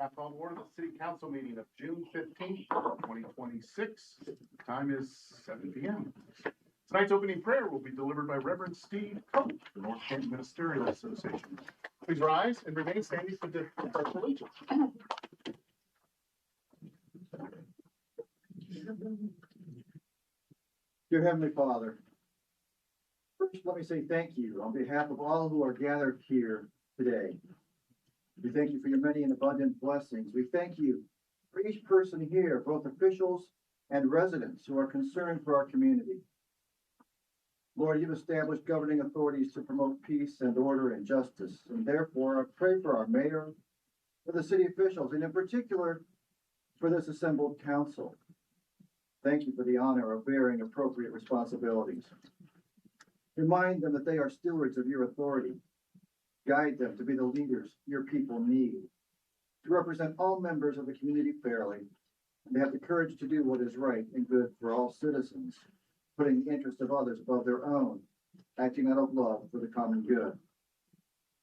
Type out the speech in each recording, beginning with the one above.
have called to order the City Council meeting of June 15th, 2026. Time is 7 p.m. Tonight's opening prayer will be delivered by Reverend Steve Cope, the North Canton Ministerial Association. Please rise and remain standing for the pledge of allegiance. Dear Heavenly Father, first let me say thank you on behalf of all who are gathered here today. We thank you for your many and abundant blessings. We thank you for each person here, both officials and residents who are concerned for our community. Lord, you've established governing authorities to promote peace and order and justice, and therefore I pray for our mayor, for the city officials, and in particular for this assembled council. Thank you for the honor of bearing appropriate responsibilities. Remind them that they are stewards of your authority. Guide them to be the leaders your people need, to represent all members of the community fairly, and to have the courage to do what is right and good for all citizens, putting the interest of others above their own, acting out of love for the common good.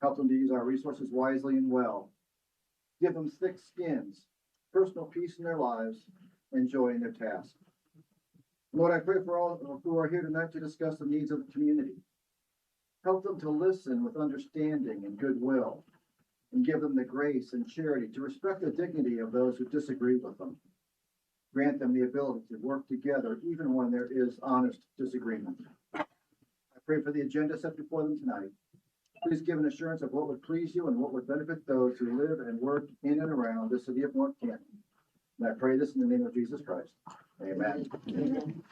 Help them to use our resources wisely and well. Give them thick skins, personal peace in their lives, and joy in their task. Lord, I pray for all who are here tonight to discuss the needs of the community. Help them to listen with understanding and goodwill, and give them the grace and charity to respect the dignity of those who disagree with them. Grant them the ability to work together even when there is honest disagreement. I pray for the agenda set before them tonight. Please give an assurance of what would please you and what would benefit those who live and work in and around the city of North Canton. And I pray this in the name of Jesus Christ. Amen. Amen.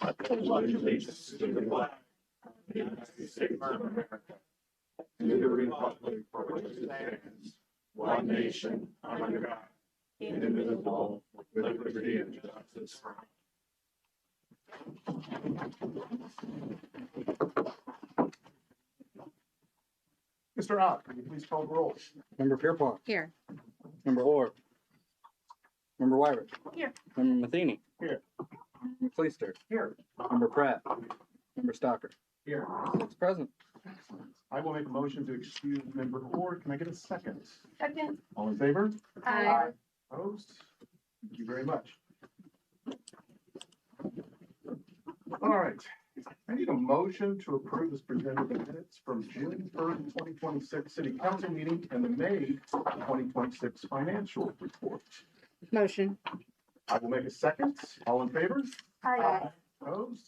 I pledge allegiance to the flag of the United States of America and to the republic for which it stands, one nation, under God, indivisible, with liberty and justice for all. Mr. Ott, can you please call the roll? Member Pierpont. Here. Member Orr. Member Wyrick. Here. Member Matheny. Here. Member Fleister. Here. Member Pratt. Member Stocker. Here. 6 present. Excellent. I will make a motion to excuse Member Orr. Can I get a second? Second. All in favor? Aye. Opposed? Thank you very much. All right. I need a motion to approve as presented the minutes from June 3rd, 2026 City Council meeting and the May 2026 financial report. Motion. I will make a second. All in favor? Aye. Opposed?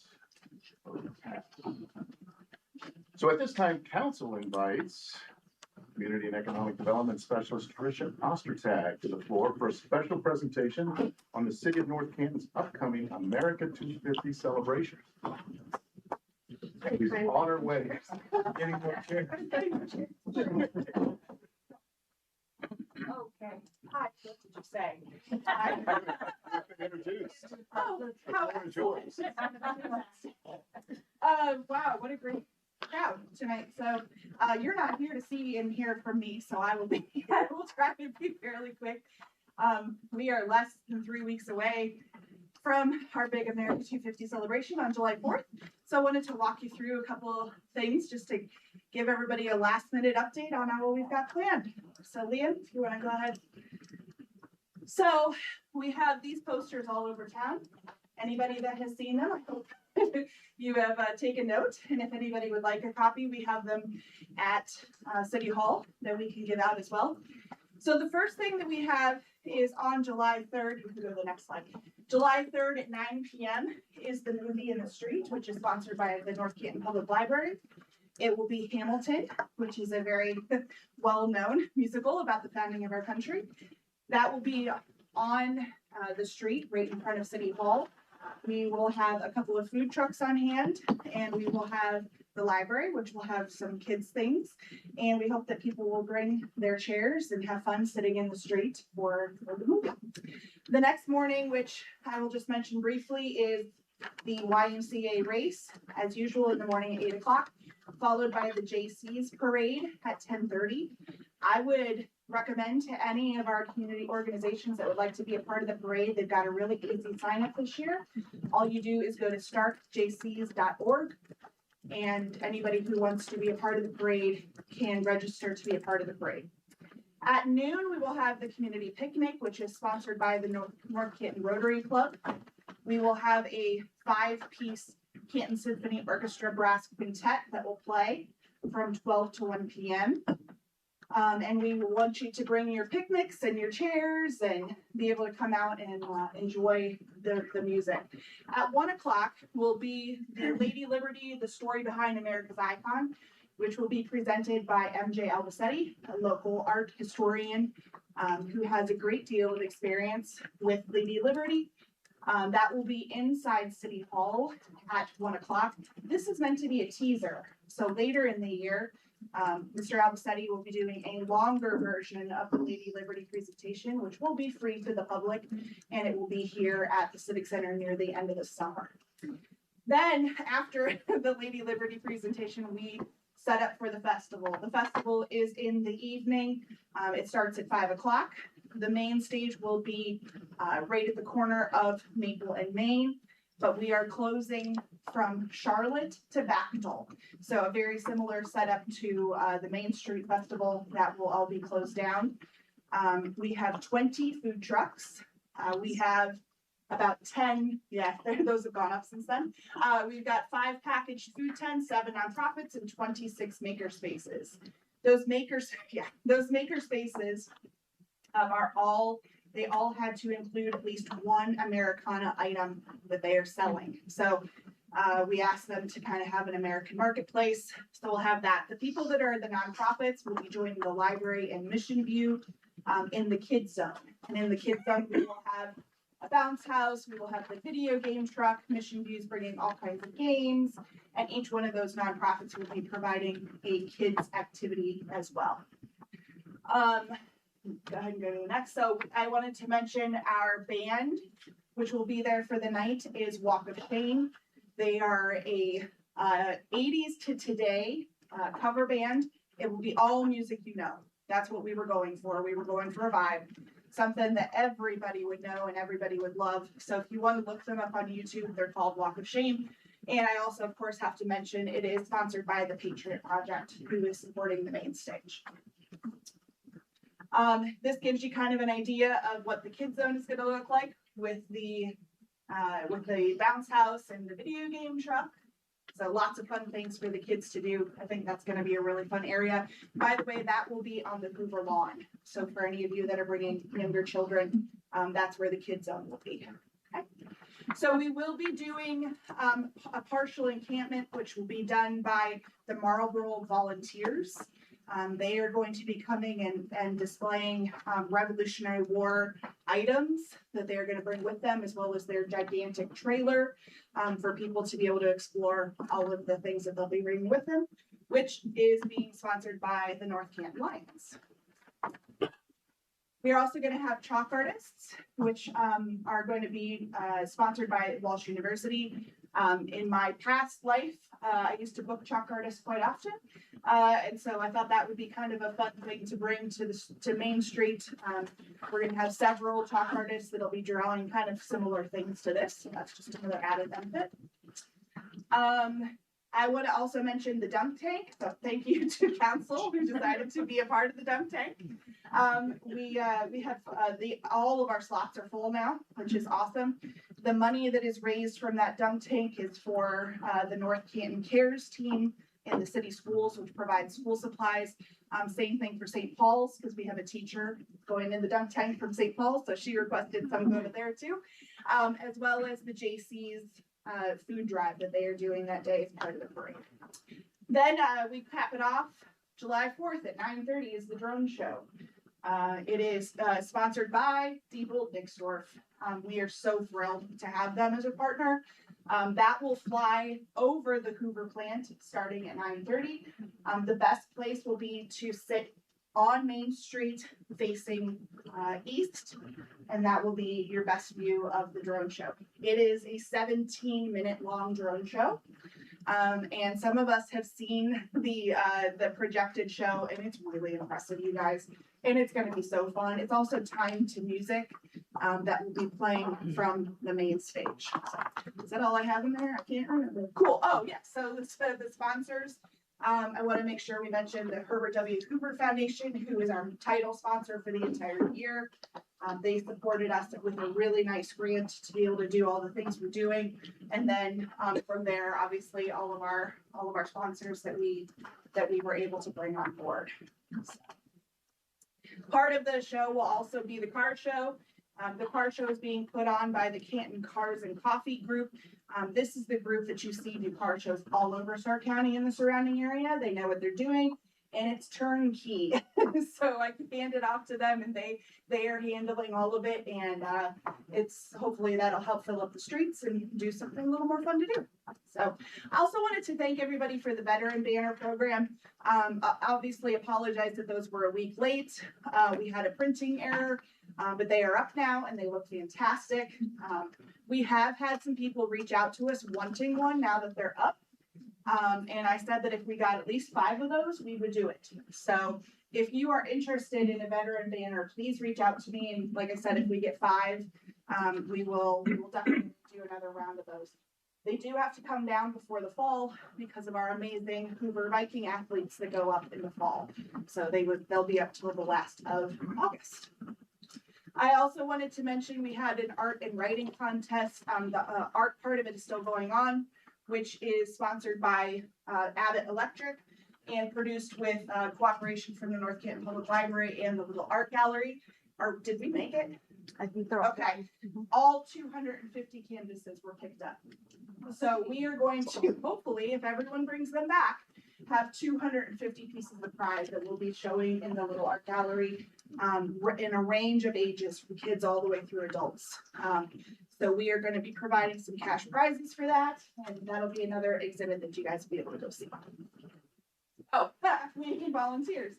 So at this time, council invites Community and Economic Development Specialist Tricia Ostertag to the floor for a special presentation on the City of North Canton's upcoming America 250 celebration. She's on her way. Getting more chairs. Okay. Hi, what did you say? Introduced. Oh, The floor is yours. wow, what a great crowd tonight. So you're not here to see and hear from me, so I will try to be fairly quick. We are less than 3 weeks away from our big America 250 celebration on July 4th. So I wanted to walk you through a couple of things just to give everybody a last minute update on what we've got planned. So Liam, if you want to go ahead. So we have these posters all over town. Anybody that has seen them, I hope you have taken note. And if anybody would like a copy, we have them at City Hall that we can give out as well. So the first thing that we have is on July 3rd. You can go to the next slide. July 3rd at 9 p.m. is the movie in the street, which is sponsored by the North Canton Public Library. It will be Hamilton, which is a very well-known musical about the founding of our country. That will be on the street right in front of City Hall. We will have a couple of food trucks on hand, and we will have the library, which will have some kids things. And we hope that people will bring their chairs and have fun sitting in the street for the movie. The next morning, which I will just mention briefly, is the YMCA race, as usual in the morning at 8 o'clock, followed by the JC's parade at 10:30. I would recommend to any of our community organizations that would like to be a part of the parade. They've got a really easy sign up this year. All you do is go to startjcs.org, and anybody who wants to be a part of the parade can register to be a part of the parade. At noon, we will have the community picnic, which is sponsored by the North Canton Rotary Club. We will have a 5-piece Canton Symphony Orchestra brass quintet that will play from 12 to 1 p.m. And we will want you to bring your picnics and your chairs and be able to come out and enjoy the music. At 1 o'clock will be the Lady Liberty, the story behind America's icon, which will be presented by MJ Albacetti, a local art historian who has a great deal of experience with Lady Liberty. That will be inside City Hall at 1 o'clock. This is meant to be a teaser. So later in the year, Mr. Albacetti will be doing a longer version of the Lady Liberty presentation, which will be free to the public, and it will be here at the Civic Center near the end of the summer. Then after the Lady Liberty presentation, we set up for the festival. The festival is in the evening. It starts at 5 o'clock. The main stage will be right at the corner of Maple and Main, but we are closing from Charlotte to Bactal. So a very similar setup to the Main Street Festival that will all be closed down. We have 20 food trucks. We have about 10, those have gone up since then. We've got 5 packaged food tents, 7 nonprofits, and 26 maker spaces. Those maker spaces they all had to include at least one Americana item that they are selling. So we asked them to kind of have an American marketplace. So we'll have that. The people that are the nonprofits will be joining the library and Mission View in the kids zone. And in the kids zone, we will have a bounce house. We will have the video game truck. Mission View's bringing all kinds of games. And each one of those nonprofits will be providing a kids activity as well. Go ahead and go to the next. So I wanted to mention our band, which will be there for the night, is Walk of Shame. They are a 80s to today cover band. It will be all music you know. That's what we were going for. We were going for a vibe, something that everybody would know and everybody would love. So if you want to look them up on YouTube, they're called Walk of Shame. And I also, of course, have to mention it is sponsored by the Patriot Project, who is supporting the main stage. This gives you kind of an idea of what the kids zone is going to look like with the bounce house and the video game truck. So lots of fun things for the kids to do. I think that's going to be a really fun area. By the way, that will be on the Hoover lawn. So for any of you that are bringing younger children, that's where the kids zone will be. Okay. So we will be doing a partial encampment, which will be done by the Marlboro volunteers. They are going to be coming and displaying Revolutionary War items that they're going to bring with them, as well as their gigantic trailer for people to be able to explore all of the things that they'll be bringing with them, which is being sponsored by the North Canton Lions. We are also going to have chalk artists, which are going to be sponsored by Walsh University. In my past life, I used to book chalk artists quite often. And so I thought that would be kind of a fun thing to bring to Main Street. We're going to have several chalk artists that'll be drawing kind of similar things to this. So that's just another added benefit. I want to also mention the dunk tank. So thank you to council who decided to be a part of the dunk tank. We have all of our slots are full now, which is awesome. The money that is raised from that dunk tank is for the North Canton Cares team in the city schools, which provides school supplies. Same thing for St. Paul's, because we have a teacher going in the dunk tank from St. Paul's, so she requested some over there too, as well as the JC's food drive that they are doing that day as part of the parade. Then we cap it off July 4th at 9:30 is the drone show. It is sponsored by Diebold Nixdorf. We are so thrilled to have them as a partner. That will fly over the Hoover plant starting at 9:30. The best place will be to sit on Main Street facing east, and that will be your best view of the drone show. It is a 17-minute long drone show. And some of us have seen the projected show, and it's really impressive, you guys. And it's going to be so fun. It's also timed to music that will be playing from the main stage. So, is that all I have in there? I can't remember. Cool. Oh, yes. Yeah. So the sponsors, I want to make sure we mention the Herbert W. Cooper Foundation, who is our title sponsor for the entire year. They supported us with a really nice grant to be able to do all the things we're doing. And then from there, obviously, all of our sponsors that we were able to bring on board. Part of the show will also be the car show. The car show is being put on by the Canton Cars and Coffee Group. This is the group that you see do car shows all over Stark County and the surrounding area. They know what they're doing, and it's turnkey. So I can hand it off to them, and they are handling all of it. And it's hopefully that'll help fill up the streets and do something a little more fun to do. So I also wanted to thank everybody for the veteran banner program. Obviously apologize that those were a week late. We had a printing error. But they are up now and they look fantastic. We have had some people reach out to us wanting one now that they're up. And I said that if we got at least 5 of those, we would do it. So if you are interested in a veteran banner, please reach out to me. And like I said, if we get 5, we will definitely do another round of those. They do have to come down before the fall because of our amazing Hoover Viking athletes that go up in the fall. So they'll be up till the last of August. I also wanted to mention we had an art and writing contest. The art part of it is still going on, which is sponsored by Abbott Electric and produced with cooperation from the North Canton Public Library and the Little Art Gallery. Or did we make it? I think they're all. Okay. All 250 canvases were picked up. So we are going to, hopefully, if everyone brings them back, have 250 pieces of prize that we'll be showing in the Little Art Gallery in a range of ages from kids all the way through adults. So we are going to be providing some cash prizes for that, and that'll be another exhibit that you guys will be able to go see. Oh, we need volunteers.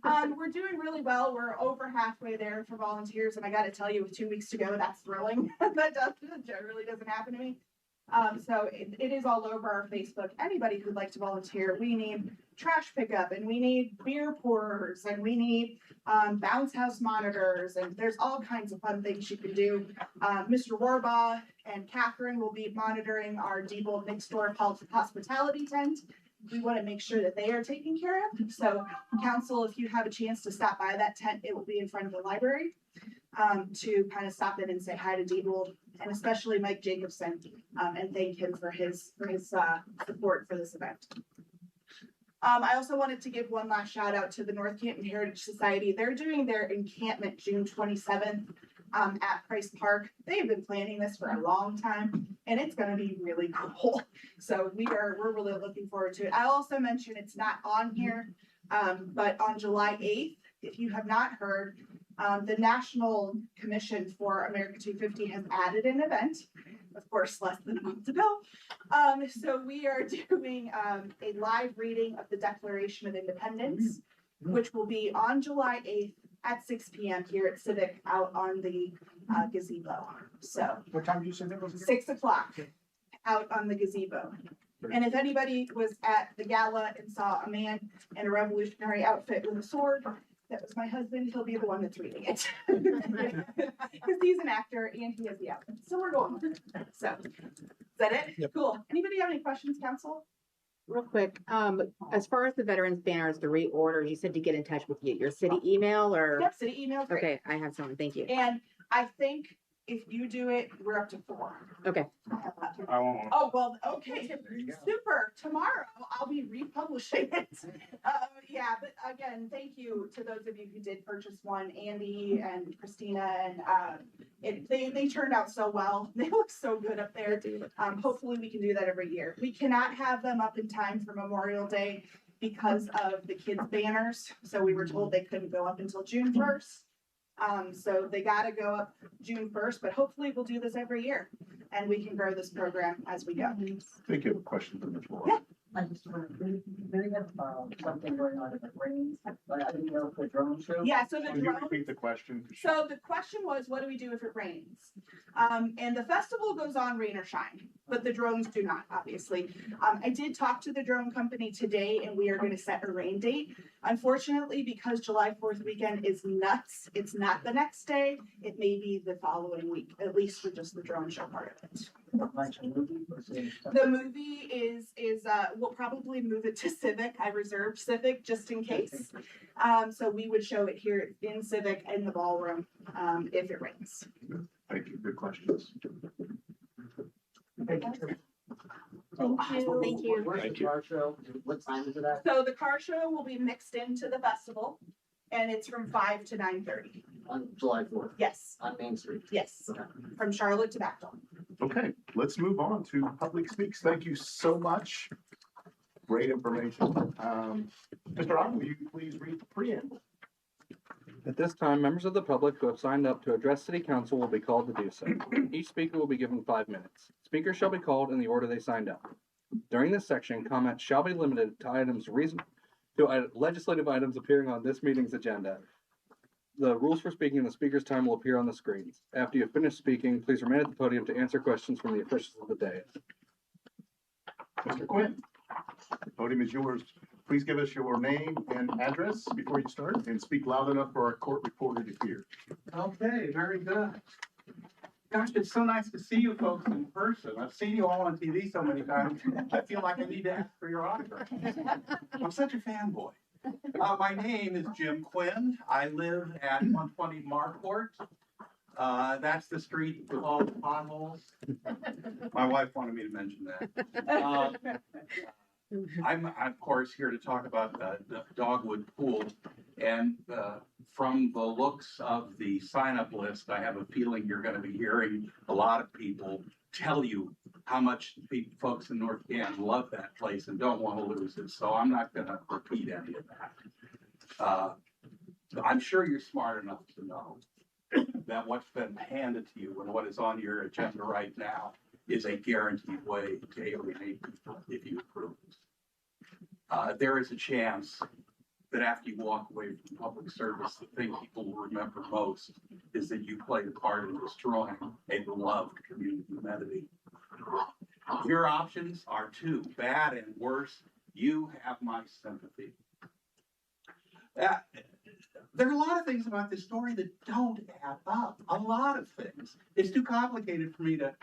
We're doing really well. We're over halfway there for volunteers, and I got to tell you, with 2 weeks to go, that's thrilling. That really doesn't happen to me. So it is all over our Facebook. Anybody who'd like to volunteer, we need trash pickup, and we need beer pourers, and we need bounce house monitors, and there's all kinds of fun things you can do. Mr. Warbaugh and Catherine will be monitoring our Diebold next door hospitality tent. We want to make sure that they are taken care of. So council, if you have a chance to stop by that tent, it will be in front of the library to kind of stop in and say hi to Diebold, and especially Mike Jacobson, and thank him for his support for this event. I also wanted to give one last shout out to the North Canton Heritage Society. They're doing their encampment June 27th at Price Park. They've been planning this for a long time, and it's going to be really cool. So we're really looking forward to it. I also mentioned it's not on here, but on July 8th, if you have not heard, the National Commission for America 250 has added an event, of course, less than a month ago. So we are doing a live reading of the Declaration of Independence, which will be on July 8th at 6 p.m. here at Civic out on the gazebo. So What time did you say that was again? 6 o'clock out on the gazebo. And if anybody was at the gala and saw a man in a revolutionary outfit with a sword, that was my husband. He'll be the one that's reading it. Because he's an actor and he has the outfit. So we're going with it. So is that it? Yep. Cool. Anybody have any questions, council? Real quick, as far as the veterans banners, the reorders, you said to get in touch with you, your city email or? Yep, city email. Great. Okay, I have someone, thank you. And I think if you do it, we're up to 4. Okay. I won't. Oh, well, okay, super. Tomorrow I'll be republishing it. Yeah, but again, thank you to those of you who did purchase one, Andy and Christina, and they turned out so well. They look so good up there. Hopefully we can do that every year. We cannot have them up in time for Memorial Day because of the kids' banners. So we were told they couldn't go up until June 1st. So they got to go up June 1st, but hopefully we'll do this every year and we can grow this program as we go. I think you have a question from the floor. Yeah. I just wanted to, they have something going on if it rains, but I didn't know if the drone show. Yeah, so the Can you drone. repeat the question? So the question was, what do we do if it rains? And the festival goes on rain or shine, but the drones do not, obviously. I did talk to the drone company today and we are going to set a rain date. Unfortunately, because July 4th weekend is nuts, it's not the next day. It may be the following week, at least for just the drone show part of it. Like a movie or something. The movie we'll probably move it to Civic. I reserved Civic just in case. So we would show it here in Civic in the ballroom, if it rains. Thank you. Good questions. Thank you. Thank you. Where's the car show? What time is it at? So the car show will be mixed into the festival and it's from 5 to 9:30. On July 4th, Yes, on Main Street. yes, from Charlotte to Bechtel. Okay, let's move on to public speaks. Thank you so much. Great information. Mr. Otto, will you please read the preamble? At this time, members of the public who have signed up to address City Council will be called to do so. Each speaker will be given 5 minutes. Speakers shall be called in the order they signed up. During this section, comments shall be limited to legislative items appearing on this meeting's agenda. The rules for speaking and the speaker's time will appear on the screens. After you have finished speaking, please remain at the podium to answer questions from the officials of the day. Mr. Quinn, the podium is yours. Please give us your name and address before you start and speak loud enough for our court reporter to hear. Okay, very good. Gosh, it's so nice to see you folks in person. I've seen you all on TV so many times. I feel like I need to ask for your autograph. I'm such a fanboy. My name is Jim Quinn. I live at 120 Marcourt. That's the street with all the potholes. My wife wanted me to mention that. I'm of course here to talk about the Dogwood Pool, and from the looks of the sign-up list, I have a feeling you're going to be hearing a lot of people tell you how much folks in North Canton love that place and don't want to lose it. So I'm not going to repeat any of that. I'm sure you're smart enough to know that what's been handed to you and what is on your agenda right now is a guaranteed way to alienate people if you approve it. There is a chance that after you walk away from public service, the thing people will remember most is that you played a part in destroying a beloved community amenity. Your options are two, bad and worse. You have my sympathy. There are a lot of things about this story that don't add up. A lot of things. It's too complicated for me to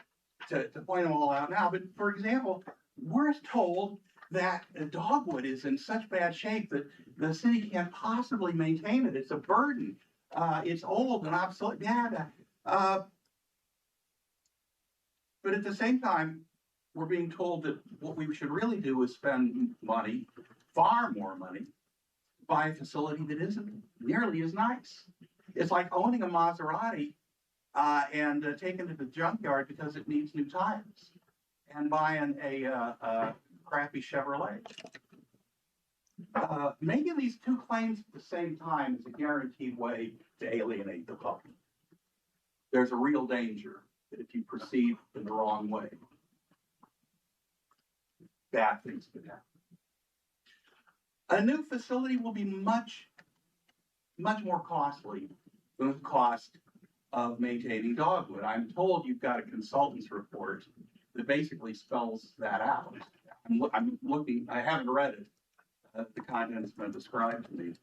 point them all out now. But for example, we're told that Dogwood is in such bad shape that the city can't possibly maintain it. It's a burden. It's old and obsolete. Yeah. But at the same time, we're being told that what we should really do is spend money, far more money, buy a facility that isn't nearly as nice. It's like owning a Maserati and taking it to the junkyard because it needs new tires, and buying a crappy Chevrolet. Making these two claims at the same time is a guaranteed way to alienate the public. There's a real danger that if you proceed in the wrong way, bad things could happen. A new facility will be much more costly than the cost of maintaining Dogwood. I'm told you've got a consultant's report that basically spells that out. I'm looking, I haven't read it. The content's been described to me.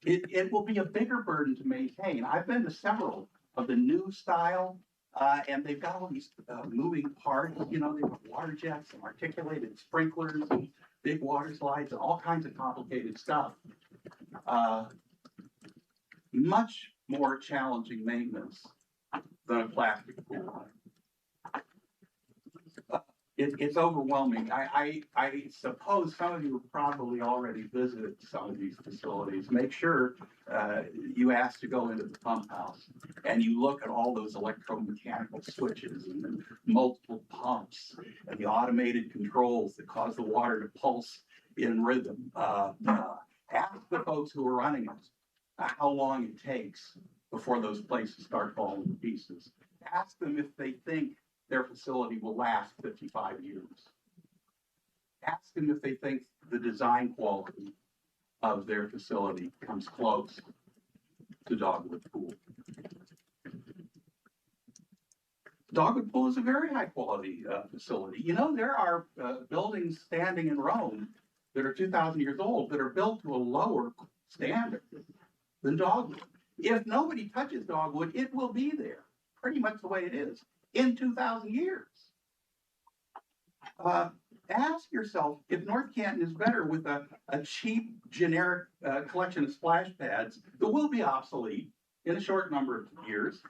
It will be a bigger burden to maintain. I've been to several of the new style, and they've got all these moving parts. You know, they've got water jets and articulated sprinklers and big water slides and all kinds of complicated stuff. Much more challenging maintenance than a plastic pool. It's overwhelming. I suppose some of you have probably already visited some of these facilities. Make sure you ask to go into the pump house and you look at all those electromechanical switches and the multiple pumps and the automated controls that cause the water to pulse in rhythm. Ask the folks who are running it how long it takes before those places start falling to pieces. Ask them if they think their facility will last 55 years. Ask them if they think the design quality of their facility comes close to Dogwood Pool. Dogwood Pool is a very high quality facility. You know, there are buildings standing in Rome that are 2,000 years old that are built to a lower standard than Dogwood. If nobody touches Dogwood, it will be there, pretty much the way it is, in 2,000 years. Ask yourself if North Canton is better with a cheap, generic collection of splash pads that will be obsolete in a short number of years,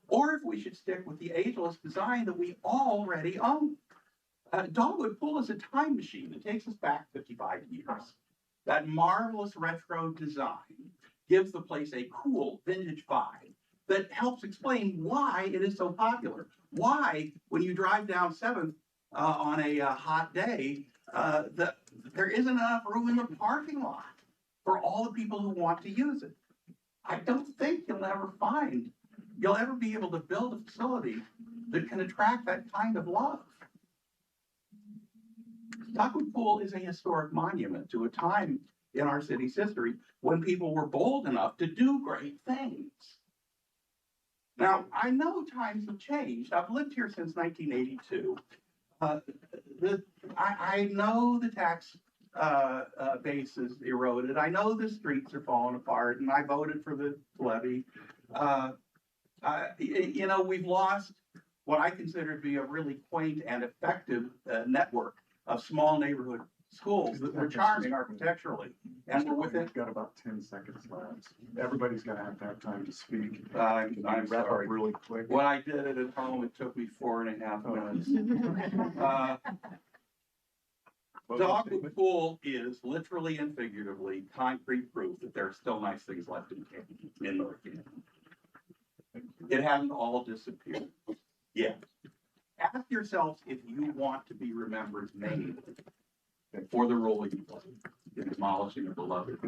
or if we should stick with the ageless design that we already own. Dogwood Pool is a time machine that takes us back 55 years. That marvelous retro design gives the place a cool vintage vibe that helps explain why it is so popular. Why, when you drive down 7th on a hot day, there isn't enough room in the parking lot for all the people who want to use it. I don't think you'll ever be able to build a facility that can attract that kind of love. Dogwood Pool is a historic monument to a time in our city's history when people were bold enough to do great things. Now, I know times have changed. I've lived here since 1982. I know the tax base is eroded. I know the streets are falling apart, and I voted for the levy. You know, we've lost what I consider to be a really quaint and effective network of small neighborhood schools that were charming architecturally. And we're within. We've got about 10 seconds left. Everybody's gonna have time to speak. I'm Wrap up sorry. really quick. When I did it at home, it took me 4.5 minutes. Dogwood Pool is literally and figuratively concrete proof that there are still nice things left in Canton, in North Canton. It hasn't all disappeared yet. Ask yourselves if you want to be remembered mainly for the role you play in demolishing a beloved.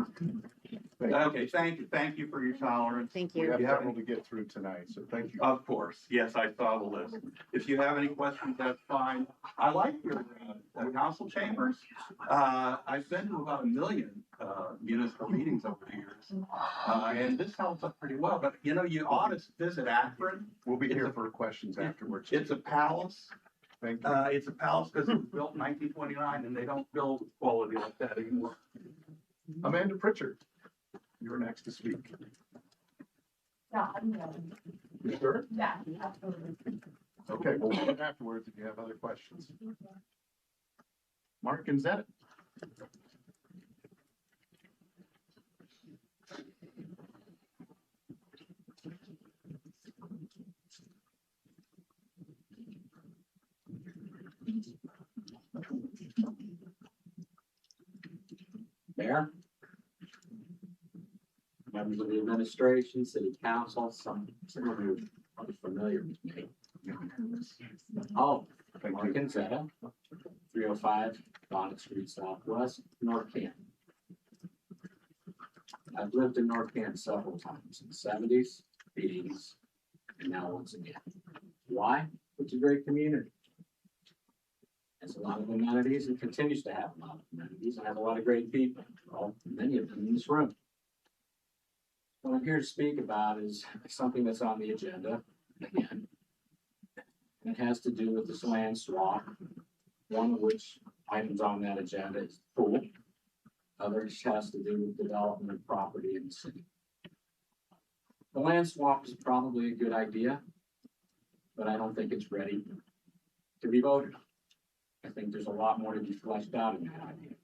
Okay, thank you for your tolerance. Thank We you. have several to get through tonight, so thank you. Of course, yes, I saw the list. If you have any questions, that's fine. I like your council chambers. I've been to about 1 million municipal meetings over the years. And this holds up pretty well, but you know, you ought to visit Akron. We'll be here for questions afterwards. It's a palace. Thank you. It's a palace because it was built in 1929 and they don't build quality like that anymore. Amanda Pritchard, you're next to speak. Yeah, I'm ready. You sure? Yeah, absolutely. Okay, we'll meet afterwards if you have other questions. Mark and Zeta. Mayor, members of the administration, city council, some of you are familiar with me. Oh, Mark and Zeta, 305 Bonnet Street Southwest, North Canton. I've lived in North Canton several times in the 70s, 80s, and now once again. Why? It's a great community. Has a lot of amenities and continues to have a lot of amenities and has a lot of great people, well, many of them in this room. What I'm here to speak about is something that's on the agenda again. It has to do with this land swap, one of which items on that agenda is the pool. Others has to do with development of property in the city. The land swap is probably a good idea, but I don't think it's ready to be voted on. I think there's a lot more to be fleshed out in that idea.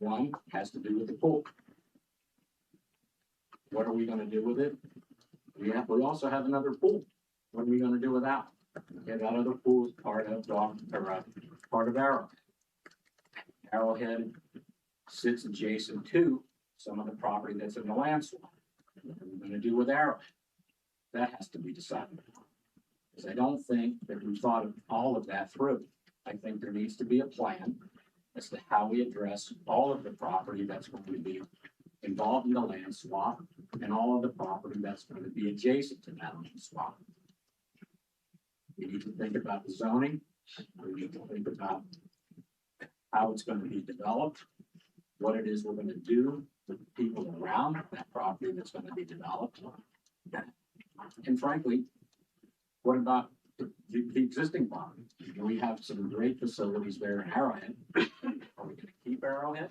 One has to do with the pool. What are we gonna do with it? We also have another pool. What are we gonna do with that? Okay, that other pool is part of Arrowhead. Arrowhead sits adjacent to some of the property that's in the land swap. What are we gonna do with Arrowhead? That has to be decided. Because I don't think that we've thought of all of that through. I think there needs to be a plan as to how we address all of the property that's going to be involved in the land swap and all of the property that's going to be adjacent to that land swap. We need to think about the zoning. We need to think about how it's going to be developed, what it is we're going to do with the people around that property that's going to be developed. And frankly, What about the existing bond? We have some great facilities there in Arrowhead. Are we gonna keep Arrowhead?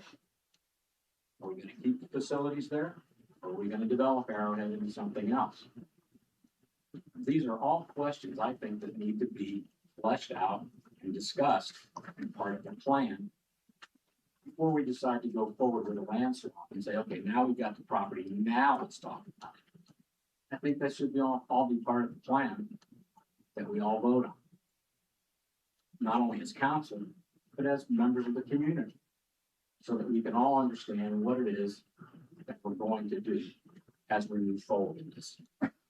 Are we gonna keep the facilities there? Or are we gonna develop Arrowhead into something else? These are all questions I think that need to be fleshed out and discussed and part of the plan before we decide to go forward with a land swap and say, okay, now we've got the property, now let's talk about it. I think that should be all be part of the plan that we all vote on. Not only as council, but as members of the community. So that we can all understand what it is that we're going to do as we move forward in this.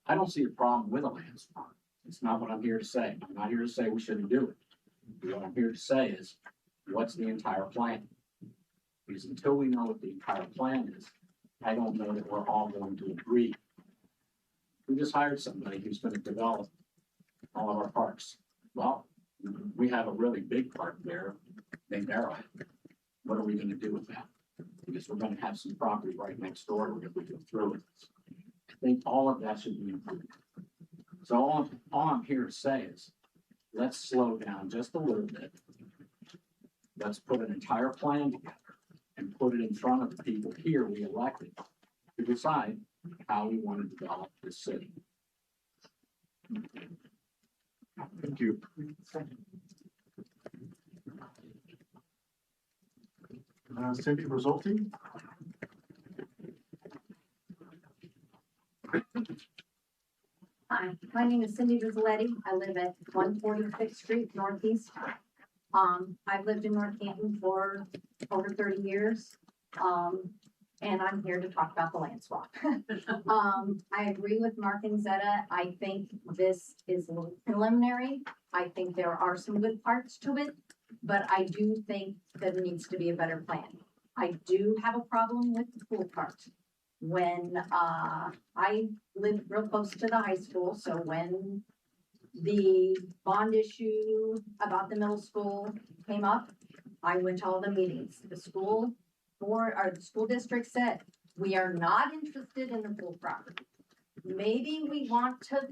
I don't see a problem with a land swap. It's not what I'm here to say. I'm not here to say we shouldn't do it. What I'm here to say is, what's the entire plan? Because until we know what the entire plan is, I don't know that we're all going to agree. We just hired somebody who's gonna develop all of our parks. Well, we have a really big park there named Arrowhead. What are we gonna do with that? Because we're gonna have some property right next door if we go through with this. I think all of that should be included. So all I'm here to say is, let's slow down just a little bit. Let's put an entire plan together and put it in front of the people here we elected to decide how we want to develop this city. Thank you. Cindy Rizzolti? Hi, my name is Cindy Rizzoletti. I live at 146th Street Northeast. I've lived in North Canton for over 30 years. And I'm here to talk about the land swap. I agree with Mark and Zetta. I think this is a little preliminary. I think there are some good parts to it, but I do think that there needs to be a better plan. I do have a problem with the pool part. When, I live real close to the high school, so when the bond issue about the middle school came up, I went to all the meetings. The school district said, we are not interested in the pool property. Maybe we want to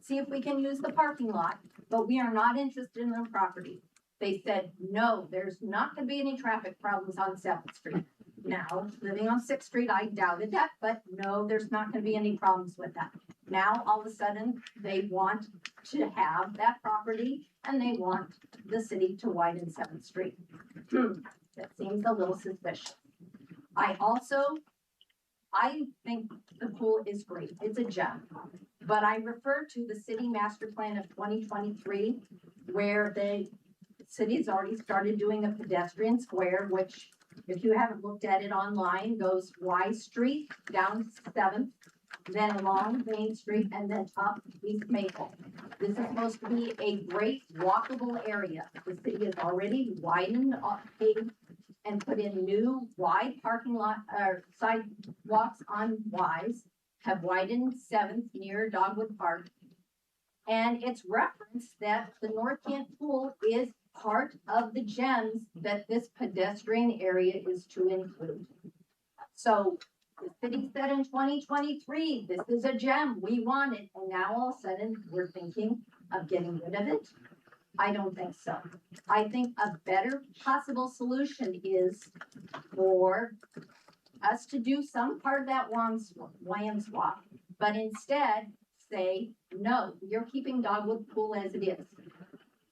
see if we can use the parking lot, but we are not interested in the property. They said, no, there's not gonna be any traffic problems on 7th Street. Now, living on 6th Street, I doubted that, but no, there's not gonna be any problems with that. Now, all of a sudden, they want to have that property and they want the city to widen 7th Street. That seems a little suspicious. I think the pool is great. It's a gem. But I refer to the city master plan of 2023, where the city's already started doing a pedestrian square, which if you haven't looked at it online, goes Y Street down 7th, then along Main Street and then up East Maple. This is supposed to be a great walkable area. The city has already widened, paved, and put in new wide parking lot, sidewalks on Ys, have widened 7th near Dogwood Park. And it's referenced that the North Kent Pool is part of the gems that this pedestrian area is to include. So the city said in 2023, this is a gem, we want it, and now all of a sudden we're thinking of getting rid of it. I don't think so. I think a better possible solution is for us to do some part of that land swap, but instead say, no, you're keeping Dogwood Pool as it is.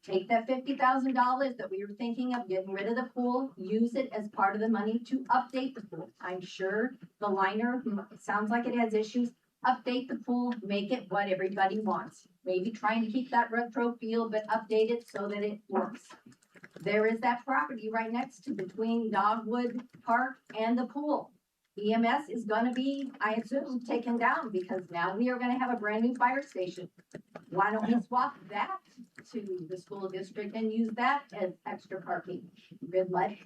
Take that $50,000 that we were thinking of getting rid of the pool, use it as part of the money to update the pool. I'm sure the liner sounds like it has issues. Update the pool, make it what everybody wants. Maybe trying to keep that retro feel, but update it so that it works. There is that property right next to between Dogwood Park and the pool. EMS is gonna be, I assume, taken down because now we are gonna have a brand new fire station. Why don't we swap that to the school district and use that as extra parking? We'd let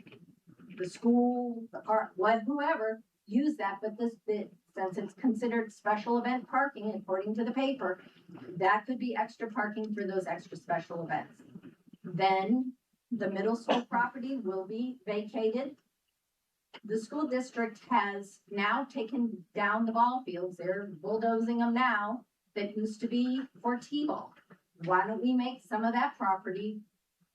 the school, the park, whoever, use that, but since it's considered special event parking according to the paper, that could be extra parking for those extra special events. Then the middle school property will be vacated. The school district has now taken down the ball fields. They're bulldozing them now that used to be for T-ball. why don't we make some of that property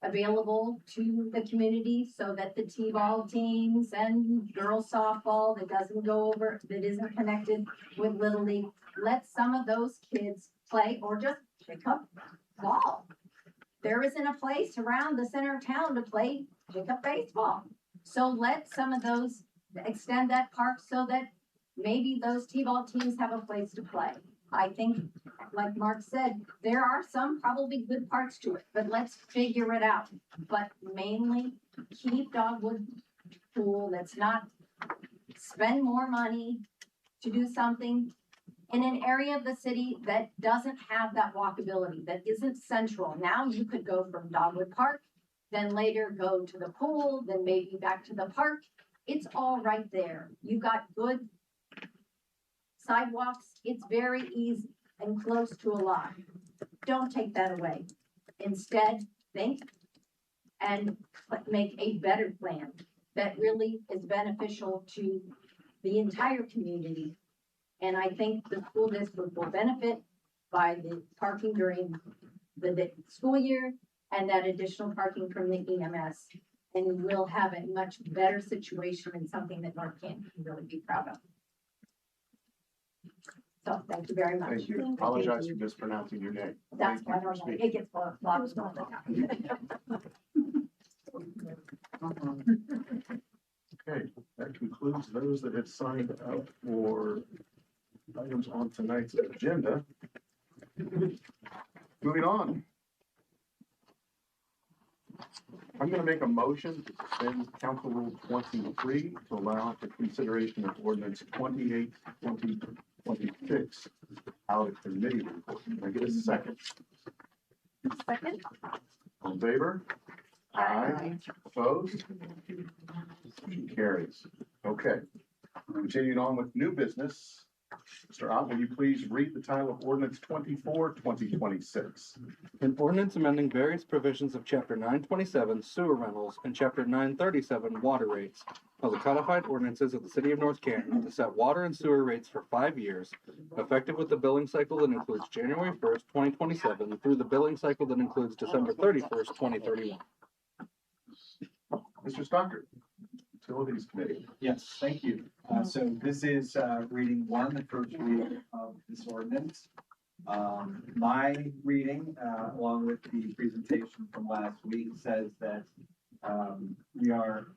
available to the community so that the T-ball teams and girls softball that doesn't go over, that isn't connected with Little League, let some of those kids play or just pick up ball. There isn't a place around the center of town to play pickup baseball. So let some of those, extend that park so that maybe those T-ball teams have a place to play. I think, like Mark said, there are some probably good parts to it, but let's figure it out. But mainly keep Dogwood Pool, let's not spend more money to do something in an area of the city that doesn't have that walkability, that isn't central. Now you could go from Dogwood Park, then later go to the pool, then maybe back to the park. It's all right there. You've got good sidewalks. It's very easy and close to a lot. Don't take that away. Instead, think and make a better plan that really is beneficial to the entire community. And I think the school district will benefit by the parking during the school year and that additional parking from the EMS. And we'll have a much better situation and something that North Canton can really be proud of. So thank you very much. Thank you. Apologize for mispronouncing your name. That's Thank why you for normally speaking. it gets lost all the time. Okay, that concludes those that have signed up for items on tonight's agenda. Moving on. I'm gonna make a motion to suspend Council Rule 23 to allow for consideration of ordinance 28, 2026 out of committee report. Can I get a second? Second? All in favor? Aye. Opposed? Motion carries. Okay. Continuing on with new business. Mr. Ott, will you please read the title of ordinance 24, 2026? An ordinance amending various provisions of Chapter 927 sewer rentals and Chapter 937 water rates of the codified ordinances of the City of North Canton to set water and sewer rates for 5 years, effective with the billing cycle that includes January 1st, 2027 through the billing cycle that includes December 31st, 2031. Mr. Stockard, Utilities Committee. Yes, thank you. So this is reading one, the first reading of this ordinance. My reading, along with the presentation from last week, says that we are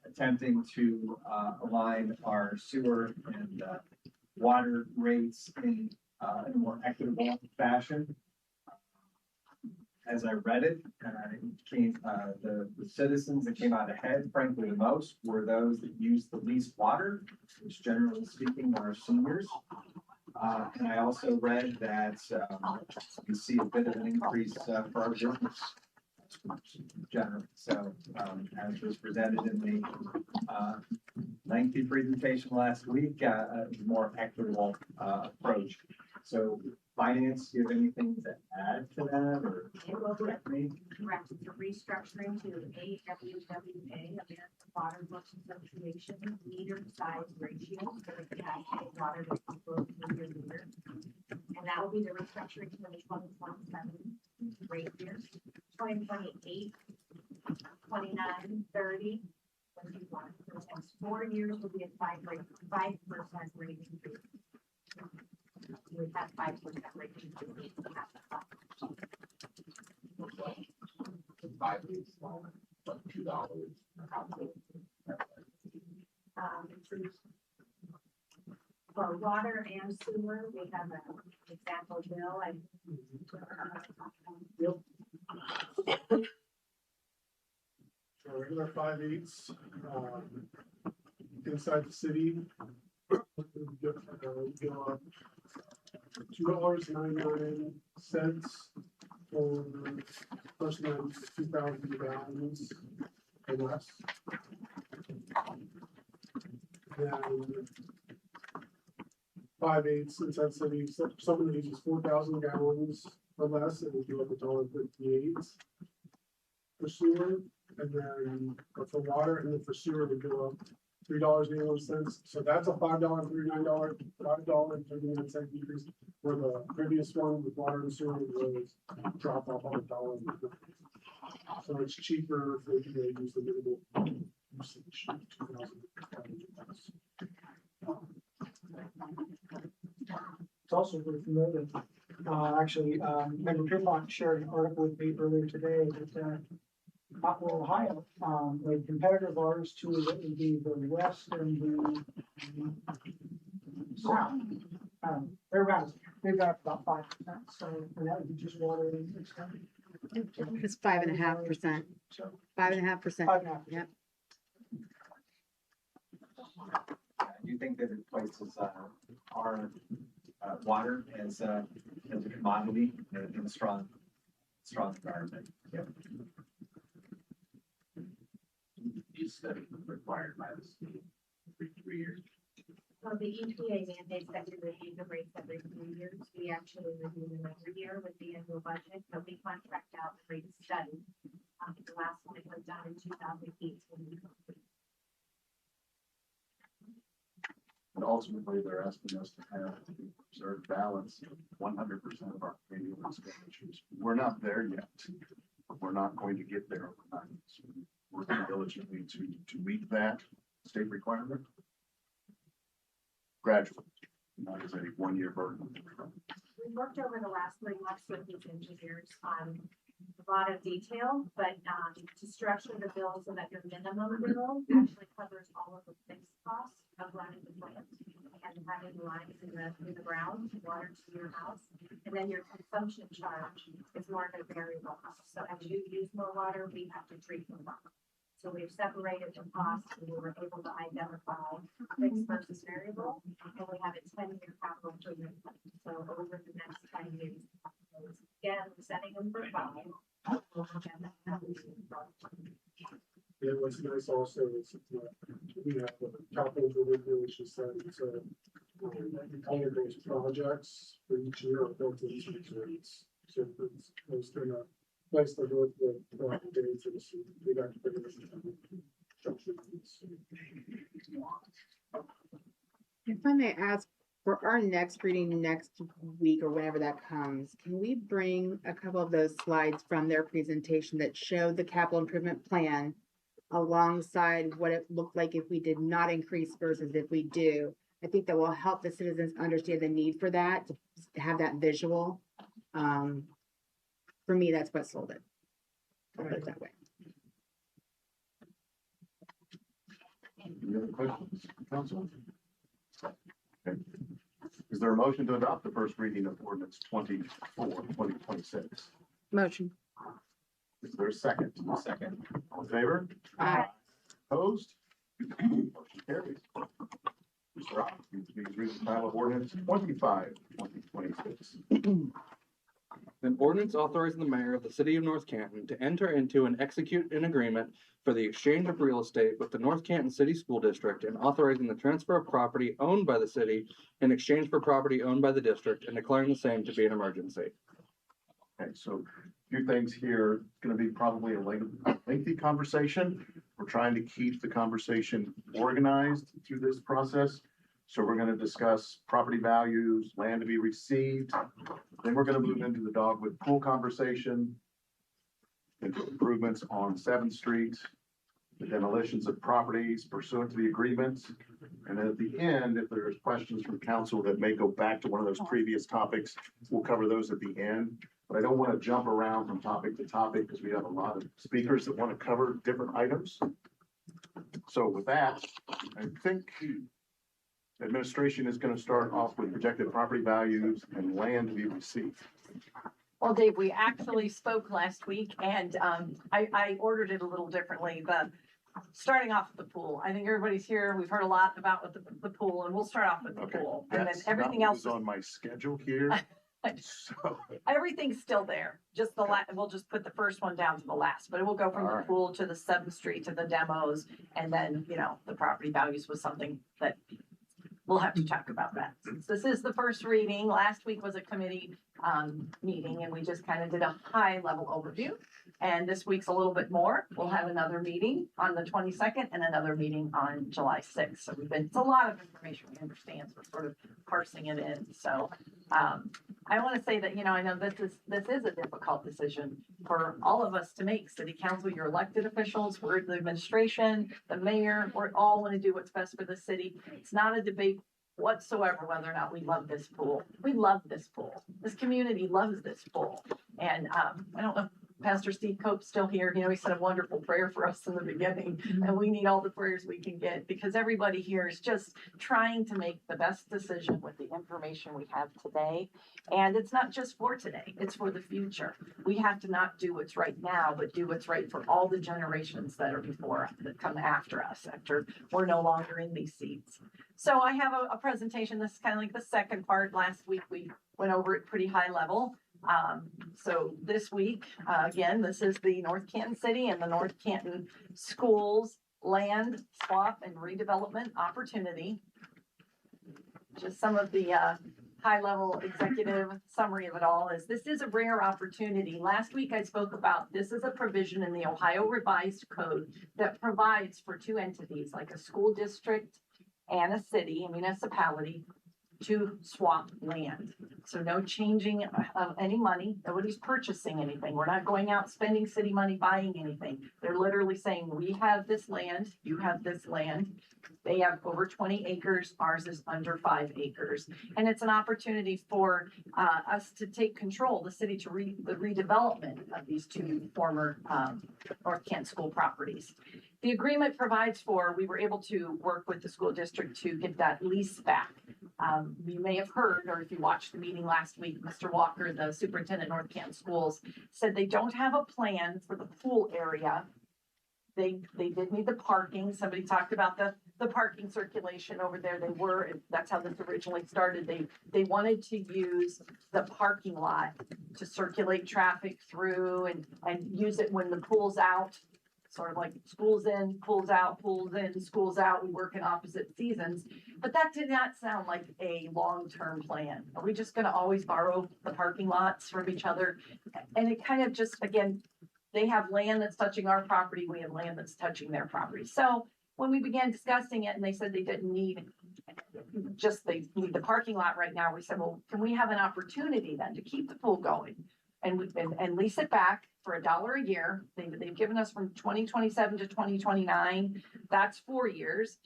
attempting to align our sewer and water rates in a more equitable fashion. As I read it, the citizens that came out ahead, frankly, the most were those that used the least water, which generally speaking are seniors. And I also read that we see a bit of an increase for our business generally. So as was presented in the lengthy presentation last week, a more equitable approach. So finance, do you have anything to add to that or correct me? Correct, it's a restructuring to AWWA, American Water Works Association, meter size ratio, so we can have water that can flow through your meter. And that will be the restructuring to the 2027 rate years, 2028, 29, 30, 21. For the next 4 years will be a 5% rate increase. We have 5% rate increase. For water and sewer, we have an example bill. So regular 5/8, inside the city, go up $2.99 for person that uses 2,000 gallons or less. Then 5/8 inside the city, someone that uses 4,000 gallons or less, it would go up $1.58 for sewer, and then for water, and then for sewer, it would go up $3.81. So that's a $5.39 decrease, where the previous one with water and sewer was dropped off on $1. So it's cheaper for you to use the minimal usage. 2,000. It's also worth noting, Member Pierpont shared an article with me earlier today that, Cottonwood, Ohio, a competitor of ours to what would be the west and the south. They're around, they've got about 5%, so, and that would be just water and extent. It's 5.5%. So, 5.5%. 5.5%. Yep. I do think that it places, our, water as a commodity in a strong environment. Yep. These studies are required by the state every 3 years. So the EPA mandates that we review the rates every 3 years. We actually review them every year with the annual budget, but we contract out the rate study. The last one was done in 2018. And ultimately, they're asking us to have a reserve balance of 100% of our annual expenditures. We're not there yet. We're not going to get there overnight. So we're working diligently to meet that state requirement gradually, not as a one-year burden. We worked over the last 3 months with these engineers on a lot of detail, but to structure the bill so that your minimum bill actually covers all of the fixed costs of running the plant and having lines in the ground, water to your house, and then your consumption charge is more of a variable cost. So as you use more water, we have to treat more. So we've separated the costs and we were able to identify fixed versus variable, and we have a 10-year capital improvement plan. So over the next 10 years, again, setting them for 5. Yeah, what's nice also is we have the capital delivery, which is said, so all of those projects for each year are built into these rates. So it's kind of nice to work with the days and see we got to figure this out. If I may ask, for our next reading next week or whenever that comes, can we bring a couple of those slides from their presentation that show the capital improvement plan alongside what it looked like if we did not increase versus if we do? I think that will help the citizens understand the need for that, to have that visual. For me, that's what sold it. I'll put it that way. Any other questions, council? Okay. Is there a motion to adopt the first reading of ordinance 24/2026? Motion. Is there a second? Second. All in favor? Aye. Opposed? Motion carries. Mr. Rock, please read the title of ordinance 25/2026. An ordinance authorizing the mayor of the city of North Canton to enter into and execute an agreement for the exchange of real estate with the North Canton City School District and authorizing the transfer of property owned by the city in exchange for property owned by the district and declaring the same to be an emergency. Okay, so a few things here. It's going to be probably a lengthy conversation. We're trying to keep the conversation organized through this process. So we're going to discuss property values, land to be received. Then we're going to move into the dogwood pool conversation, into improvements on 7th Street, the demolitions of properties pursuant to the agreement. And then at the end, if there's questions from council that may go back to one of those previous topics, we'll cover those at the end. But I don't want to jump around from topic to topic because we have a lot of speakers that want to cover different items. So with that, I think administration is going to start off with projected property values and land to be received. Well, Dave, we actually spoke last week and I ordered it a little differently, but starting off with the pool. I think everybody's here. We've heard a lot about what the pool, and we'll start off with the pool. And then That's everything not else what was on my schedule here. So everything's still there. Just the we'll just put the first one down to the last, but it will go from All the right. pool to the 7th Street to the demos. And then, the property values was something that we'll have to talk about that. Since this is the first reading, last week was a committee meeting and we just kind of did a high level overview. And this week's a little bit more. We'll have another meeting on the 22nd and another meeting on July 6th. So it's a lot of information we understand. So we're sort of parsing it in. So I want to say that, I know this is a difficult decision for all of us to make. City council, your elected officials, we're the administration, the mayor, we all want to do what's best for the city. It's not a debate whatsoever whether or not we love this pool. We love this pool. This community loves this pool. And I don't know if Pastor Steve Cope's still here. He said a wonderful prayer for us in the beginning, and we need all the prayers we can get because everybody here is just trying to make the best decision with the information we have today. And it's not just for today, it's for the future. We have to not do what's right now, but do what's right for all the generations that are before us, that come after us, after we're no longer in these seats. So I have a presentation. This is kind of like the second part. Last week we went over it pretty high level. So this week, again, this is the North Canton City and the North Canton Schools land swap and redevelopment opportunity. Just some of the high level executive summary of it all is this is a rare opportunity. Last week I spoke about this is a provision in the Ohio Revised Code that provides for two entities like a school district and a city, a municipality, to swap land. So no changing of any money. Nobody's purchasing anything. We're not going out spending city money buying anything. They're literally saying, we have this land, you have this land. They have over 20 acres. Ours is under 5 acres. And it's an opportunity for us to take control, the city to the redevelopment of these two former North Canton school properties. The agreement provides for, we were able to work with the school district to get that lease back. You may have heard, or if you watched the meeting last week, Mr. Walker, the superintendent of North Canton Schools, said they don't have a plan for the pool area. They did need the parking. Somebody talked about the parking circulation over there. That's how this originally started. They wanted to use the parking lot to circulate traffic through and use it when the pool's out. Sort of like school's in, pool's out, pool's in, school's out. We work in opposite seasons. But that did not sound like a long-term plan. Are we just going to always borrow the parking lots from each other? And it kind of just, again, they have land that's touching our property. We have land that's touching their property. So when we began discussing it and they said they didn't need they need the parking lot right now, we said, well, can we have an opportunity then to keep the pool going and lease it back for $1 a year? They've given us from 2027 to 2029. That's 4 years.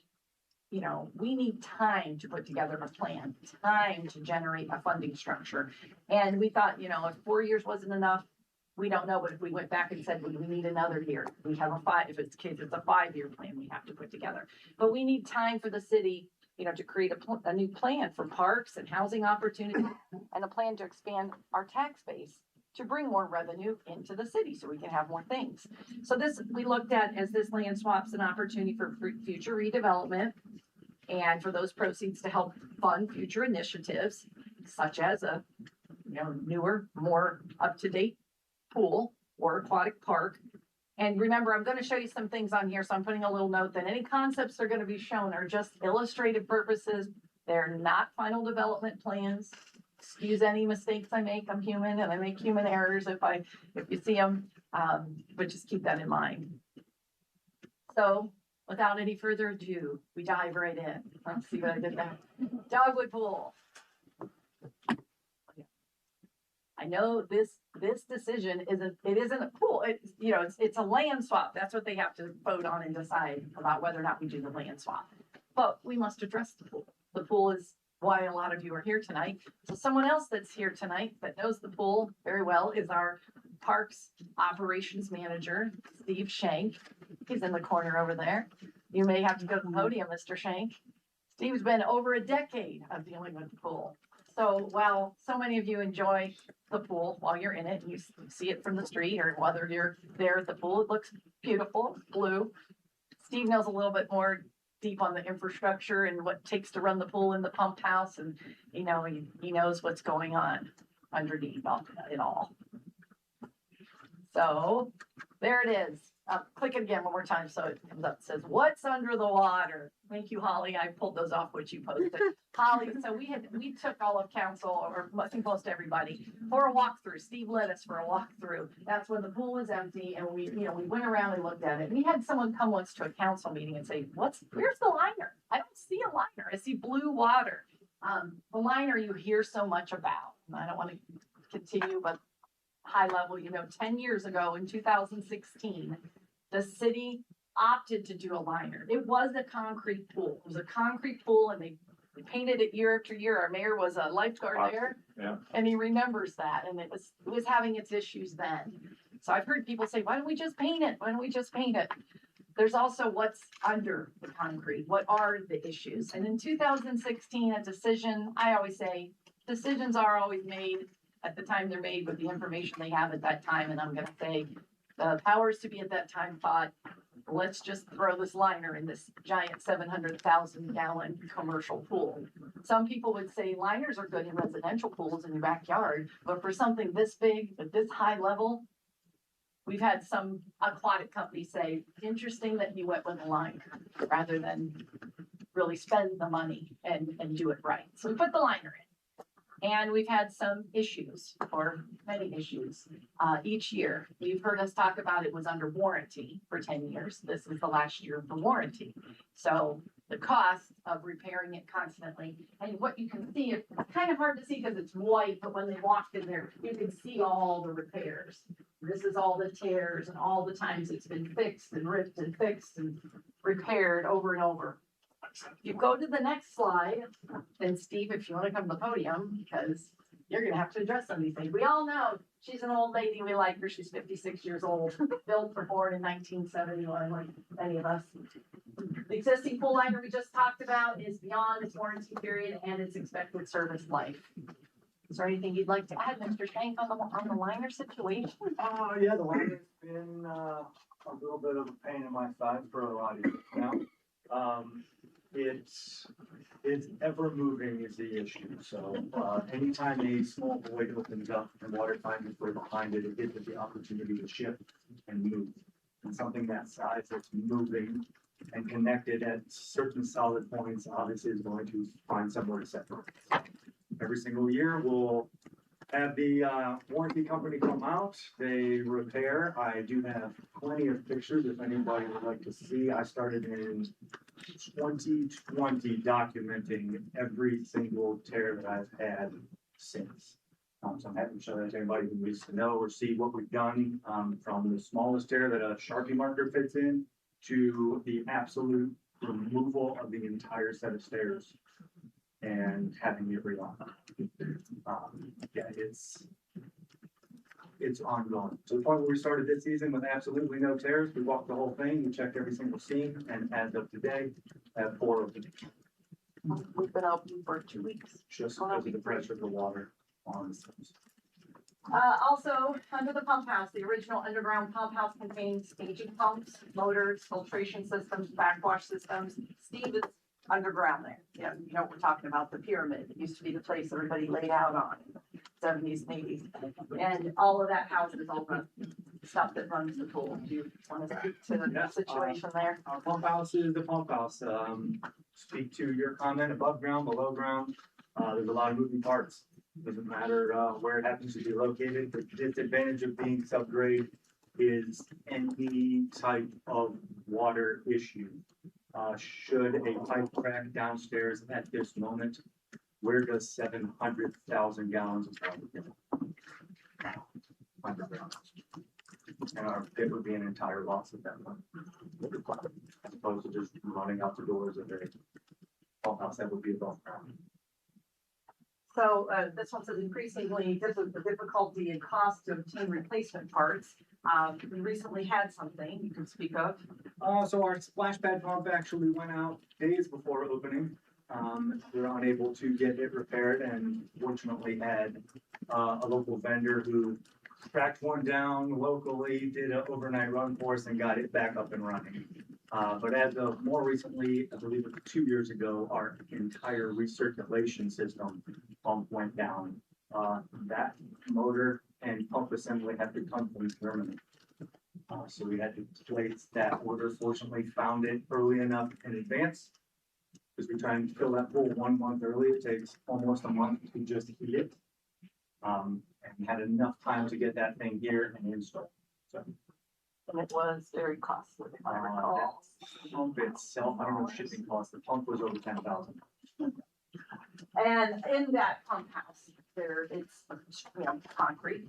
We need time to put together a plan, time to generate a funding structure. And we thought, if 4 years wasn't enough, we don't know, but if we went back and said, we need another year, we have if it's a 5-year plan we have to put together. But we need time for the city, to create a new plan for parks and housing opportunities and a plan to expand our tax base to bring more revenue into the city so we can have more things. So this we looked at as this land swap's an opportunity for future redevelopment and for those proceeds to help fund future initiatives such as a newer, more up-to-date pool or aquatic park. And remember, I'm going to show you some things on here, so I'm putting a little note that any concepts that are going to be shown are just illustrative purposes. They're not final development plans. Excuse any mistakes I make. I'm human and I make human errors if you see them, but just keep that in mind. So without any further ado, we dive right in. Let's see what I did there. Dogwood pool. I know this decision isn't a pool. It's a land swap. That's what they have to vote on and decide about whether or not we do the land swap. But we must address the pool. The pool is why a lot of you are here tonight. So someone else that's here tonight that knows the pool very well is our Parks Operations Manager, Steve Shank. He's in the corner over there. You may have to go to the podium, Mr. Shank. Steve's been over a decade of dealing with the pool. So while so many of you enjoy the pool while you're in it, and you see it from the street or whether you're there at the pool, it looks beautiful, blue. Steve knows a little bit more deep on the infrastructure and what it takes to run the pool in the pump house. And, he knows what's going on underneath it all. So There it is. Click it again one more time so it comes up. It says, what's under the water? Thank you, Holly. I pulled those off what you posted. Holly, so we took all of council, or I think most everybody, for a walkthrough. Steve led us for a walkthrough. That's when the pool was empty and we went around and looked at it. We had someone come once to a council meeting and say, where's the liner? I don't see a liner. I see blue water. The liner you hear so much about. I don't want to continue, but high level, 10 years ago in 2016, the city opted to do a liner. It was a concrete pool. It was a concrete pool and they painted it year after year. Our mayor was a lifeguard there. Yeah. And he remembers that. And it was having its issues then. So I've heard people say, why don't we just paint it? Why don't we just paint it? There's also what's under the concrete. What are the issues? And in 2016, a decision, I always say, decisions are always made at the time they're made with the information they have at that time. And I'm going to say the powers to be at that time thought, let's just throw this liner in this giant 700,000 gallon commercial pool. Some people would say liners are good in residential pools in your backyard, but for something this big, at this high level, we've had some aquatic companies say, interesting that you went with a liner rather than really spend the money and do it right. So we put the liner in. And we've had some issues, or many issues, each year. You've heard us talk about it was under warranty for 10 years. This is the last year of the warranty. So the cost of repairing it constantly, and what you can see, it's kind of hard to see because it's white, but when they walked in there, you can see all the repairs. This is all the tears and all the times it's been fixed and ripped and fixed and repaired over and over. You go to the next slide, and Steve, if you want to come to the podium, because you're going to have to address some of these things. We all know she's an old lady. We like her. She's 56 years old, built or born in 1971, like many of us. The existing pool liner we just talked about is beyond its warranty period and its expected service life. Is there anything you'd like to add, Mr. Shank, on the liner situation? Yeah, the liner's been a little bit of a pain in my side for a lot of years now. It's ever moving is the issue. So anytime a small void opens up and water finds its way behind it, it gives it the opportunity to shift and move. And something that size that's moving and connected at certain solid points obviously is going to find somewhere to separate. Every single year we'll have the warranty company come out, they repair. I do have plenty of pictures if anybody would like to see. I started in 2020 documenting every single tear that I've had since. So I'm happy to show that to anybody who needs to know or see what we've done from the smallest tear that a Sharpie marker fits in to the absolute removal of the entire set of stairs and having it redone. Yeah, it's ongoing. To the point where we started this season with absolutely no tears. We walked the whole thing, we checked every single seam, and as of today, I have 4 openings. We've been open for 2 weeks. Just because of the pressure of the water on the stems. Also, under the pump house, the original underground pump house contains staging pumps, motors, filtration systems, backwash systems. Steve is underground there. Yeah, you know what we're talking about, the pyramid. It used to be the place everybody laid out on in the 70s and 80s. And all of that houses all the stuff that runs the pool. Do you want to speak to the situation there? Our pump house is the pump house. Speak to your comment above ground, below ground. There's a lot of moving parts. Doesn't matter where it happens to be located. The disadvantage of being subgrade is any type of water issue. Should a pipe crack downstairs at this moment, where does 700,000 gallons of water go? Underground. And our pit would be an entire loss at that point. As opposed to just running out the doors of a pump house that would be above ground. So this one says increasingly the difficulty and cost to obtain replacement parts. We recently had something you can speak of. So our splash pad pump actually went out days before opening. We were unable to get it repaired and fortunately had a local vendor who tracked one down locally, did an overnight run for us and got it back up and running. But as of more recently, I believe it was 2 years ago, our entire recirculation system pump went down. That motor and pump assembly have to come from Germany. So we had to place that order. Fortunately, found it early enough in advance. Because we try and fill that pool 1 month early. It takes almost a month to just heat it. And we had enough time to get that thing here and installed. So And it was very costly, if I recall. that pump itself, I don't know shipping costs. The pump was over 10,000. And in that pump house, it's, concrete.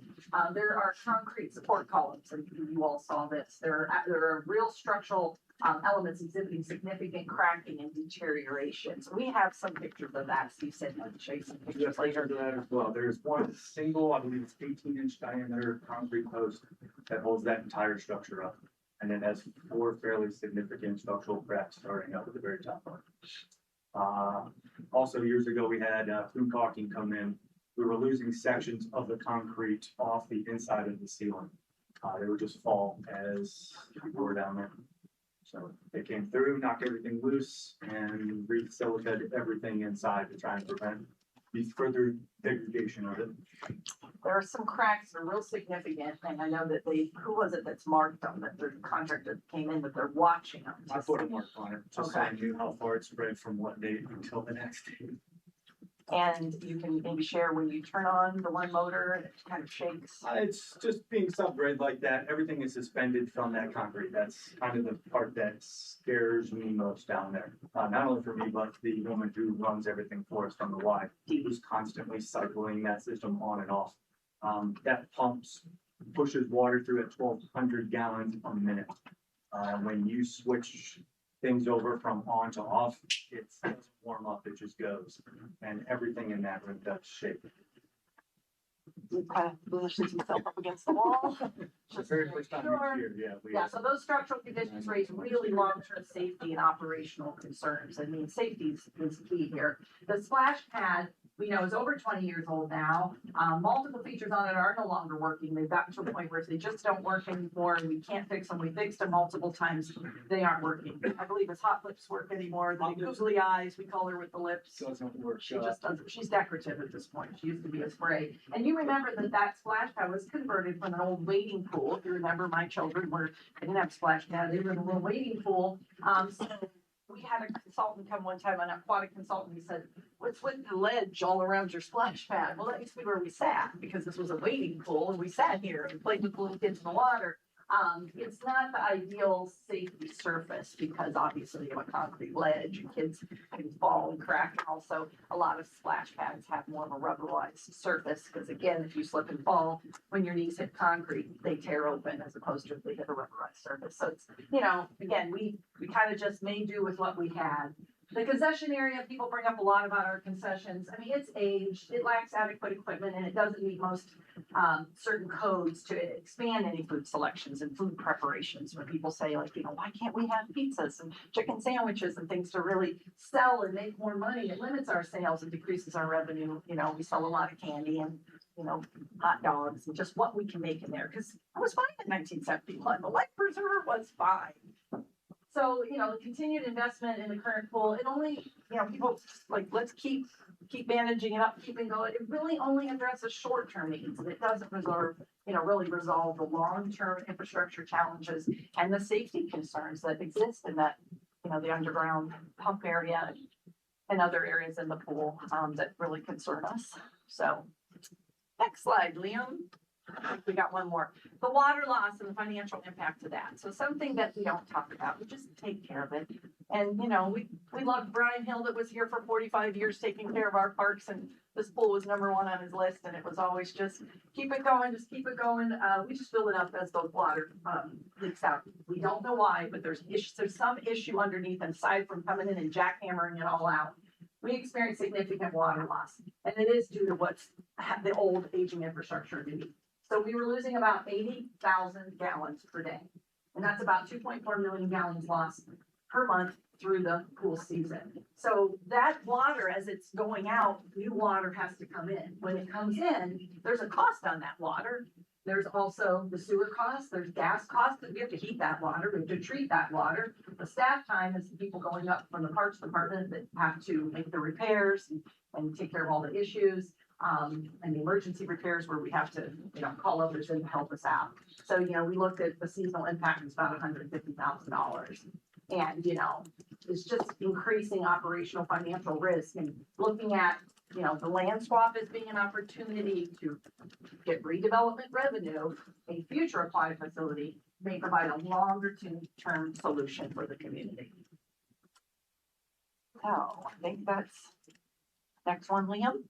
There are concrete support columns, and you all saw this. There are real structural elements exhibiting significant cracking and deterioration. So we have some pictures of that. Steve said he'd show you some pictures Yes, later later. to that as well. There's one single, I believe it's 18-inch diameter concrete post that holds that entire structure up. And it has 4 fairly significant structural cracks starting up at the very top. Also years ago, we had flume caulking come in. We were losing sections of the concrete off the inside of the ceiling. They would just fall as people were down there. So they came through, knocked everything loose, and re-silicated everything inside to try and prevent the further degradation of it. There are some cracks that are real significant, and I know that who was it that's marked them, that the contractor came in, that they're watching them. I put a mark on it, just so I Okay. knew how far it spread from what date until the next day. And you can maybe share when you turn on the one motor and it kind of shakes. It's just being subgrade like that. Everything is suspended from that concrete. That's kind of the part that scares me most down there. Not only for me, but the woman who runs everything for us from the Y, who's constantly cycling that system on and off. That pushes water through at 1,200 gallons a minute. When you switch things over from on to off, it doesn't warm up, it just goes. And everything in that room does shake. He kind of positions himself up against the wall. The very first time Sure. you're here, yeah. Yeah, so those structural conditions raise really long-term safety and operational concerns. I mean, safety is key here. The splash pad, we know, is over 20 years old now. Multiple features on it are no longer working. They've gotten to a point where if they just don't work anymore and we can't fix them, we fixed them multiple times, they aren't working. I believe it's hot lips work anymore, the googly eyes, we call her with the lips. Doesn't work. She just doesn't, she's decorative at this point. She used to be a spray. And you remember that splash pad was converted from an old wading pool. If you remember, my children they didn't have a splash pad, they were in a little wading pool. So we had a consultant come one time, an aquatic consultant, he said, "What's with the ledge all around your splash pad?" Well, that used to be where we sat, because this was a wading pool, and we sat here and played with the little kids in the water. It's not the ideal safety surface, because obviously you have a concrete ledge and kids can fall and crack. And also a lot of splash pads have more of a rubberized surface, because again, if you slip and fall, when your knees hit concrete, they tear open, as opposed to if they hit a rubberized surface. So it's, again, we kind of just made do with what we had. The concession area, people bring up a lot about our concessions. I mean, it's aged, it lacks adequate equipment, and it doesn't meet most certain codes to expand any food selections and food preparations. When people say, like, why can't we have pizzas and chicken sandwiches and things to really sell and make more money? It limits our sales and decreases our revenue. We sell a lot of candy and hot dogs and just what we can make in there. Because it was fine in 1971. The life preserver was fine. So, the continued investment in the current pool, it only, people like, let's keep managing it up, keep it going. It really only addresses short-term needs. It doesn't really resolve the long-term infrastructure challenges and the safety concerns that exist in that, the underground pump area and other areas in the pool that really concern us. So, next slide, Liam. I think we got one more. The water loss and the financial impact of that. So something that we don't talk about, we just take care of it. And, we love Brian Hill that was here for 45 years taking care of our parks, and this pool was number 1 on his list, and it was always just keep it going, just keep it going. We just fill it up as the water leaks out. We don't know why, but there's some issue underneath, and aside from coming in and jackhammering it all out, we experience significant water loss, and it is due to what's the old aging infrastructure underneath. So we were losing about 80,000 gallons per day. And that's about 2.4 million gallons lost per month through the pool season. So that water, as it's going out, new water has to come in. When it comes in, there's a cost on that water. There's also the sewer cost, there's gas costs, we have to heat that water, we have to treat that water. The staff time is the people going up from the parks department that have to make the repairs and take care of all the issues. and emergency repairs where we have to, call others in to help us out. So, we looked at the seasonal impact is about $150,000. And, it's just increasing operational financial risk and looking at, the land swap as being an opportunity to get redevelopment revenue. A future applied facility may provide a longer term solution for the community. So I think that's next one, Liam.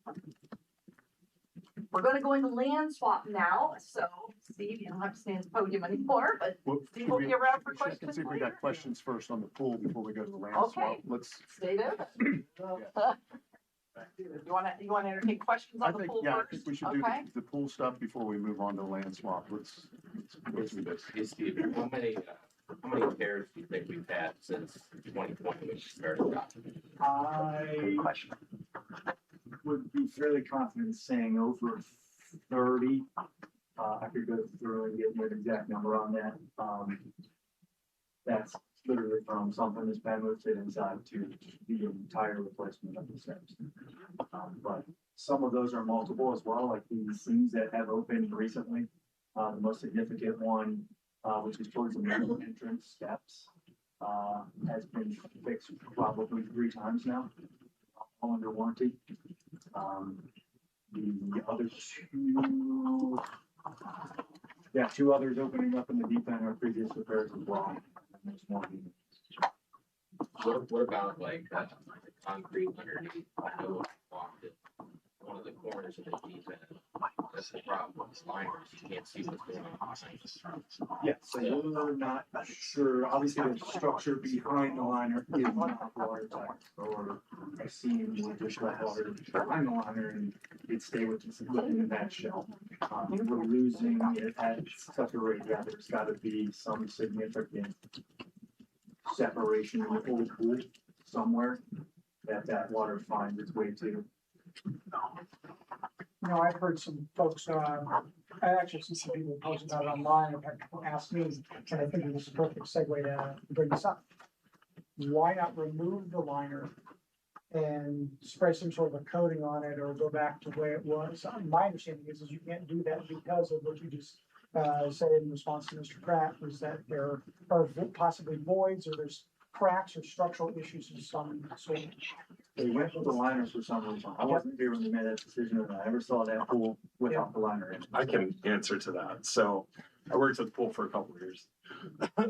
We're gonna go into land swap now, so Steve, you don't have to stand at the podium anymore, but Well, Steve will be around for we should questions see if we later. got questions first on the pool before we go to the land Okay. swap. Let's, Stay there. You wanna entertain questions I on the think, pool yeah, I first? think we should do Okay. the pool stuff before we move on to land swap. Let's go through this. Hey, Steve, how many pairs do you think we've had since 2020 when we started out? I would be fairly confident in saying over 30. I could go through and get an exact number on that. That's literally from something that's been moved inside to the entire replacement of the steps. But some of those are multiple as well, like the seams that have opened recently. The most significant one, which is towards the middle entrance steps, has been fixed probably 3 times now, all under warranty. The other 2, yeah, 2 others opening up in the deep end are previous repairs as well. There's one. What about like the concrete underneath? I know I walked it, one of the corners of the deep end. That's the problem with liners. You can't see what's going on behind us. Yeah, so we're not sure, obviously the structure behind the liner is not watertight, or a seam would just let water behind the liner and it'd stay with this equipment in that shell. We're losing it at such a rate, yeah, there's gotta be some significant separation in the whole pool somewhere that water finds its way to. I've heard some folks, I actually see some people post about it online, I've had people ask me, and I think this is a perfect segue to bring this up. Why not remove the liner and spray some sort of a coating on it or go back to where it was? My understanding is you can't do that because of what you just said in response to Mr. Pratt, was that there are possibly voids or there's cracks or structural issues in some sort. They went with the liner for some reason. I wasn't here when they made that decision, and I never saw that pool without the liner in it. I can answer to that. So I worked at the pool for a couple of years.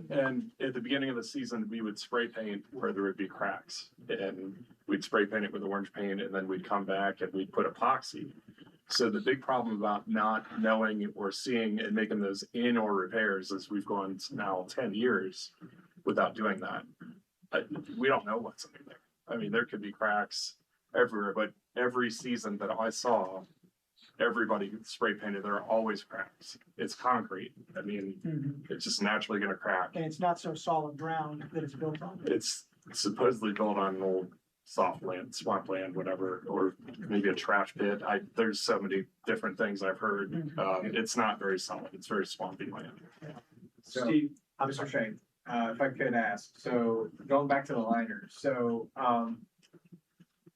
And at the beginning of the season, we would spray paint where there would be cracks. And we'd spray paint it with orange paint, and then we'd come back and we'd put epoxy. So the big problem about not knowing or seeing and making those in-or repairs is we've gone now 10 years without doing that. We don't know what's in there. I mean, there could be cracks everywhere, but every season that I saw, everybody spray painted, there are always cracks. It's concrete. I mean, it's just naturally gonna crack. And it's not so solid ground that it's built on. It's supposedly built on an old soft land, swamp land, whatever, or maybe a trash pit. There's so many different things I've heard. It's not very solid. It's very swampy land. So, Steve, Mr. Shane, if I could ask, so going back to the liners, so,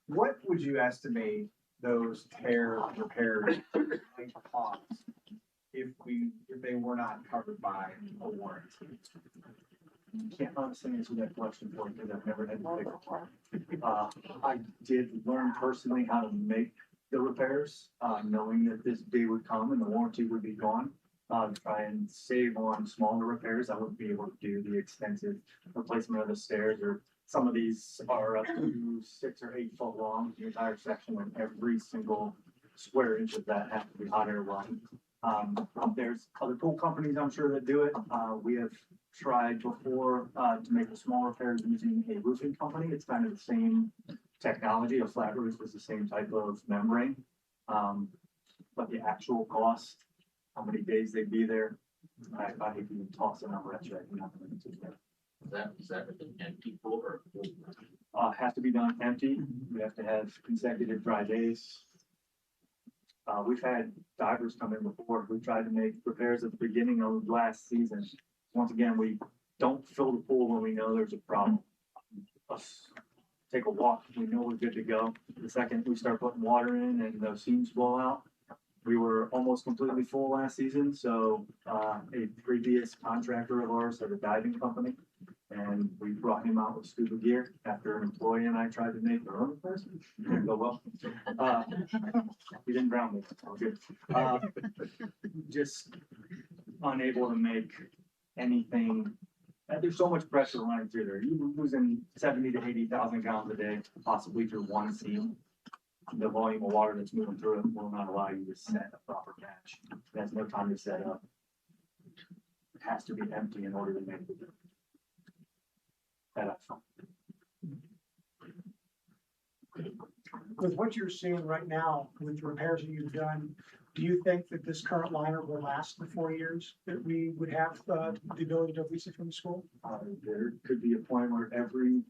what would you estimate those tear repairs might cost if they were not covered by a warranty? Can't honestly answer that question for you because I've never had to fix it. I did learn personally how to make the repairs, knowing that this day would come and the warranty would be gone. Try and save on smaller repairs. I wouldn't be able to do the extensive replacement of the stairs, or some of these are up to 6 or 8 foot long, the entire section, and every single square inch of that has to be hot air run. There's other pool companies I'm sure that do it. We have tried before to make the small repairs using a roofing company. It's kind of the same technology. A flat roof is the same type of membrane. But the actual cost, how many days they'd be there, I hate to even toss a number at you. Is that with an empty pool or a pool? Has to be done empty. We have to have consecutive dry days. We've had divers come in before. We tried to make repairs at the beginning of last season. Once again, we don't fill the pool when we know there's a problem. take a walk, we know we're good to go. The second we start putting water in and those seams blow out, we were almost completely full last season, so, a previous contractor of ours had a diving company. And we brought him out with scuba gear after an employee and I tried to make our own person. Didn't go well. He didn't drown me, all good. Just unable to make anything. There's so much pressure running through there. You're losing 70 to 80,000 gallons a day, possibly through one seam. The volume of water that's moving through it will not allow you to set a proper catch. There's no time to set up. It has to be empty in order to make it. With what you're seeing right now, with the repairs that you've done, do you think that this current liner will last the 4 years that we would have, the ability to lease it from the school? There could be a point where every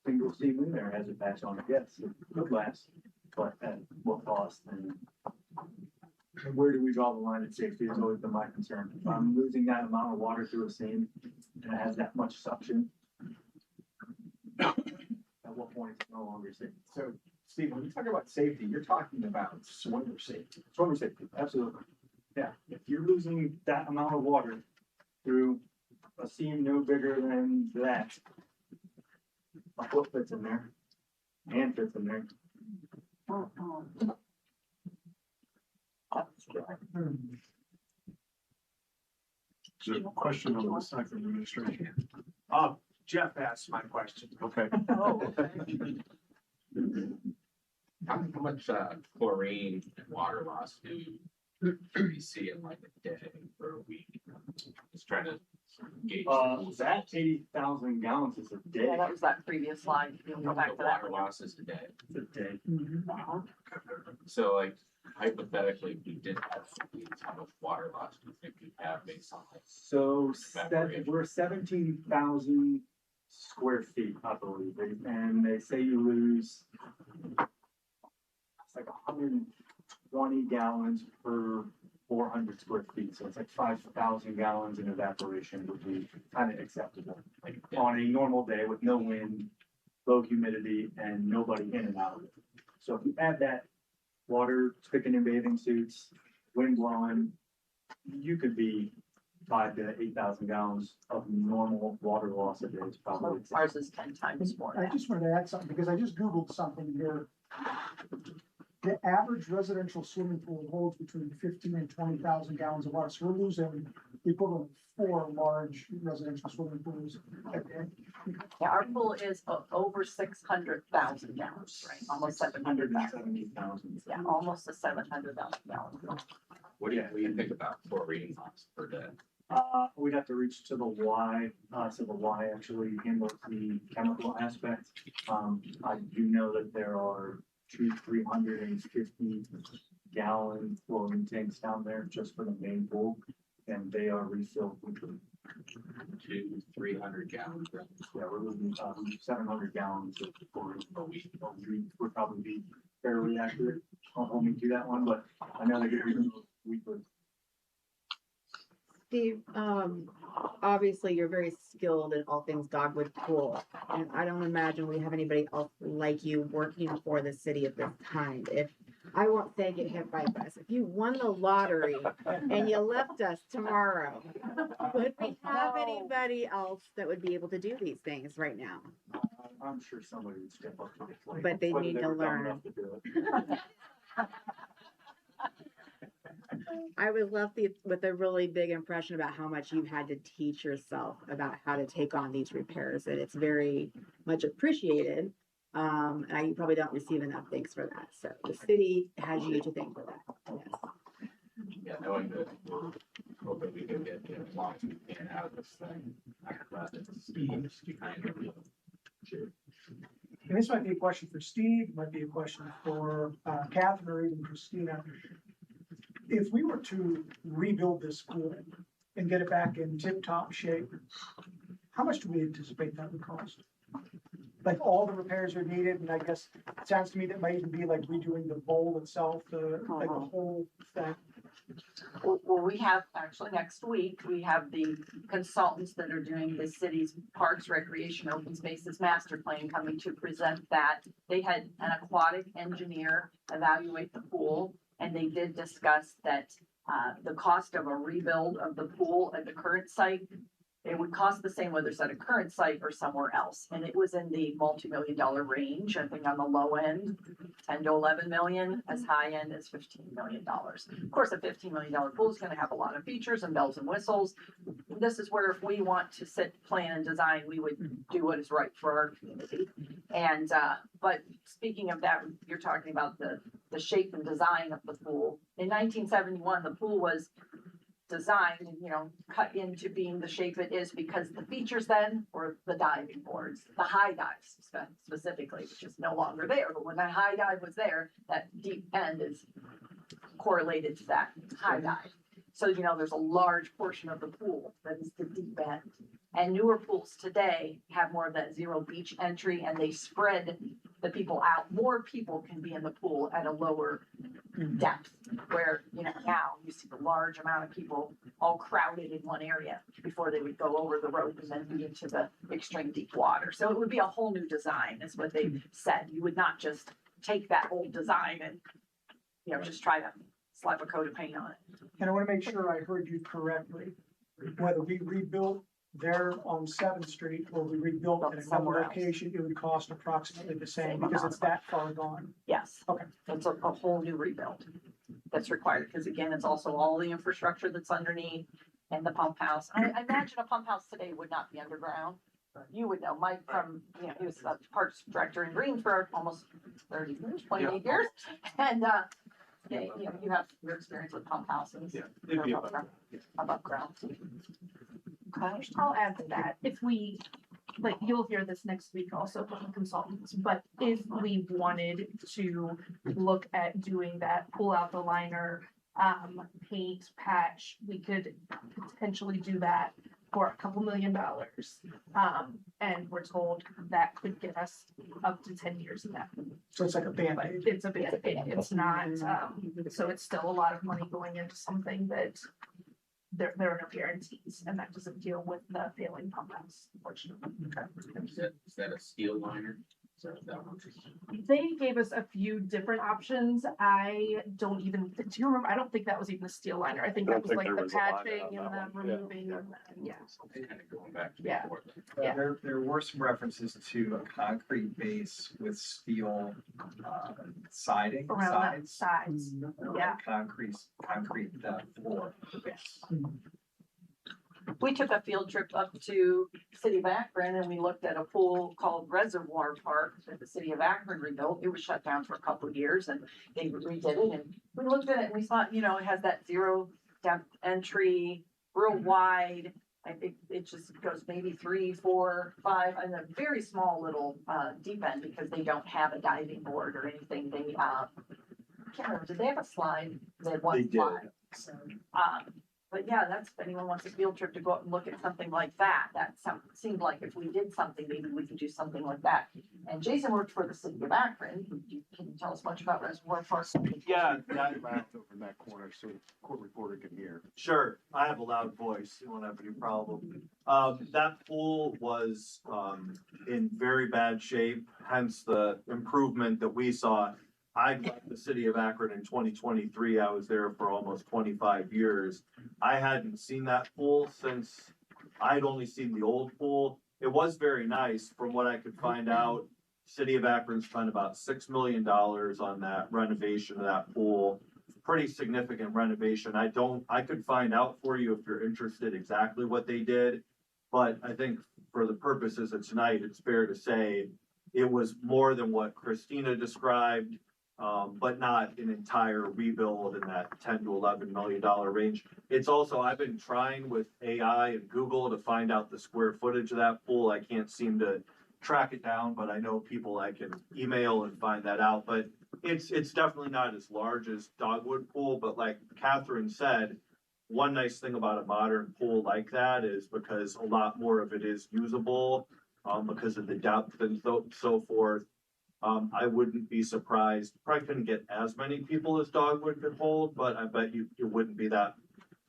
single seam in there has a patch on it. Yes, it could last, but at what cost? And where do we draw the line at safety has always been my concern. If I'm losing that amount of water through a seam and it has that much suction, at what point is it no longer safe? So, Steve, when you talk about safety, you're talking about swimmer safety. Swimmer safety, absolutely. Yeah, if you're losing that amount of water through a seam no bigger than that, a foot fits in there, hand fits in there. So question on the side from administration. Jeff asked my question. Okay. How much chlorine and water loss do you see in like a day or a week? Just trying to gauge. That 80,000 gallons is a day. Yeah, that was that previous slide. You can go back to The that water one. loss is a day. It's a day. Wow. So like hypothetically, if we did have leaks, how much water loss do you think we'd have based on this? So Evaporation. we're 17,000 square feet, I believe, and they say you lose it's like 120 gallons per 400 square feet, so it's like 5,000 gallons in evaporation would be kind of acceptable. Like on a normal day with no wind, low humidity, and nobody in and out of it. So if you add that water sticking in bathing suits, wind blowing, you could be 5,000 to 8,000 gallons of normal water loss a day is probably. Ours is 10 times more. I just wanted to add something, because I just Googled something here. The average residential swimming pool holds between 15 and 20,000 gallons of water, so we're losing the equivalent of 4 large residential swimming pools a day. Yeah, our pool is over 600,000 gallons, right? Almost 700,000. 170,000. Yeah, almost a 700,000 gallons. What do you think about chlorine loss per day? We'd have to reach to the Y, so the Y actually handles the chemical aspect. I do know that there are 350 gallon chlorine tanks down there just for the main pool, and they are refilled weekly. 200-300 gallons. Yeah, we're losing 700 gallons of chlorine a week. Would probably be fairly accurate. I'll hold me to that one, but I know they get removed weekly. Steve, obviously you're very skilled in all things dogwood pool, and I don't imagine we have anybody else like you working for the city at this time. If, I won't say get hit by a bus, if you won the lottery and you left us tomorrow, would we have anybody else that would be able to do these things right now? I'm sure somebody would step up to the plate. But they whether need to were dumb learn. enough to do it. I was left with a really big impression about how much you had to teach yourself about how to take on these repairs, and it's very much appreciated. And you probably don't receive enough thanks for that. So the city has you to thank for that. Yes. Yeah, knowing that we're hoping we can get as long as we can out of this thing. I'm glad that it's kind of sure. And this might be a question for Steve, might be a question for Catherine, or even Christina. If we were to rebuild this pool and get it back in tip-top shape, how much do we anticipate that would cost? like all the repairs are needed, and I guess it sounds to me that might even be like redoing the bowl itself, like the whole thing. Well, we have, actually, next week, we have the consultants that are doing the city's parks, recreation, open spaces master plan coming to present that. They had an aquatic engineer evaluate the pool, and they did discuss that, the cost of a rebuild of the pool at the current site, it would cost the same whether it's at a current site or somewhere else. And it was in the multi-million dollar range, I think on the low end, 10 to 11 million, as high end as $15 million. Of course, a $15 million pool is gonna have a lot of features and bells and whistles. This is where if we want to sit, plan and design, we would do what is right for our community. And, but speaking of that, you're talking about the shape and design of the pool. In 1971, the pool was designed and, you know, cut into being the shape it is because the features then were the diving boards, the high dives specifically, which is no longer there. But when that high dive was there, that deep end is correlated to that high dive. So, you know, there's a large portion of the pool that is the deep end. And newer pools today have more of that zero beach entry, and they spread the people out. More people can be in the pool at a lower depth, where, you know, now you see the large amount of people all crowded in one area before they would go over the rope and then be into the extreme deep water. So it would be a whole new design, is what they said. You would not just take that old design and, you know, just try to slap a coat of paint on it. And I wanna make sure I heard you correctly, whether we rebuilt there on 7th Street or we rebuilt at another Somewhere else. location, it would cost approximately the same because it's that far gone. Yes. Okay. It's a whole new rebuild that's required, because again, it's also all the infrastructure that's underneath and the pump house. I imagine a pump house today would not be underground. You would know, Mike from, you know, he was a parks director in Greensburg almost 30 years, 28 years. And, yeah, you know, you have your experience with pump houses. Yeah, They're it'd be above ground. Okay. I'll add to that, if we, like, you'll hear this next week also from the consultants, but if we wanted to look at doing that, pull out the liner, paint, patch, we could potentially do that for a couple $1 million. And we're told that could get us up to 10 years of that. So it's like a Band-Aid. It's a Band-Aid, it's not, so it's still a lot of money going into something that there are no guarantees, and that doesn't deal with the failing pump house, unfortunately. Is that a steel liner? Is that one? They gave us a few different options. I don't even, do you remember? I don't think that was even a steel liner. I think I that don't was think like there the was a liner patching on and the that one. Yeah. removing, and yeah. Kind of going back to Yeah. before. Yeah. There were some references to a concrete base with steel, siding, Around sides. the sides, or yeah. Concrete floor. Yes. We took a field trip up to City of Akron, and we looked at a pool called Reservoir Park that the City of Akron rebuilt. It was shut down for a couple of years, and they redid it, and we looked at it and we thought, you know, it has that zero depth entry, real wide. I think it just goes maybe 3, 4, 5, and a very small little deep end, because they don't have a diving board or anything. They I can't remember, did they have a slide? They had one slide. But yeah, that's, if anyone wants a field trip to go out and look at something like that, seemed like if we did something, maybe we could do something like that. And Jason worked for the City of Akron. Can you tell us much about Reservoir Park? Yeah, over in that corner, so the court reporter can hear. Sure, I have a loud voice, you won't have any problem. That pool was, in very bad shape, hence the improvement that we saw. I left the city of Akron in 2023, I was there for almost 25 years. I hadn't seen that pool since, I'd only seen the old pool. It was very nice, from what I could find out. City of Akron spent about $6 million on that renovation of that pool. Pretty significant renovation. I could find out for you if you're interested exactly what they did. But I think for the purposes of tonight, it's fair to say it was more than what Christina described, but not an entire rebuild in that 10 to $11 million range. It's also, I've been trying with AI and Google to find out the square footage of that pool. I can't seem to track it down, but I know people I can email and find that out. But it's definitely not as large as Dogwood Pool, but like Catherine said, one nice thing about a modern pool like that is because a lot more of it is usable. because of the depth and so forth. I wouldn't be surprised, probably couldn't get as many people as Dogwood could hold, but I bet you it wouldn't be that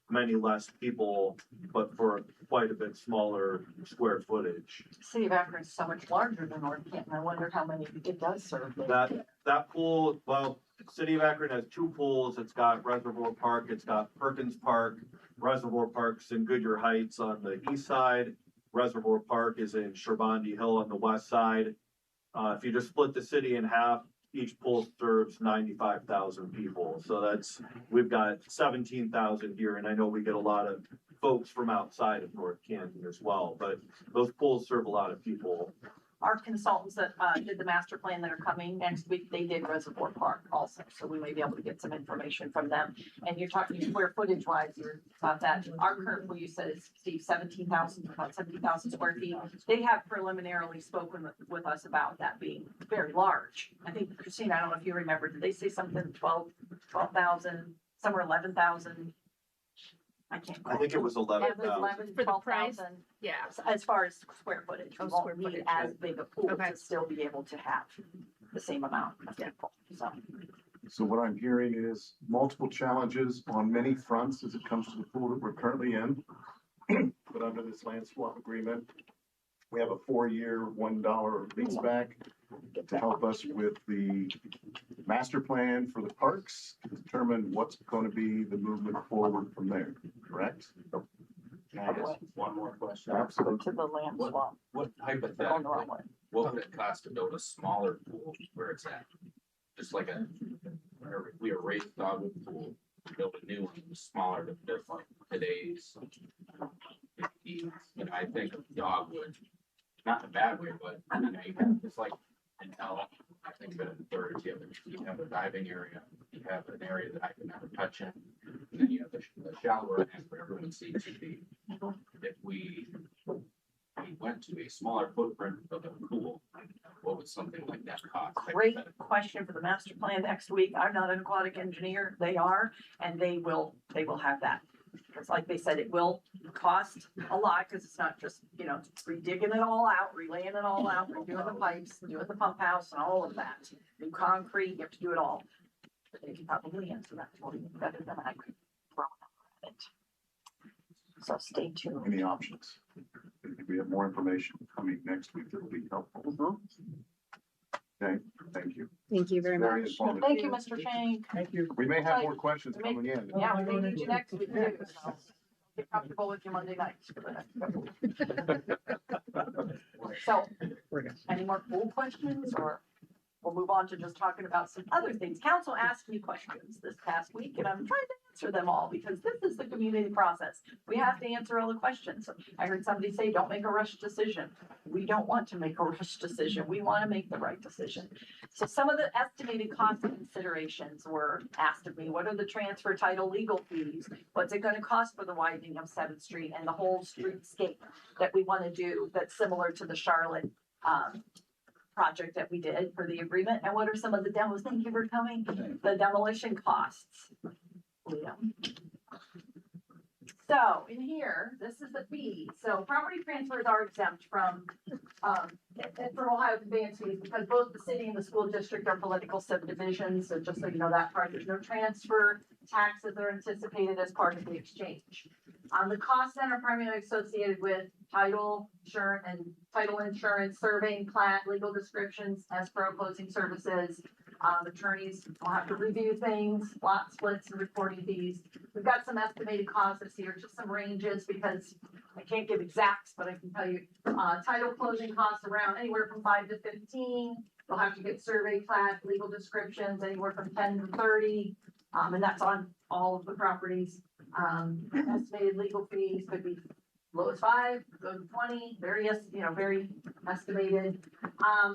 many less people, but for quite a bit smaller square footage. City of Akron is so much larger than North Canton. I wonder how many it does serve. That pool, well, City of Akron has two pools. It's got Reservoir Park, it's got Perkins Park. Reservoir Park's in Goodyear Heights on the east side. Reservoir Park is in Sherbondi Hill on the west side. If you just split the city in half, each pool serves 95,000 people. So we've got 17,000 here, and I know we get a lot of folks from outside of North Canton as well, but those pools serve a lot of people. Our consultants that did the master plan that are coming next week, they did Reservoir Park also, so we may be able to get some information from them. And you're talking square footage wise, you're about that. Our current, where you said is Steve, 17,000, about 17,000 square feet. They have preliminarily spoken with us about that being very large. I think Christine, I don't know if you remember, did they say something 12,000, somewhere 11,000? I think it was 11,000. 12,000. Yeah. As far as square footage, we Oh, won't square need footage, as big a pool Okay. to still be able to have the same amount of people, so. So what I'm hearing is multiple challenges on many fronts as it comes to the pool that we're currently in. But under this land swap agreement, we have a 4-year, $1 lease back to help us with the master plan for the parks, to determine what's going to be the movement forward from there, correct? Can I ask one more question? Absolutely. To the land What- swap. What Going the hypothetically, wrong way. what would it cost to build a smaller pool where it's at? Just like we erased Dogwood pool, build a new one, smaller to fit like today's needs. And I think of Dogwood, not in a bad way, but you know, you have, it's like an L. I think of it in thirds. You have a diving area, you have an area that I can never touch in, and then you have the shallower end where everyone sees to be. If we went to a smaller footprint of a pool, what would something like that cost? Great question for the master plan next week. I'm not an aquatic engineer. They are, and they will have that. It's like they said, it will cost a lot because it's not just, re-digging it all out, relaying it all out, redoing the pipes, doing the pump house and all of that. New concrete, you have to do it all. But they can probably answer that for you better than I could throw at it. So stay tuned. Any options? We have more information coming next week that will be helpful. Okay, thank you. Thank you very Very much. informative. Thank you, Mr. Shank. Thank you. We may have more questions coming in. Yeah, we may need you next week too, so get comfortable with you Monday nights for the next couple weeks. So, any more pool questions, or we'll move on to just talking about some other things? Council asked me questions this past week and I'm trying to answer them all because this is the community process. We have to answer all the questions. I heard somebody say, don't make a rush decision. We don't want to make a rush decision. We want to make the right decision. So some of the estimated cost considerations were asked of me. What are the transfer title legal fees? What's it going to cost for the widening of 7th Street and the whole streetscape that we want to do that's similar to the Charlotte project that we did for the agreement? And what are some of the demos? Thank you for coming. The demolition costs. Yeah. So in here, this is the fee. So property transfers are exempt from Ohio conveyance fees because both the city and the school district are political subdivisions. So just so you know that part, there's no transfer taxes are anticipated as part of the exchange. The costs then are primarily associated with title insurance, surveying, plat, legal descriptions, escrow, closing services. Attorneys will have to review things, lot splits and reporting fees. We've got some estimated costs here, just some ranges because I can't give exacts, but I can tell you, title closing costs around anywhere from 5 to 15. You'll have to get survey, plat, legal descriptions, anywhere from 10 to 30. And that's on all of the properties. Estimated legal fees could be low as 5, go to 20, very estimated.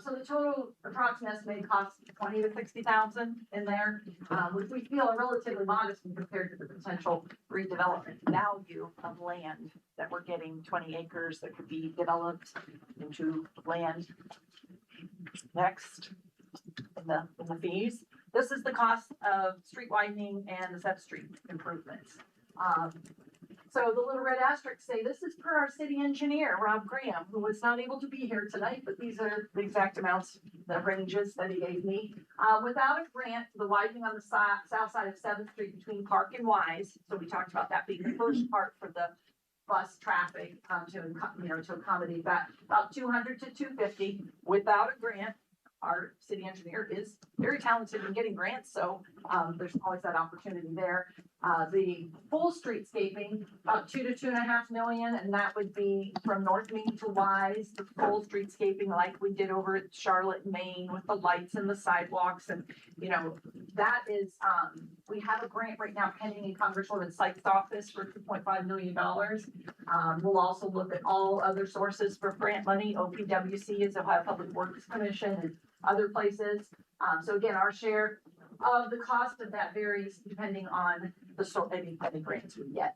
So the total approximate estimated cost is 20 to 60,000 in there, which we feel are relatively modest when compared to the potential redevelopment value of land that we're getting, 20 acres that could be developed into land. Next, in the fees, this is the cost of street widening and the 7th Street improvements. So the little red asterisks say, this is per our city engineer, Rob Graham, who was not able to be here tonight, but these are the exact amounts, the ranges that he gave me. Without a grant, the widening on the south side of 7th Street between Park and Wise, so we talked about that being the first part for the bus traffic, to accommodate that, about 200 to 250 without a grant. Our city engineer is very talented in getting grants, so there's always that opportunity there. The full streetscaping, about 2 to 2.5 million, and that would be from North Main to Wise, the full streetscaping like we did over at Charlotte, Maine, with the lights and the sidewalks, and that is, we have a grant right now pending in Congresswoman Sykes' office for $2.5 million. We'll also look at all other sources for grant money. OPWC is Ohio Public Works Commission and other places. So again, our share of the cost of that varies depending on any grants we get.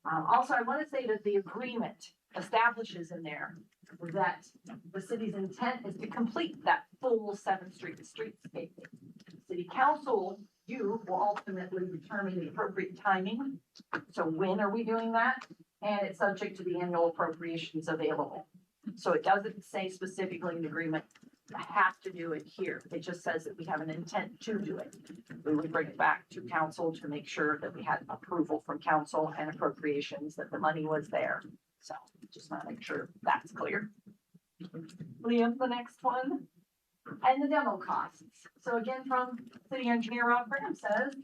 Also, I want to say that the agreement establishes in there that the city's intent is to complete that full 7th Street streetscape. City Council, you will ultimately determine the appropriate timing. So when are we doing that? And it's subject to the annual appropriations available. So it doesn't say specifically in the agreement, have to do it here. It just says that we have an intent to do it. We would bring it back to council to make sure that we had approval from council and appropriations, that the money was there. So just want to make sure that's clear. Liam, the next one. And the demo costs. So again, from city engineer Rob Graham says,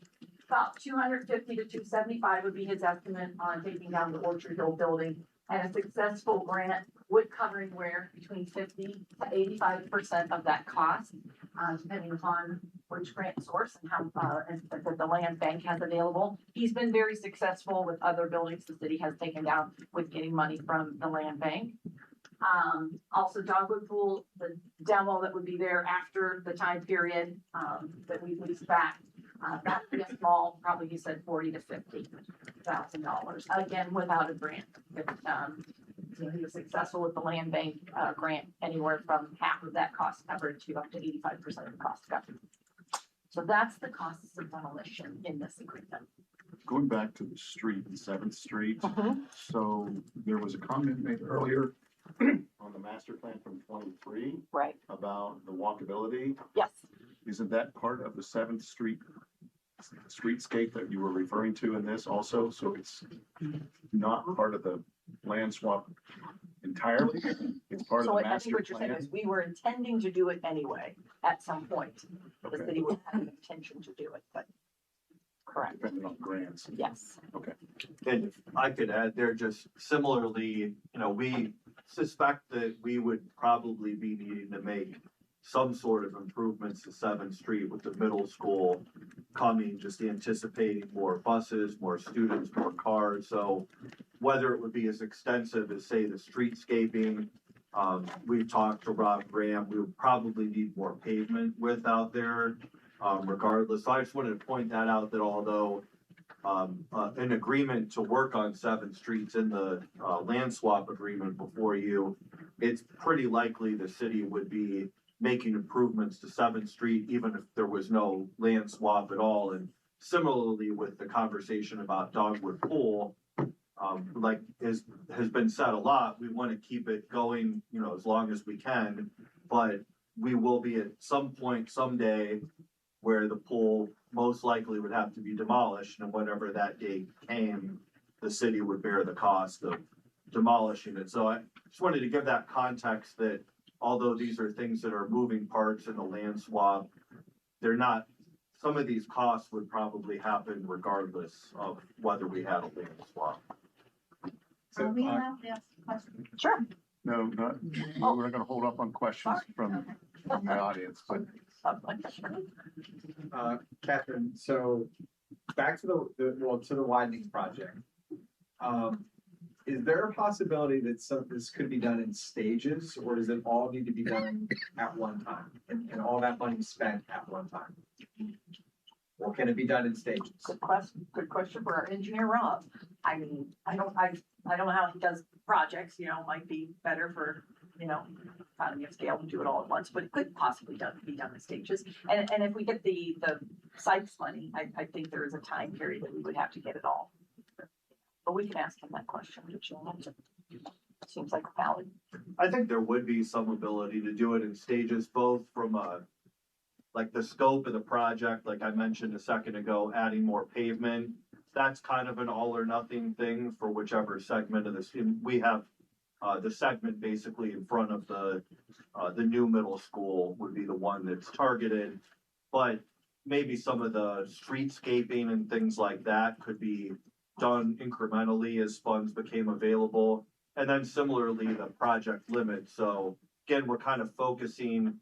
about 250 to 275 would be his estimate on taking down the Orchard Hill building. And a successful grant would cover anywhere between 50 to 85% of that cost, depending upon which grant source and how that the land bank has available. He's been very successful with other buildings the city has taken down with getting money from the land bank. Also Dogwood Pool, the demo that would be there after the time period that we leased back. That would be a small, probably he said $40,000 to $50,000, again, without a grant. If, he was successful with the land bank grant, anywhere from half of that cost covered to up to 85% of the cost covered. So that's the costs of demolition in this agreement. Going back to the street, 7th Street, so there was a comment made earlier on the master plan from 23. Right. About the walkability. Yes. Isn't that part of the 7th Street streetscape that you were referring to in this also? So it's not part of the land swap entirely? It's part of the I think master what you're saying plan? is we were intending to do it anyway at some point. The city would have an intention to do it, but correct. Depending on grants. Yes. Okay. And if I could add there, just similarly, we suspect that we would probably be needing to make some sort of improvements to 7th Street with the middle school coming, just anticipating more buses, more students, more cars. So whether it would be as extensive as, say, the streetscaping, we've talked to Rob Graham, we would probably need more pavement width out there, regardless. So I just wanted to point that out, that although an agreement to work on 7th Street's in the land swap agreement before you, it's pretty likely the city would be making improvements to 7th Street, even if there was no land swap at all. And similarly with the conversation about Dogwood Pool, like has been said a lot, we want to keep it going, as long as we can, but we will be at some point someday where the pool most likely would have to be demolished, and whenever that date came, the city would bear the cost of demolishing it. So I just wanted to give that context that although these are things that are moving parts in the land swap, they're not, some of these costs would probably happen regardless of whether we had a land swap. Are we allowed to ask questions? Sure. No, not, we're gonna hold up on questions from the audience, but. Catherine, so back to the widening project. Is there a possibility that some of this could be done in stages, or does it all need to be done at one time and all that money spent at one time? Or can it be done in stages? Good question for our engineer Rob. I mean, I don't know how he does projects, might be better for, economy of scale to do it all at once, but it could possibly be done in stages. And if we get the Sykes money, I think there is a time period that we would have to get it all. But we can ask him that question, which seems like a valid. I think there would be some ability to do it in stages, both from like the scope of the project, like I mentioned a second ago, adding more pavement. That's kind of an all or nothing thing for whichever segment of this, we have the segment basically in front of the new middle school would be the one that's targeted. But maybe some of the streetscaping and things like that could be done incrementally as funds became available. And then similarly, the project limit. So again, we're kind of focusing,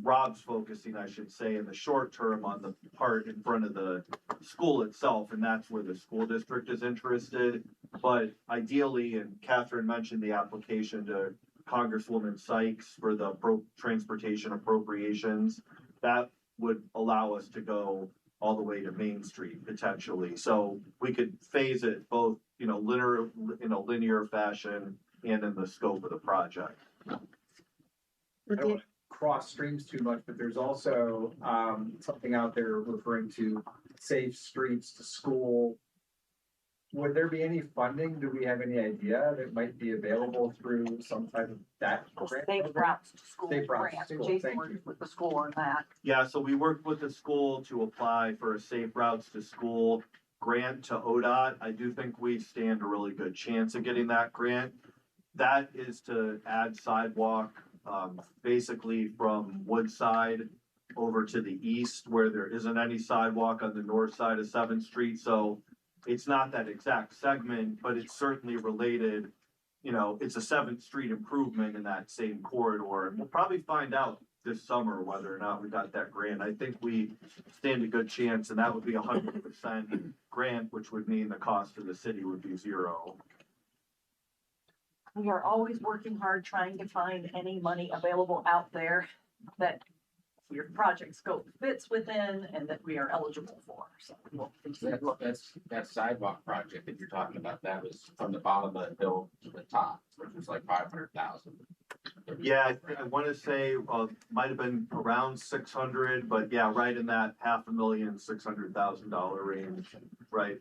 Rob's focusing, I should say, in the short term on the part in front of the school itself, and that's where the school district is interested. But ideally, and Catherine mentioned the application to Congresswoman Sykes for the transportation appropriations, that would allow us to go all the way to Main Street potentially. So we could phase it both, in a linear fashion and in the scope of the project. I don't want to cross streams too much, but there's also something out there referring to safe streets to school. Would there be any funding? Do we have any idea that might be available through some type of that grant Safe program? routes to school Safe routes to grant, school, Jason thank works you. with the school on that. Yeah, so we worked with the school to apply for a safe routes to school grant to ODOT. I do think we stand a really good chance of getting that grant. That is to add sidewalk, basically from Woodside over to the east where there isn't any sidewalk on the north side of 7th Street. So it's not that exact segment, but it's certainly related. It's a 7th Street improvement in that same corridor. And we'll probably find out this summer whether or not we got that grant. I think we stand a good chance, and that would be 100% grant, which would mean the cost to the city would be zero. We are always working hard trying to find any money available out there that your project scope fits within and that we are eligible for. So we'll continue to look. That's that sidewalk project that you're talking about, that was from the bottom of the hill to the top, which was like 500,000. Yeah, I want to say, might have been around 600, but yeah, right in that $500,000, $600,000 range, right?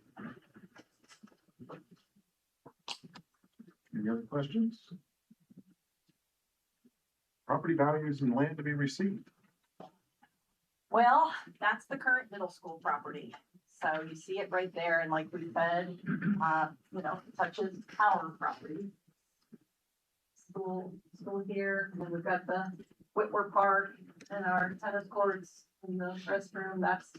Any other questions? Property values and land to be received. Well, that's the current middle school property. So you see it right there, and like we said, touches our property. School here, and then we've got the Whitworth Park and our tennis courts and the restroom, that's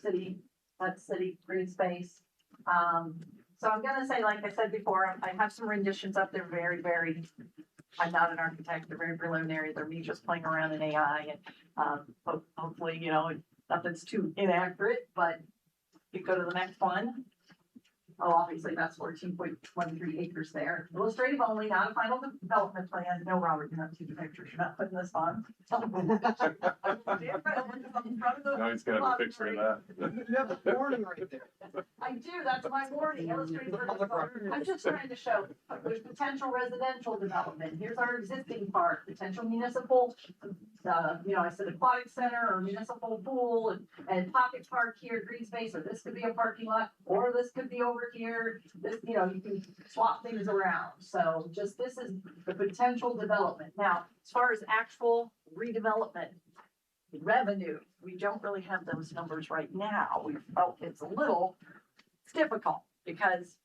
city green space. So I'm gonna say, like I said before, I have some renditions up there, very, I'm not an architect, they're very preliminary, they're me just playing around in AI and, hopefully, nothing's too inaccurate, but you go to the next one. Oh, obviously that's 14.23 acres there. Illustrative only, not a final development plan. No, Robert, you're not taking pictures. You're not putting this on. Now he's got a picture of that. You have the warning right there. I do, that's my warning. Illustrative. I'm just trying to show there's potential residential development. Here's our existing park, potential municipal, I said aquatic center or municipal pool and pocket park here, green space, or this could be a parking lot, or this could be over here. This, you can swap things around. So just this is the potential development. Now, as far as actual redevelopment revenue, we don't really have those numbers right now. We felt it's difficult because,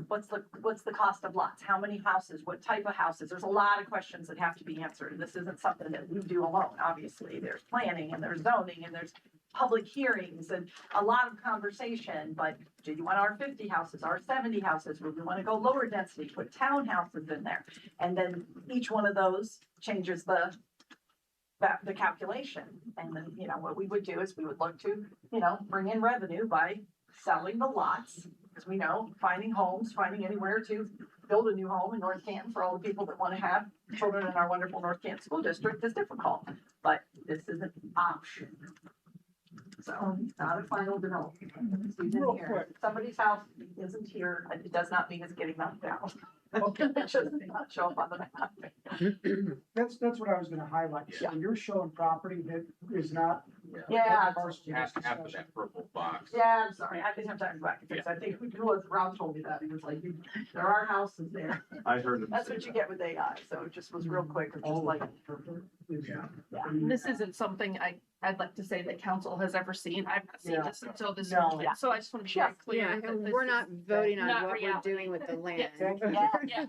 what's the cost of lots? How many houses? What type of houses? There's a lot of questions that have to be answered. This isn't something that we do alone. Obviously, there's planning and there's zoning and there's public hearings and a lot of conversation. But do you want R50 houses, R70 houses? Would we want to go lower density, put townhouses in there? And then each one of those changes the calculation. And then, what we would do is we would look to, bring in revenue by selling the lots. Because we know finding anywhere to build a new home in North Canton for all the people that want to have children in our wonderful North Canton school district is difficult. But this is an option. So not a final development. It's even Real here. quick. Somebody's house isn't here, it does not mean it's getting knocked down. It just may not show up on the map. That's what I was gonna highlight. So you're showing property that is not Yeah. Half of that purple box. Yeah, I'm sorry, I didn't have time to go back and fix it. I think who was, Rob told me that, he was like, there are houses there. I heard him That's say what you that. get with AI, so it just was real quick, it was just like, Yeah. This isn't something I'd like to say that council has ever seen. I've not seen Yeah. this until this No. moment. So I just want to be very clear. Yeah, that and this we're is not voting on not what we're reality. doing with the land. Thank you. yeah,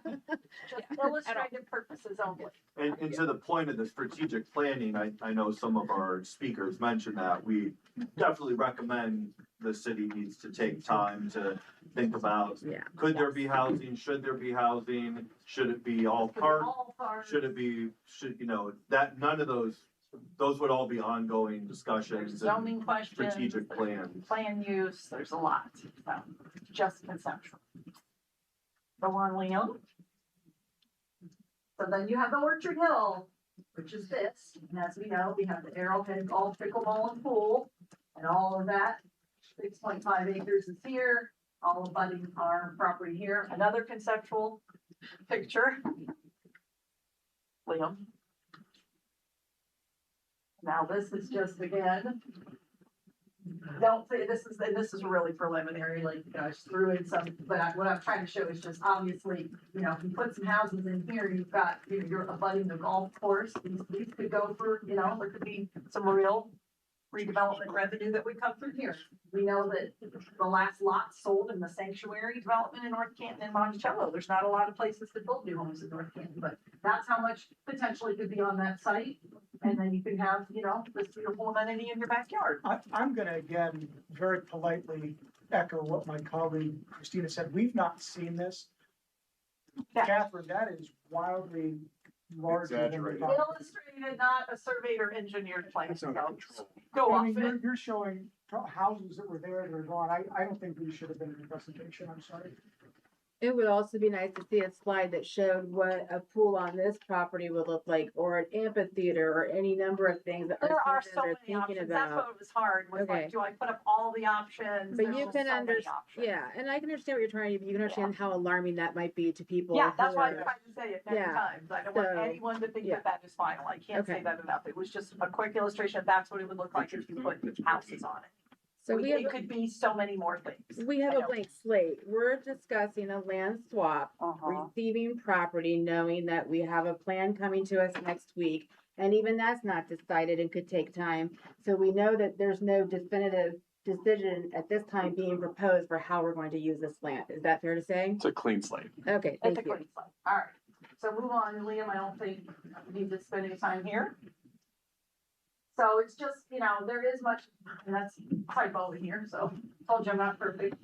just illustrative purposes only. And to the point of the strategic planning, I know some of our speakers mentioned that we definitely recommend the city needs to take time to think about, Yeah. could there be housing, should there be housing, should it be all park? Should it be, you know, that, none of those would all be ongoing discussions and Zoning questions. strategic plans. Plan use, there's a lot, so, just conceptual. Go on, Liam. So then you have the Orchard Hill, which is this, and as we know, we have the Arrowhead Golf, Pickleball and Pool, and all of that. 6.5 acres is here, all abutting our property here, another conceptual picture. Liam. Now this is just, again, don't say, this is really preliminary, like, I just threw in some, but what I'm trying to show is just obviously, you know, if you put some houses in here, you've got, you're abutting the golf course, these could go for, you know, there could be some real redevelopment revenue that would come through here. We know that the last lot sold in the sanctuary development in North Canton and Monticello, there's not a lot of places to build new homes in North Canton, but that's how much potentially could be on that site. And then you can have, you know, this beautiful amenity in your backyard. I'm gonna again, very politely echo what my colleague Christina said. We've not seen this. Yeah. Catherine, that is wildly larger than we Exaggerated. thought. Illustrated, not a surveyed or engineered plan, That's so under control. go I off mean, it. you're showing houses that were there that are gone. I don't think we should have been in the presentation. I'm sorry. It would also be nice to see a slide that showed what a pool on this property would look like, or an amphitheater, or any number of things that There are our so citizens many are thinking options, that's about. what was hard, was Okay. like, do I put up all the options? But There's you just can so many understand, options. yeah, and I can understand what you're trying to, you can understand how alarming that might be to people. Yeah, that's who why I are- tried to say it many Yeah, times, I don't want so, anyone to think yeah. that that is final, I can't say Okay. that enough, it was just a quick illustration, that's what it would look like if you put houses on it. So we have, It could be so many more things. we have I a know. blank slate. We're discussing a land swap, receiving property, knowing that we have a plan coming to us next week. And even that's not decided and could take time. So we know that there's no definitive decision at this time being proposed for how we're going to use this land. Is that fair to say? It's a clean slate. Okay, It's a thank you. clean slate. All right, so move on, Liam, I don't think we need to spend any time here. So it's just, you know, there is much, and that's typo in here, so told you I'm not perfect.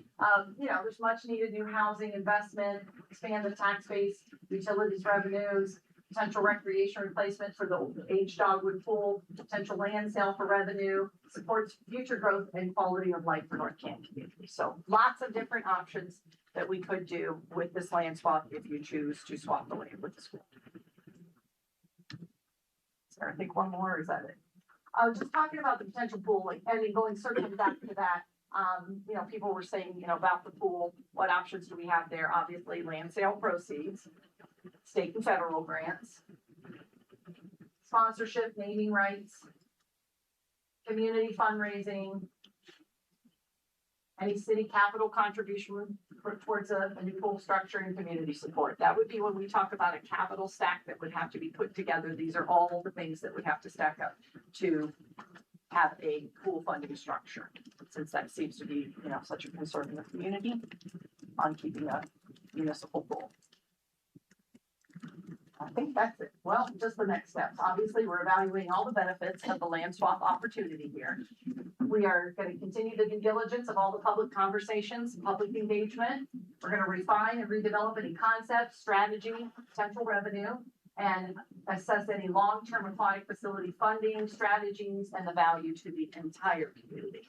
You know, there's much needed new housing investment, expand the tax base, utilities revenues, potential recreation replacement for the aged dogwood pool, potential land sale for revenue, supports future growth and quality of life for North Canton community. So lots of different options that we could do with this land swap if you choose to swap the land with the school. Is there, I think, one more, or is that it? I was just talking about the potential pool, like, I mean, going circling back to that, you know, people were saying, you know, about the pool, what options do we have there? Obviously, land sale proceeds, state and federal grants, sponsorship, naming rights, community fundraising, any city capital contribution towards a new pool structure and community support. That would be when we talk about a capital stack that would have to be put together. These are all the things that would have to stack up to have a pool funding structure, since that seems to be, you know, such a concern in the community on keeping a municipal pool. I think that's it. Well, just the next steps. Obviously, we're evaluating all the benefits of the land swap opportunity here. We are going to continue the due diligence of all the public conversations, public engagement. We're going to refine and redevelop any concepts, strategy, potential revenue, and assess any long-term aquatic facility funding strategies and the value to the entire community.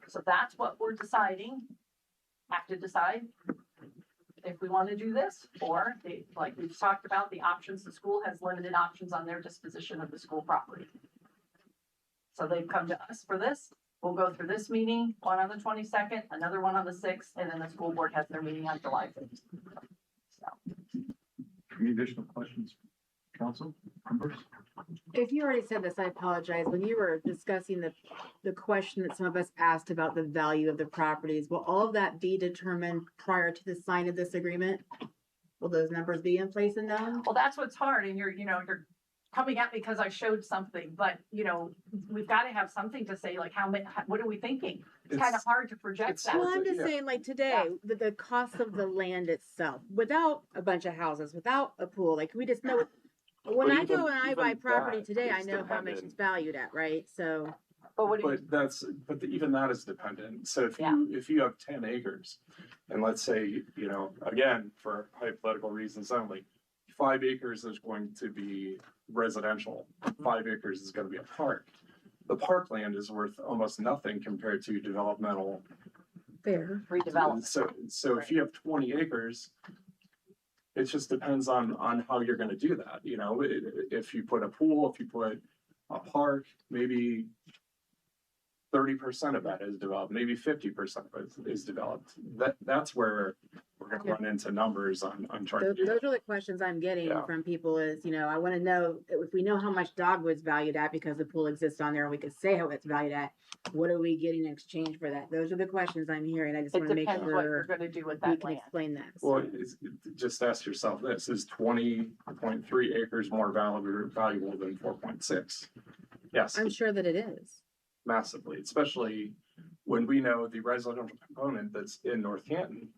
So that's what we're deciding. Have to decide if we want to do this, or like we've talked about, the options, the school has limited options on their disposition of the school property. So they've come to us for this. We'll go through this meeting, one on the 22nd, another one on the 6th, and then the school board has their meeting on July 5th. So, Any additional questions? Council members? If you already said this, I apologize. When you were discussing the question that some of us asked about the value of the properties, will all of that be determined prior to the sign of this agreement? Will those numbers be in place and known? Well, that's what's hard, and you're coming at me because I showed something, but, we've got to have something to say, like, what are we thinking? It's kind of hard to project that. Well, I'm just saying, like today, the cost of the land itself, without a bunch of houses, without a pool, like we just know. When I go and I buy property today, I know how much it's valued at, right? So. But even that is dependent. So if you have 10 acres, and let's say, again, for hypothetical reasons only, 5 acres is going to be residential, 5 acres is gonna be a park. The parkland is worth almost nothing compared to developmental. Fair. Redevelopment. So if you have 20 acres, it just depends on how you're gonna do that, if you put a pool, if you put a park, maybe 30% of that is developed, maybe 50% of it is developed. That's where we're gonna run into numbers on trying to do Those that. are the questions I'm getting Yeah. from people is, I want to know if we know how much dogwood's valued at because the pool exists on there and we could say how it's valued at, what are we getting in exchange for that? Those are the questions I'm hearing. I just It want to make depends what you're sure gonna do with we that can land. explain that. Well, just ask yourself this, is 20.3 acres more valuable than 4.6? Yes, I'm sure that it is. massively, especially when we know the residential component that's in North Canton.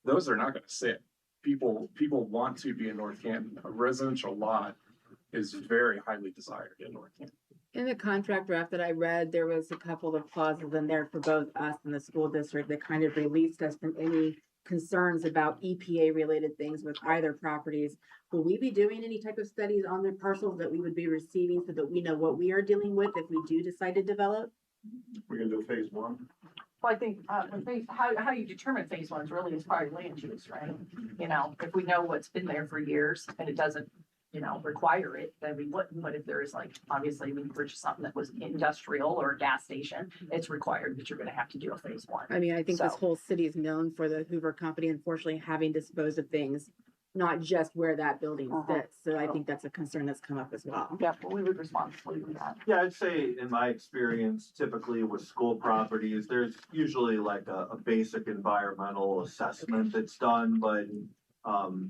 Those are not gonna sit. People want to be in North Canton. A residential lot is very highly desired in North Canton. In the contract draft that I read, there was a couple of clauses in there for both us and the school district that kind of released us from any concerns about EPA related things with either properties. Will we be doing any type of studies on the parcels that we would be receiving so that we know what we are dealing with if we do decide to develop? We're gonna do phase one. Well, I think, how you determine phase one is really is probably land use, right? If we know what's been there for years and it doesn't, require it, then we wouldn't. But if there is obviously when you purchase something that was industrial or a gas station, it's required that you're gonna have to do a phase one. I mean, I think this So- whole city is known for the Hoover Company, unfortunately, having disposed of things, not just where that building sits. So I think that's a concern that's come up as well. Yeah, but we would responsibly do that. Yeah, I'd say in my experience, typically with school properties, there's usually like a basic environmental assessment that's done, but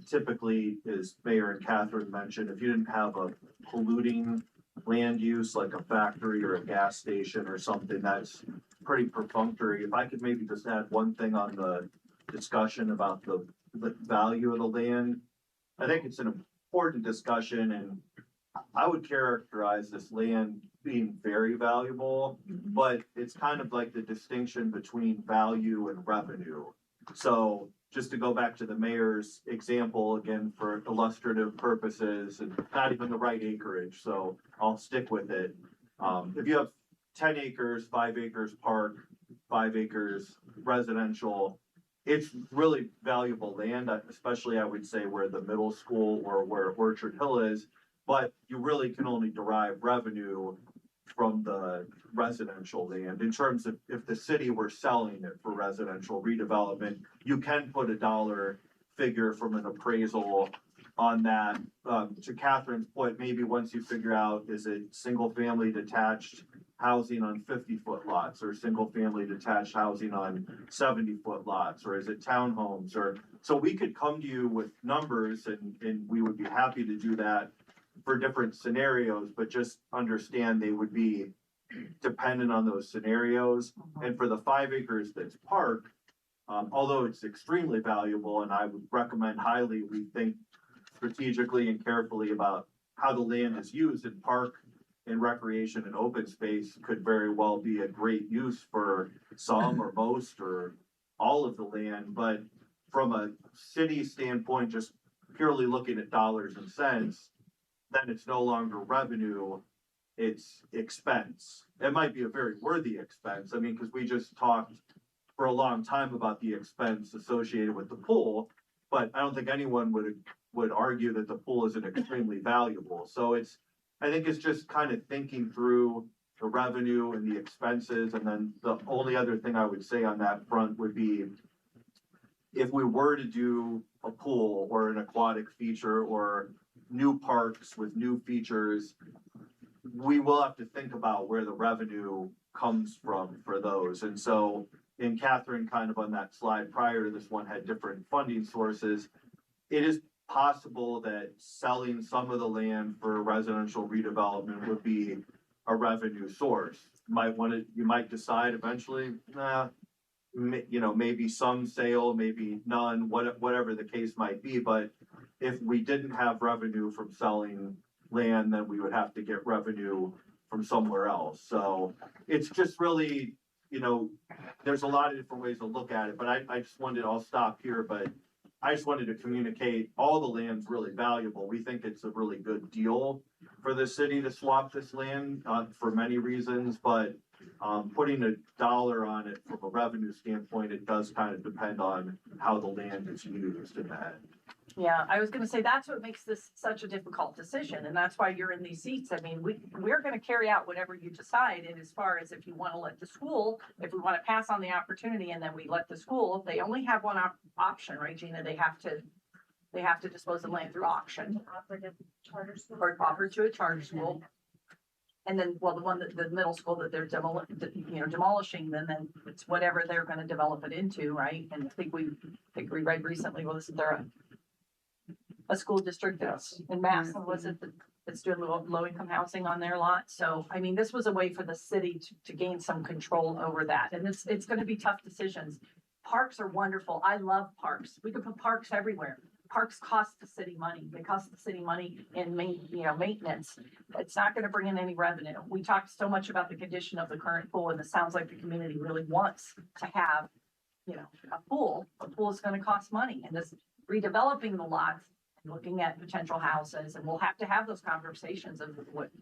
typically, as Mayor and Catherine mentioned, if you didn't have a polluting land use like a factory or a gas station or something, that's pretty perfunctory. If I could maybe just add one thing on the discussion about the value of the land, I think it's an important discussion, and I would characterize this land being very valuable, but it's kind of like the distinction between value and revenue. So just to go back to the mayor's example again for illustrative purposes, and not even the right acreage, so I'll stick with it. If you have 10 acres, 5 acres park, 5 acres residential, it's really valuable land, especially I would say where the middle school or where Orchard Hill is, but you really can only derive revenue from the residential land. In terms of if the city were selling it for residential redevelopment, you can put a dollar figure from an appraisal on that. To Catherine's point, maybe once you figure out, is it single family detached housing on 50-foot lots or single family detached housing on 70-foot lots, or is it townhomes? Or so we could come to you with numbers and we would be happy to do that for different scenarios, but just understand they would be dependent on those scenarios. And for the 5 acres that's park, although it's extremely valuable, and I would recommend highly, we think strategically and carefully about how the land is used in park and recreation and open space could very well be a great use for some or most or all of the land. But from a city standpoint, just purely looking at dollars and cents, then it's no longer revenue, it's expense. It might be a very worthy expense. I mean, because we just talked for a long time about the expense associated with the pool, but I don't think anyone would argue that the pool isn't extremely valuable. So I think it's just kind of thinking through the revenue and the expenses. And then the only other thing I would say on that front would be if we were to do a pool or an aquatic feature or new parks with new features, we will have to think about where the revenue comes from for those. And so, in Catherine, kind of on that slide prior to this one, had different funding sources. It is possible that selling some of the land for residential redevelopment would be a revenue source. You might decide eventually, maybe some sale, maybe none, whatever the case might be. But if we didn't have revenue from selling land, then we would have to get revenue from somewhere else. So it's just really, there's a lot of different ways to look at it, but I'll stop here, but I just wanted to communicate all the land's really valuable. We think it's a really good deal for the city to swap this land for many reasons, but putting a dollar on it from a revenue standpoint, it does kind of depend on how the land is used in that. Yeah, I was gonna say, that's what makes this such a difficult decision, and that's why you're in these seats. I mean, we're gonna carry out whatever you decide, and as far as if you wanna let the school, if we wanna pass on the opportunity and then we let the school, they only have one option, right, Gina? They have to dispose of land through auction. Offer to charter school. Or offer to a charter school. And then, well, the middle school that they're demolishing, then it's whatever they're gonna develop it into, right? And I think we read recently, well, isn't there a school district that's in Mass, was it, that's doing low income housing on their lot? So, I mean, this was a way for the city to gain some control over that, and it's gonna be tough decisions. Parks are wonderful, I love parks, we could put parks everywhere. Parks cost the city money, they cost the city money in maintenance. It's not gonna bring in any revenue. We talked so much about the condition of the current pool, and it sounds like the community really wants to have, a pool. A pool is gonna cost money, and this redeveloping the lots, looking at potential houses, and we'll have to have those conversations of what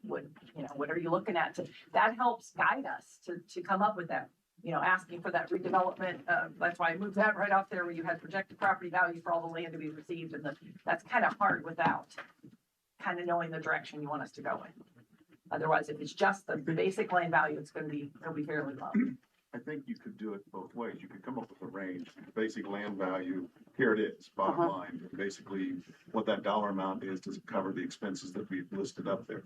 are you looking at? That helps guide us to come up with that, asking for that redevelopment. That's why I moved that right off there where you had projected property value for all the land to be received, and that's kind of hard without kind of knowing the direction you want us to go in. Otherwise, if it's just the basic land value, it'll be fairly low. I think you could do it both ways. You could come up with a range, basic land value, here it is, bottom line. Basically, what that dollar amount is, does it cover the expenses that we've listed up there?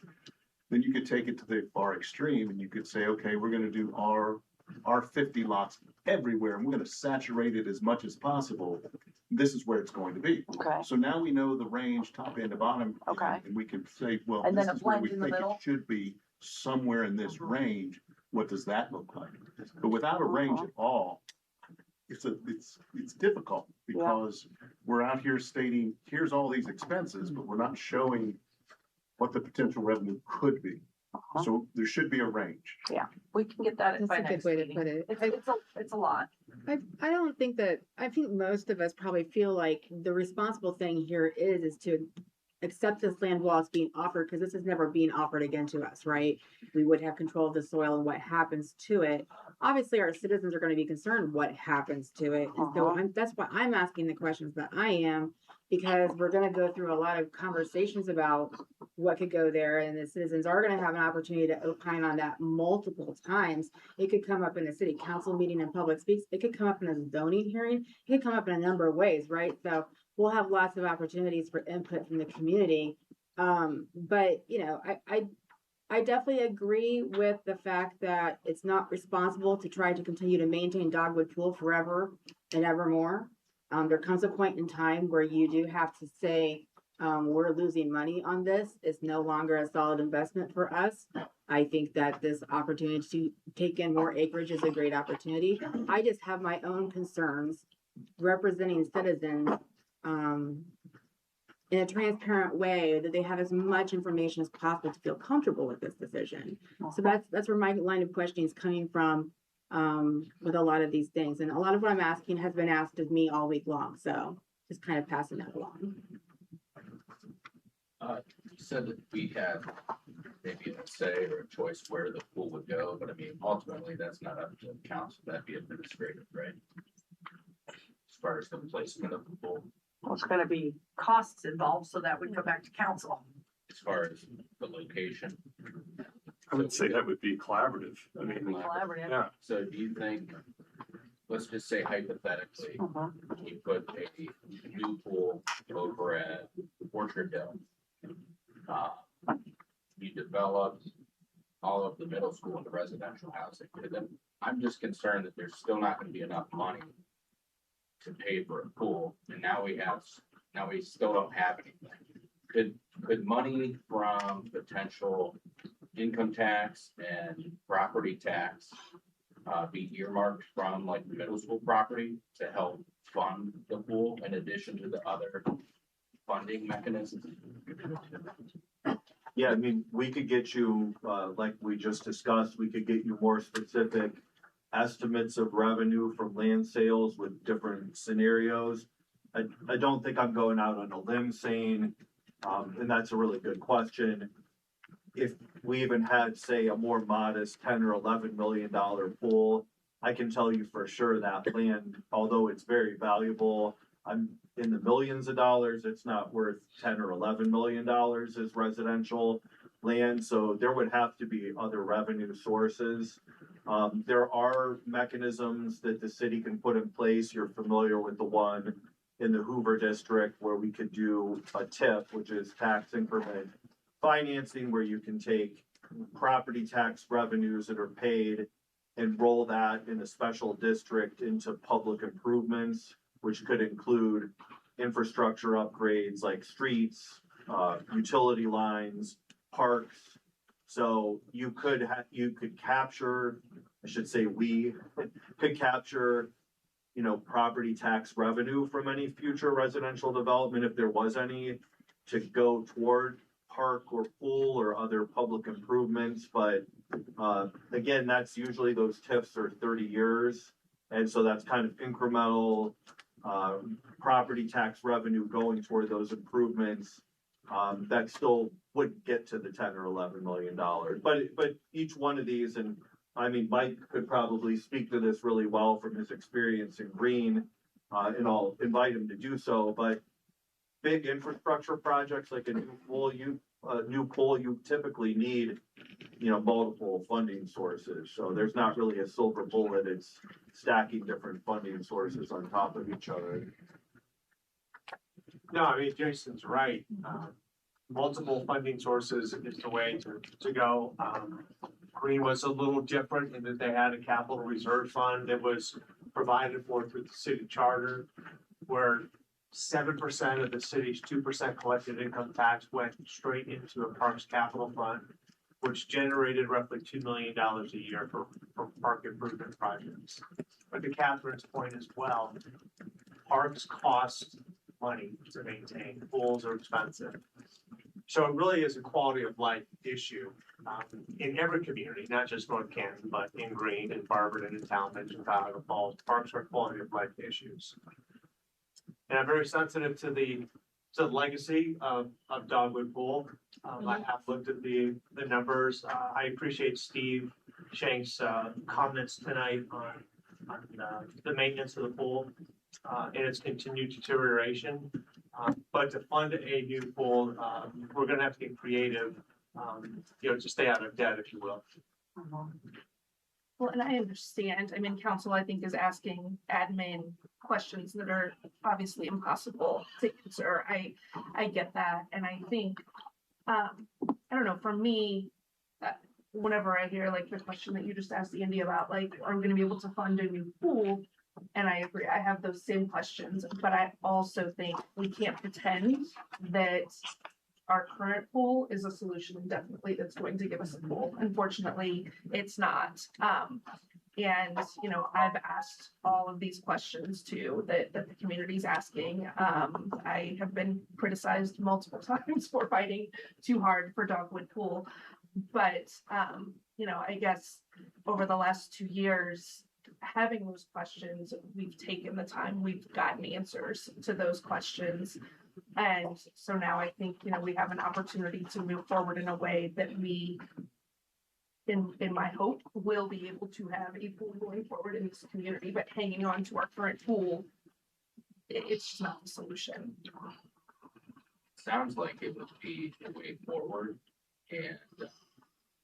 Then you could take it to the far extreme and you could say, okay, we're gonna do our 50 lots everywhere, and we're gonna saturate it as much as possible. This is where it's going to be. Okay. So now we know the range, top end to bottom. Okay. And we can say, well, And this then a is where blend we in the think middle? it should be, somewhere in this range. What does that look like? But without a range at all, it's difficult because we're out here stating, here's all these expenses, but we're not showing what the potential revenue could be. So there should be a range. Yeah, we can get that That's by a good next way to meeting. put it. It's a lot. I think most of us probably feel like the responsible thing here is to accept this land while it's being offered, because this is never being offered again to us, right? We would have control of the soil and what happens to it. Obviously, our citizens are going to be concerned what happens to it. And so that's why I'm asking the questions that I am, because we're going to go through a lot of conversations about what could go there, and the citizens are going to have an opportunity to opine on that multiple times. It could come up in a city council meeting and public speaks. It could come up in a zoning hearing. It could come up in a number of ways, right? So we'll have lots of opportunities for input from the community. But I definitely agree with the fact that it's not responsible to try to continue to maintain Dogwood Pool forever and evermore. There comes a point in time where you do have to say, we're losing money on this. It's no longer a solid investment for us. I think that this opportunity to take in more acreage is a great opportunity. I just have my own concerns representing citizens in a transparent way, that they have as much information as possible to feel comfortable with this decision. So that's where my line of questioning is coming from with a lot of these things. And a lot of what I'm asking has been asked of me all week long. So just kind of passing that along. You said that we had maybe a say or a choice where the pool would go, but I mean, ultimately, that's not up to the council, that'd be administrative, right? As far as the placement of the pool. Well, it's gonna be costs involved, so that would go back to council. As far as the location. I would say that would be collaborative. I mean, Collaborative. yeah. So do you think, let's just say hypothetically, you put a new pool over at Orchard Hill, you developed all of the middle school into residential housing. And then I'm just concerned that there's still not gonna be enough money to pay for a pool, and now we still don't have anything. Could money from potential income tax and property tax be earmarked from like the middle school property to help fund the pool in addition to the other funding mechanisms? Yeah, I mean, we could get you, like we just discussed, we could get you more specific estimates of revenue from land sales with different scenarios. I don't think I'm going out on a limb saying, and that's a really good question. If we even had, say, a more modest $10 or $11 million pool, I can tell you for sure that land, although it's very valuable, I'm in the millions of dollars, it's not worth 10 or $11 million as residential land. So there would have to be other revenue sources. There are mechanisms that the city can put in place. You're familiar with the one in the Hoover district where we could do a TIF, which is tax increment financing, where you can take property tax revenues that are paid and roll that in a special district into public improvements, which could include infrastructure upgrades like streets, utility lines, parks. So you could capture, I should say we could capture, property tax revenue from any future residential development, if there was any, to go toward park or pool or other public improvements. But again, that's usually, those TIFs are 30 years. And so that's kind of incremental property tax revenue going toward those improvements. That still wouldn't get to the 10 or $11 million. But each one of these, and I mean, Mike could probably speak to this really well from his experience in Green, and I'll invite him to do so. But big infrastructure projects like a new pool, you typically need, multiple funding sources. So there's not really a silver bullet. It's stacking different funding sources on top of each other. No, I mean, Jason's right. Multiple funding sources is the way to go. Green was a little different in that they had a capital reserve fund that was provided for through the city charter, where 7% of the city's 2% collected income tax went straight into a parks capital fund, which generated roughly $2 million a year for park improvement projects. But to Catherine's point as well, parks cost money to maintain, pools are expensive. So it really is a quality of life issue in every community, not just North Canton, but in Green and Barberton and Talmadge and Cuyahoga Falls. Parks are quality of life issues. And I'm very sensitive to the legacy of Dogwood Pool. I have looked at the numbers. I appreciate Steve Shank's comments tonight on the maintenance of the pool and its continued deterioration. But to fund a new pool, we're gonna have to get creative, to stay out of debt, if you will. Well, and I understand, council, I think, is asking admin questions that are obviously impossible to answer. I get that, and I think, I don't know, for me, whenever I hear like the question that you just asked Andy about, like, are we gonna be able to fund a new pool? And I agree, I have those same questions, but I also think we can't pretend that our current pool is a solution indefinitely that's going to give us a pool. Unfortunately, it's not. And, I've asked all of these questions too, that the community's asking. I have been criticized multiple times for fighting too hard for Dogwood Pool. But, I guess over the last 2 years, having those questions, we've taken the time, we've gotten answers to those questions. And so now I think, we have an opportunity to move forward in a way that we, in my hope, will be able to have a pool going forward in this community. But hanging on to our current pool, it's just not the solution. Sounds like it would be a way forward and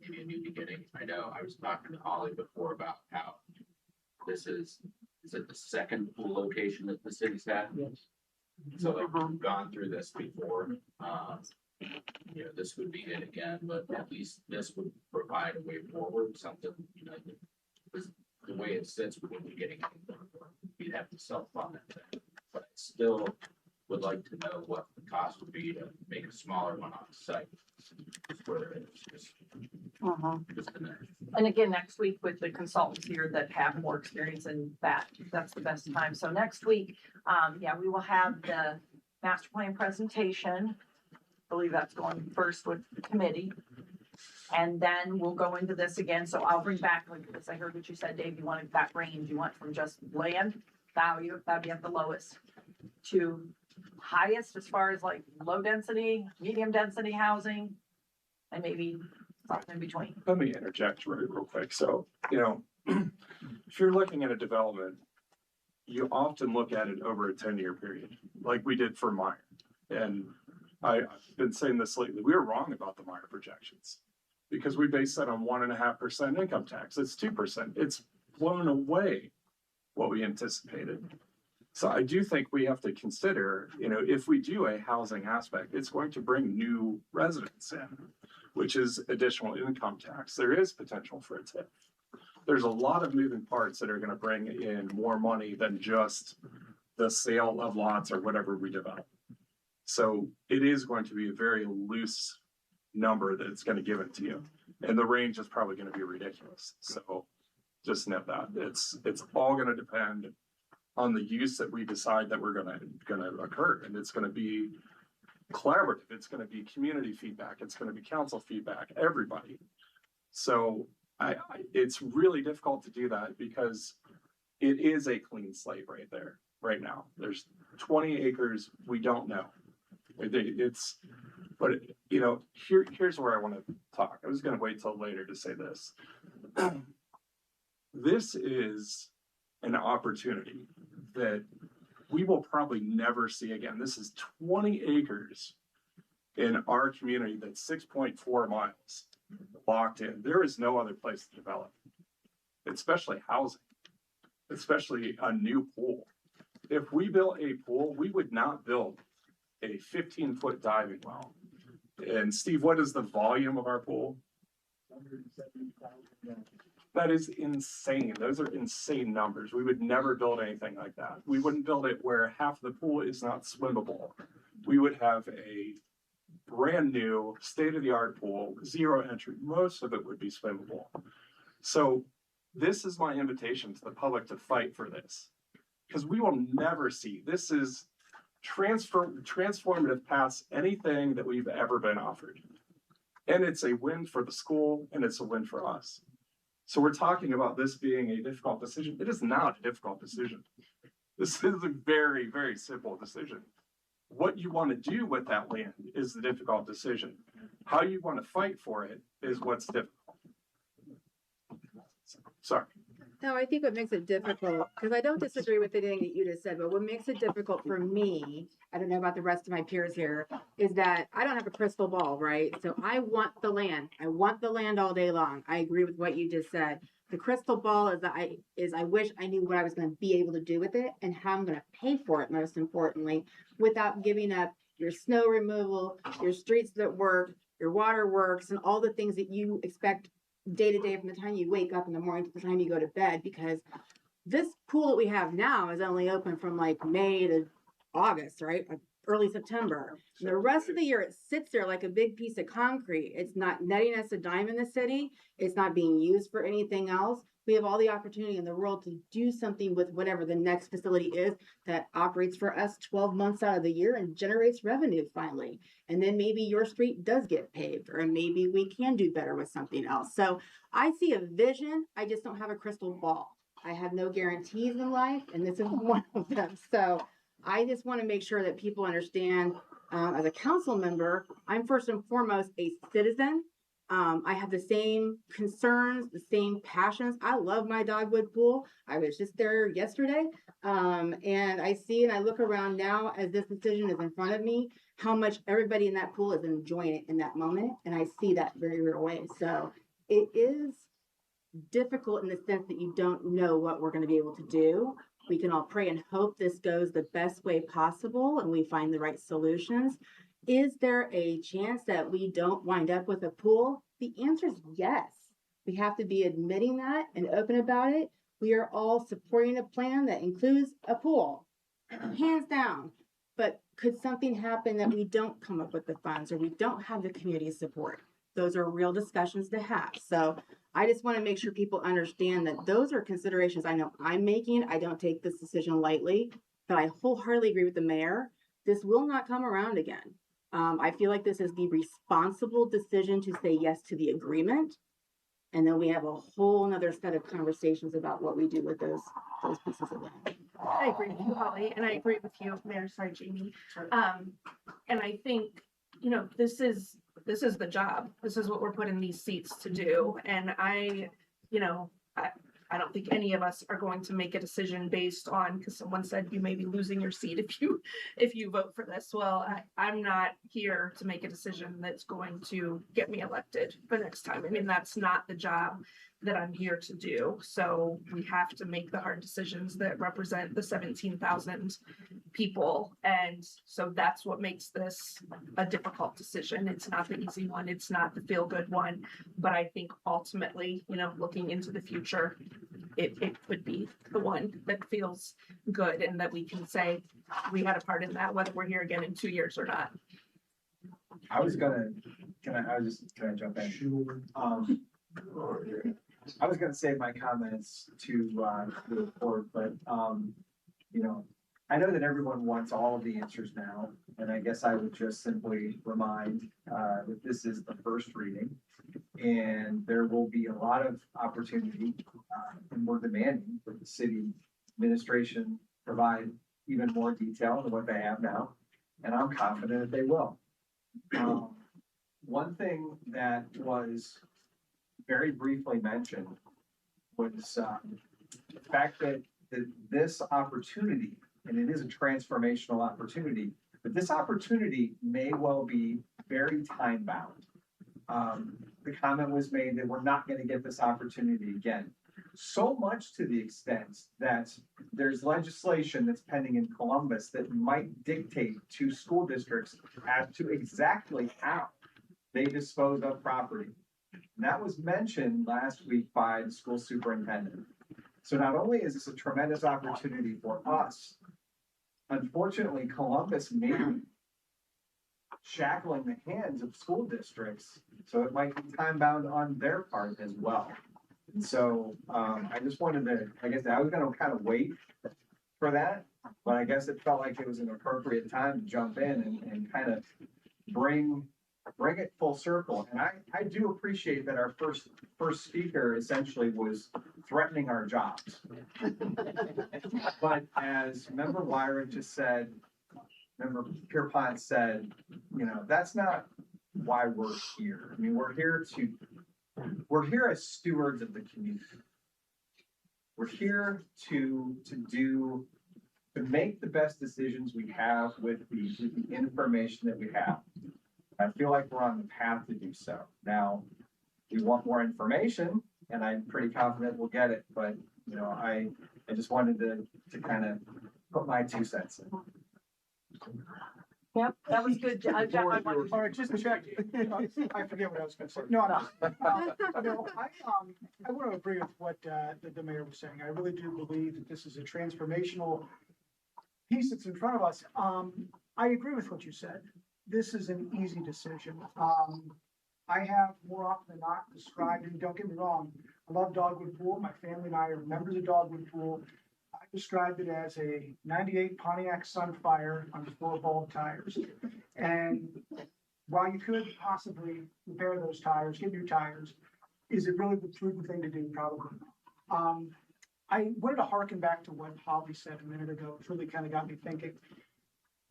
maybe a new beginning. I know I was talking to Holly before about how is it the second pool location that the city's had? Yes. So like we've gone through this before. this would be it again, but at least this would provide a way forward, something, because the way it sits, we wouldn't be getting anything. We'd have to self-fund it. But I still would like to know what the cost would be to make a smaller one on site. Just where it is, just in there. And again, next week with the consultants here that have more experience in that, that's the best time. So next week, we will have the master plan presentation. I believe that's going first with the committee. And then we'll go into this again. So I'll bring back, like, as I heard what you said, Dave, you wanted that range. You want from just land value, that'd be at the lowest, to highest as far as like low density, medium density housing, and maybe something in between. Let me interject real quick. So, if you're looking at a development, you often look at it over a 10-year period, like we did for Meyer. And I've been saying this lately, we were wrong about the Meyer projections because we based that on 1.5% income tax. It's 2%. It's blown away what we anticipated. So I do think we have to consider, if we do a housing aspect, it's going to bring new residents in, which is additional income tax. There is potential for a TIF. There's a lot of moving parts that are going to bring in more money than just the sale of lots or whatever we develop. So it is going to be a very loose number that it's going to give it to you. And the range is probably going to be ridiculous. So just note that it's all going to depend on the use that we decide that we're going to occur. And it's going to be collaborative. It's going to be community feedback. It's going to be council feedback, everybody. So it's really difficult to do that because it is a clean slate right now. There's 20 acres. We don't know. Here's where I want to talk. I was going to wait till later to say this. This is an opportunity that we will probably never see again. This is 20 acres in our community that's 6.4 miles locked in. There is no other place to develop, especially housing, especially a new pool. If we built a pool, we would not build a 15-foot diving well. And Steve, what is the volume of our pool? 170,000. That is insane. Those are insane numbers. We would never build anything like that. We wouldn't build it where half the pool is not swimmable. We would have a brand new state-of-the-art pool, zero entry. Most of it would be swimmable. So this is my invitation to the public to fight for this, because we will never see. This is transformative past anything that we've ever been offered. And it's a win for the school, and it's a win for us. So we're talking about this being a difficult decision. It is not a difficult decision. This is a very, very simple decision. What you want to do with that land is the difficult decision. How you want to fight for it is what's difficult. Sorry. No, I think what makes it difficult, because I don't disagree with anything that you just said, but what makes it difficult for me, I don't know about the rest of my peers here, is that I don't have a crystal ball, right? So I want the land. I want the land all day long. I agree with what you just said. The crystal ball is that I wish I knew what I was going to be able to do with it and how I'm going to pay for it, most importantly, without giving up your snow removal, your streets that work, your water works, and all the things that you expect day to day from the time you wake up in the morning to the time you go to bed, because this pool that we have now is only open from like May to August, right? Early September. And the rest of the year, it sits there like a big piece of concrete. It's not netting us a dime in the city. It's not being used for anything else. We have all the opportunity in the world to do something with whatever the next facility is that operates for us 12 months out of the year and generates revenue finally. And then maybe your street does get paved, or maybe we can do better with something else. So I see a vision. I just don't have a crystal ball. I have no guarantees in life, and this is one of them. So I just want to make sure that people understand, as a council member, I'm first and foremost a citizen. I have the same concerns, the same passions. I love my dogwood pool. I was just there yesterday. And I see and I look around now as this decision is in front of me, how much everybody in that pool is enjoying it in that moment. And I see that very real way. So it is difficult in the sense that you don't know what we're going to be able to do. We can all pray and hope this goes the best way possible and we find the right solutions. Is there a chance that we don't wind up with a pool? The answer is yes. We have to be admitting that and open about it. We are all supporting a plan that includes a pool, hands down. But could something happen that we don't come up with the funds or we don't have the community support? Those are real discussions to have. So I just want to make sure people understand that those are considerations I know I'm making. I don't take this decision lightly, but I wholeheartedly agree with the mayor. This will not come around again. I feel like this is the responsible decision to say yes to the agreement. And then we have a whole nother set of conversations about what we do with those pieces of land. I agree with you, Holly, and I agree with you, Mayor, sorry, Jamie. And I think, you know, this is the job. This is what we're put in these seats to do. And I don't think any of us are going to make a decision based on, because someone said you may be losing your seat if you vote for this. Well, I'm not here to make a decision that's going to get me elected for next time. I mean, that's not the job that I'm here to do. So we have to make the hard decisions that represent the 17,000 people. And so that's what makes this a difficult decision. It's not the easy one. It's not the feel good one. But I think ultimately, you know, looking into the future, it could be the one that feels good and that we can say we had a part in that, whether we're here again in 2 years or not. Can I jump in? Sure. I was gonna save my comments to the report, but, you know, I know that everyone wants all of the answers now, and I guess I would just simply remind, that this is the first reading. And there will be a lot of opportunity, and we're demanding that the city administration provide even more detail than what they have now, and I'm confident that they will. One thing that was very briefly mentioned was the fact that this opportunity, and it is a transformational opportunity, but this opportunity may well be very time bound. The comment was made that we're not going to get this opportunity again. So much to the extent that there's legislation that's pending in Columbus that might dictate to school districts as to exactly how they dispose of property. And that was mentioned last week by the school superintendent. So not only is this a tremendous opportunity for us, unfortunately, Columbus may be shackling the hands of school districts, so it might be time bound on their part as well. And so I just wanted to, I guess I was gonna kind of wait for that, but I guess it felt like it was an appropriate time to jump in and kind of bring it full circle. And I do appreciate that our first speaker essentially was threatening our jobs. But as Member Wyrick just said, Member Pierpont said, you know, that's not why we're here. I mean, we're here as stewards of the community. We're here to make the best decisions we have with the information that we have. I feel like we're on the path to do so. Now, we want more information, and I'm pretty confident we'll get it, but, you know, I just wanted to kind of put my 2 cents in. Yep, that was good. All right, just check. I forget what I was gonna say. No, I want to agree with what the mayor was saying. I really do believe that this is a transformational piece that's in front of us. I agree with what you said. This is an easy decision. I have more often than not described, and don't get me wrong, I love Dogwood Pool. My family and I are members of Dogwood Pool. I described it as a 98 Pontiac Sunfire on 4 bulb tires. And while you could possibly repair those tires, get new tires, is it really the prudent thing to do? Probably. I wanted to harken back to what Holly said a minute ago. It really kind of got me thinking.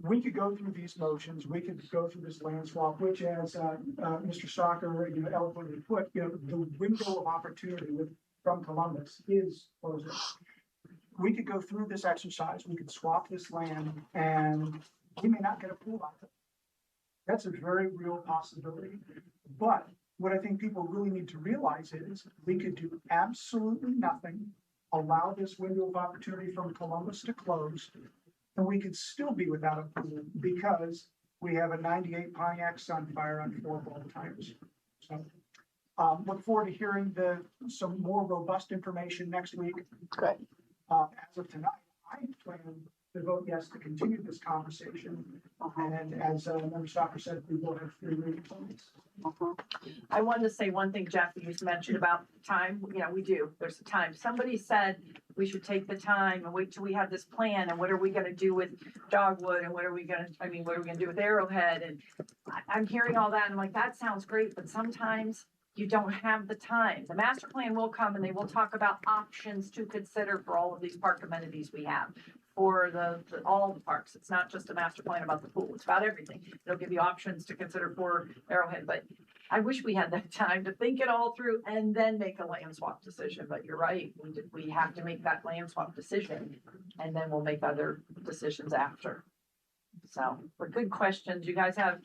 We could go through these motions, we could go through this land swap, which as Mr. Soccer, eloquently put, the window of opportunity from Columbus is closing. We could go through this exercise, we could swap this land, and we may not get a pool out of it. That's a very real possibility. But what I think people really need to realize is we could do absolutely nothing, allow this window of opportunity from Columbus to close, and we could still be without a pool because We have a 98 Pontiac Sunfire on 4 bulb tires. So, look forward to hearing some more robust information next week. Good. As of tonight, I plan to vote yes to continue this conversation. And as Member Stocker said, we will have 3 readings on this. I wanted to say one thing, Jeff, you mentioned about time. You know, we do. There's a time. Somebody said we should take the time and wait till we have this plan and what are we gonna do with Dogwood and what are we gonna do with Arrowhead? And I'm hearing all that and I'm like, that sounds great, but sometimes you don't have the time. The master plan will come and they will talk about options to consider for all of these park amenities we have. For all the parks. It's not just a master plan about the pool. It's about everything. It'll give you options to consider for Arrowhead, but I wish we had that time to think it all through and then make a land swap decision. But you're right. We have to make that land swap decision and then we'll make other decisions after. So, but good questions. You guys have,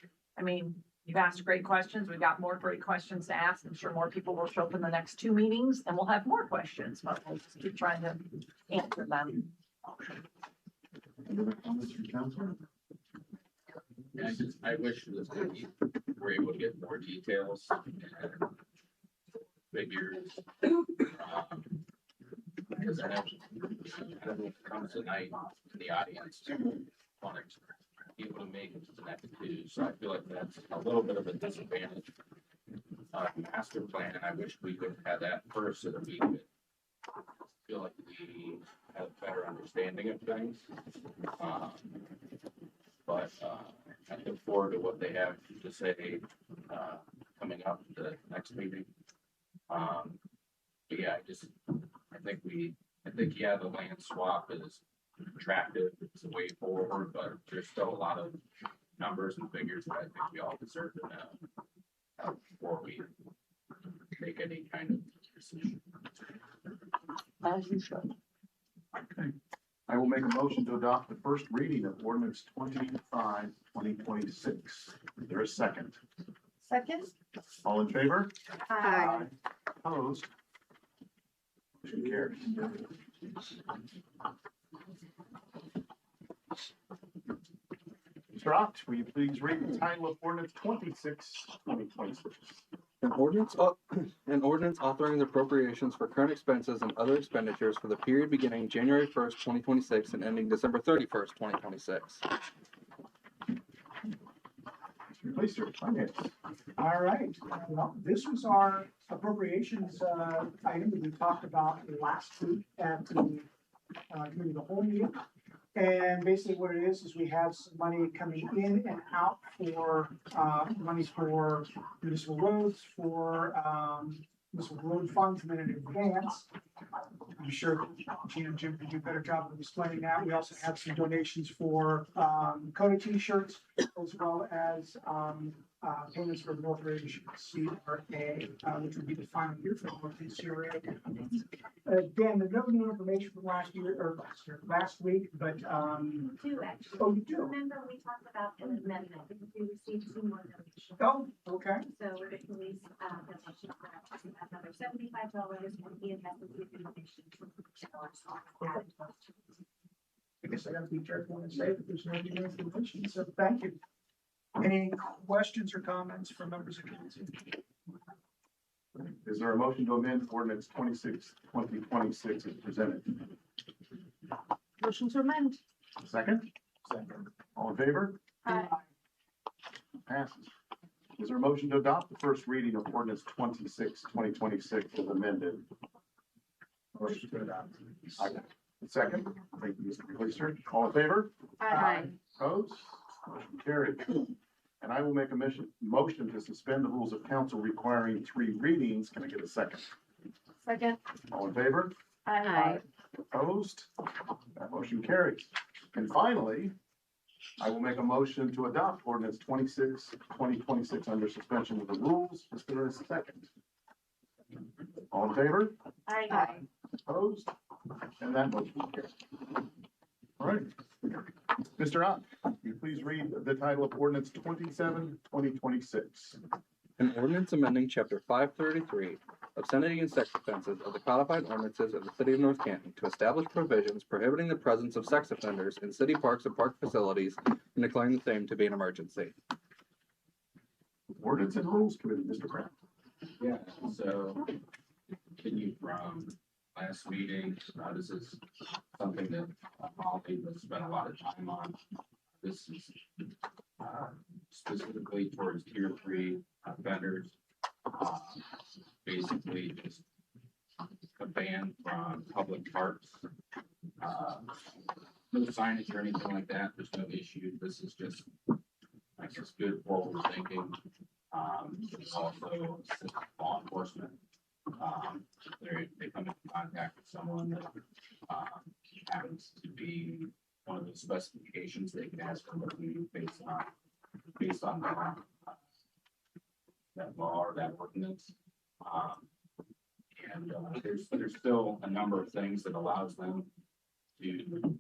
you've asked great questions. We've got more great questions to ask. I'm sure more people will show up in the next 2 meetings and we'll have more questions, but we'll just keep trying to answer them. Any other comments from council? I wish that we were able to get more details and figures. Because I know it comes tonight in the audience, want to be able to make it to the next 2. So I feel like that's a little bit of a disadvantage. Master plan, and I wish we could have that first so that we could feel like we have a better understanding of things. But I look forward to what they have to say coming up the next meeting. But yeah, I think the land swap is attractive. It's a way forward, but there's still a lot of numbers and figures that I think we all deserve to know before we make any kind of decision. As you should. Okay. I will make a motion to adopt the first reading of ordinance 25, 2026. Is there a second? Second? All in favor? Aye. Opposed? Motion carries. Mr. Ott, will you please read the title of ordinance 26, 2026? An ordinance authorizing the appropriations for current expenses and other expenditures for the period beginning January 1st, 2026 and ending December 31st, 2026. Mr. Placer, Finance. All right, well, this was our appropriations item that we talked about last week at the committee of the whole meeting. And basically what it is we have some money coming in and out for money for municipal roads, for municipal road funds, and then in advance. I'm sure Gina and Jim can do a better job of explaining that. We also have some donations for Coda t-shirts, as well as payments for North Ridge CRA, which would be the final year for North Ridge CRA. Dan, there's no new information from last week, but You do actually. oh, you do? Remember, we talked about an amendment, we received 2 more donations. Oh, okay. So the police, donation for another $75, and Ian has to give donation $2. I guess I gotta be careful and say that there's no new information, so thank you. Any questions or comments from members of council? Is there a motion to amend ordinance 26, 2026 as presented? Motion to amend. Second? Second. All in favor? Aye. Passes. Is there a motion to adopt the first reading of ordinance 26, 2026 as amended? Motion to adopt. Second. Thank you, Mr. Placer. All in favor? Aye. Opposed? Motion carried. And I will make a motion to suspend the rules of council requiring 3 readings. Can I get a second? Second. All in favor? Aye. Opposed? That motion carries. And finally, I will make a motion to adopt ordinance 26, 2026 under suspension of the rules. Is there a second? All in favor? Aye. Opposed? And that motion carries. All right. Mr. Ott, will you please read the title of ordinance 27, 2026? An ordinance amending chapter 533 of obscenity and sex offenses of the codified ordinances of the city of North Canton, to establish provisions prohibiting the presence of sex offenders in city parks and park facilities, and declaring the same to be an emergency. Ordinance and Rules Committee, Mr. Brown. Yeah, so continue from last meeting, this is something that Molly has spent a lot of time on. This is specifically towards tier 3 offenders. Basically just a ban from public parks. No signage or anything like that, there's no issue. This is just, I guess, good forward thinking. It's also assist law enforcement. They come into contact with someone that happens to be one of the specifications, they can ask for review based on that law or that ordinance. There's still a number of things that allows them to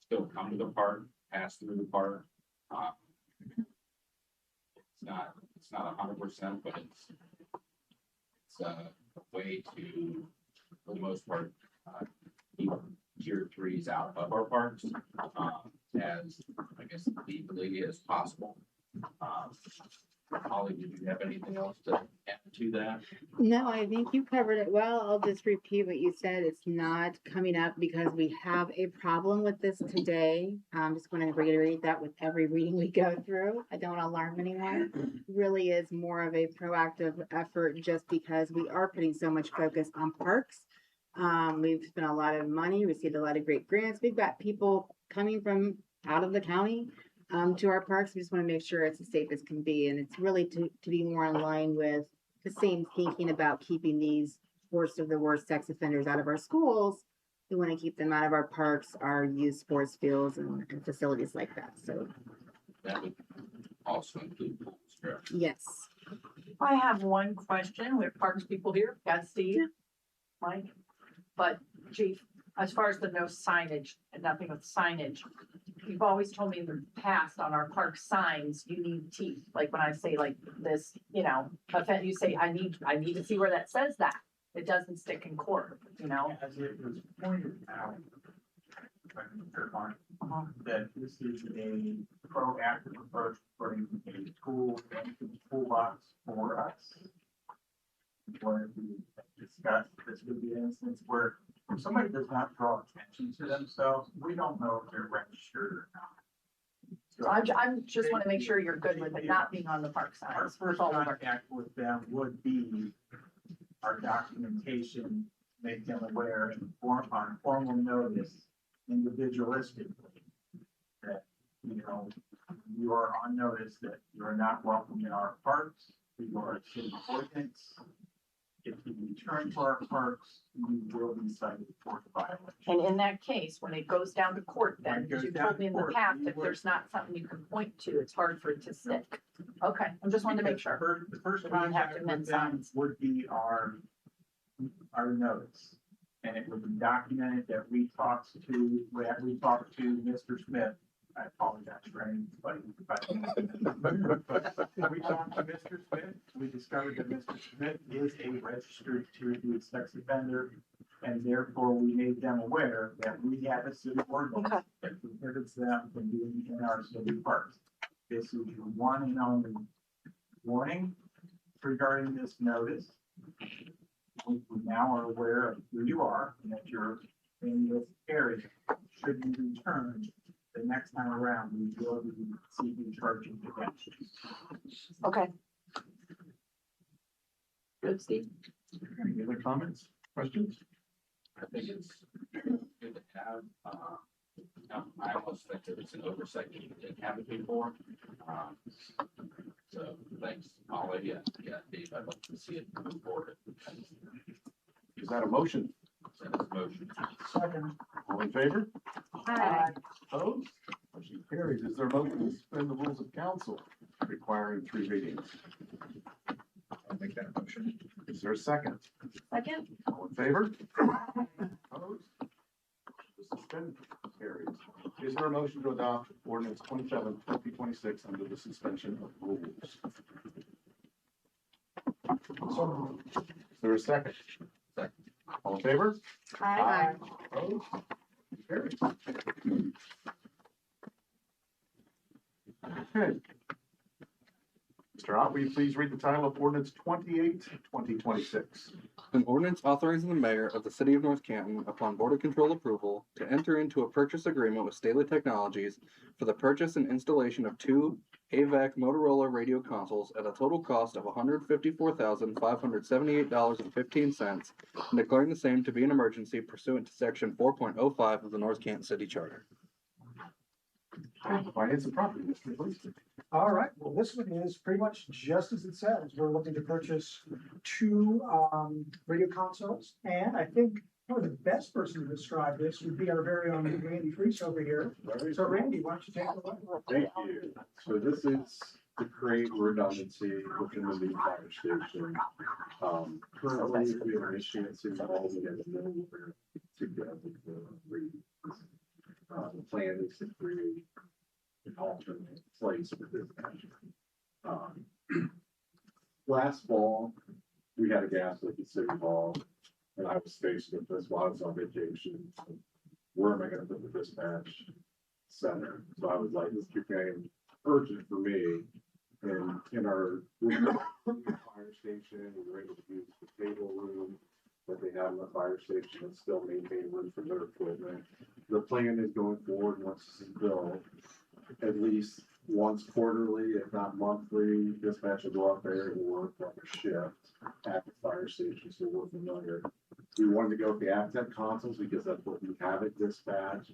still come to the park, pass through the park. It's not 100%, but it's a way to, for the most part, keep tier 3s out of our parks as, I guess, legally as possible. Holly, did you have anything else to add to that? No, I think you covered it well. I'll just repeat what you said. It's not coming up because we have a problem with this today. I'm just going to reiterate that with every reading we go through. I don't want to alarm anyone. It really is more of a proactive effort just because we are putting so much focus on parks. We've spent a lot of money, received a lot of great grants. We've got people coming from out of the county to our parks. We just want to make sure it's as safe as can be. And it's really to be more in line with the same thinking about keeping these worst of the worst sex offenders out of our schools. We want to keep them out of our parks, our youth sports fields and facilities like that. So That would also include pools, correct? yes. I have one question. We have parks people here. Got Steve, Mike, but Chief, as far as the no signage and nothing with signage, you've always told me in the past on our park signs, you need teeth. Like when I say like this, you know, offend, you say, I need to see where that says that. It doesn't stick in court, you know? As it was pointed out, that this is a proactive approach, putting a tool into the toolbox for us. Where we discussed, this would be an instance where if somebody does not draw attention to themselves, we don't know if they're registered or not. So I just want to make sure you're good with it not being on the park Our signs. first contact with them would be our documentation, make them aware and on formal notice individualistically that, you know, you are on notice that you are not welcome in our parks, you are a city ordinance. If you return to our parks, you will be cited for violation. And in that case, when it goes down to court, then When it goes you down told me in to the court, past, we if would- there's not something you can point to, it's hard for it to stick. Okay, I just wanted to make sure. The first We don't have contact to amend with them signs. would be our notice. And it would be documented that we talked to Mr. Smith. I apologize for anybody. We talked to Mr. Smith, we discovered that Mr. Smith is a registered tier 2 sex offender. And therefore, we made them aware that we have a city ordinance that prohibits them from being in our city parks. This is your one and only warning regarding this notice. We now are aware of who you are and that you're in this area. Should you return the next time around, we will be seeking charging against you. Okay. Good, Steve. Any other comments, questions? I think it's good to have, I almost think that it's an oversight that you didn't have it before. So thanks, Molly. Yeah, Dave, I'd like to see it move forward. Is that a motion? That is a motion. Second. All in favor? Hi. Opposed? Motion carries. Is there a motion to suspend the rules of council requiring 3 readings? I'll make that motion. Is there a second? Second? All in favor? Opposed? The suspension carries. Is there a motion to adopt ordinance 27, 2026 under the suspension of rules? Is there a second? All in favor? Aye. Opposed? Carried. Okay. Mr. Ott, will you please read the title of ordinance 28, 2026? An ordinance authorizing the mayor of the city of North Canton, upon Board of Control approval, to enter into a purchase agreement with Staley Technologies for the purchase and installation of two AVAC Motorola radio consoles at a total cost of $154,578.15, and declaring the same to be an emergency pursuant to section 4.05 of the North Canton City Charter. Finance and property, Mr. Please. All right, well, this one is pretty much just as it says. We're looking to purchase two radio consoles. And I think probably the best person to describe this would be our very own Randy Freese over here. So Randy, why don't you take it away? Thank you. So this is to create redundancy within the new fire station. Currently, we have an issue at City Hall. We have a middle where to go the plan is to create an alternate place for this. Last fall, we had a gas leak at City Hall, and I was faced with this while I was on vacation. Where am I going to put the dispatch center? So I was like, this became urgent for me. And in our fire station, we were able to use the table room that they have in the fire station and still maintain room for their equipment. The plan is going forward, once this is built, at least once quarterly, if not monthly, dispatch will go up there and work like a shift at the fire station, so we're familiar. We wanted to go with the Actec consoles because that's what we have at dispatch.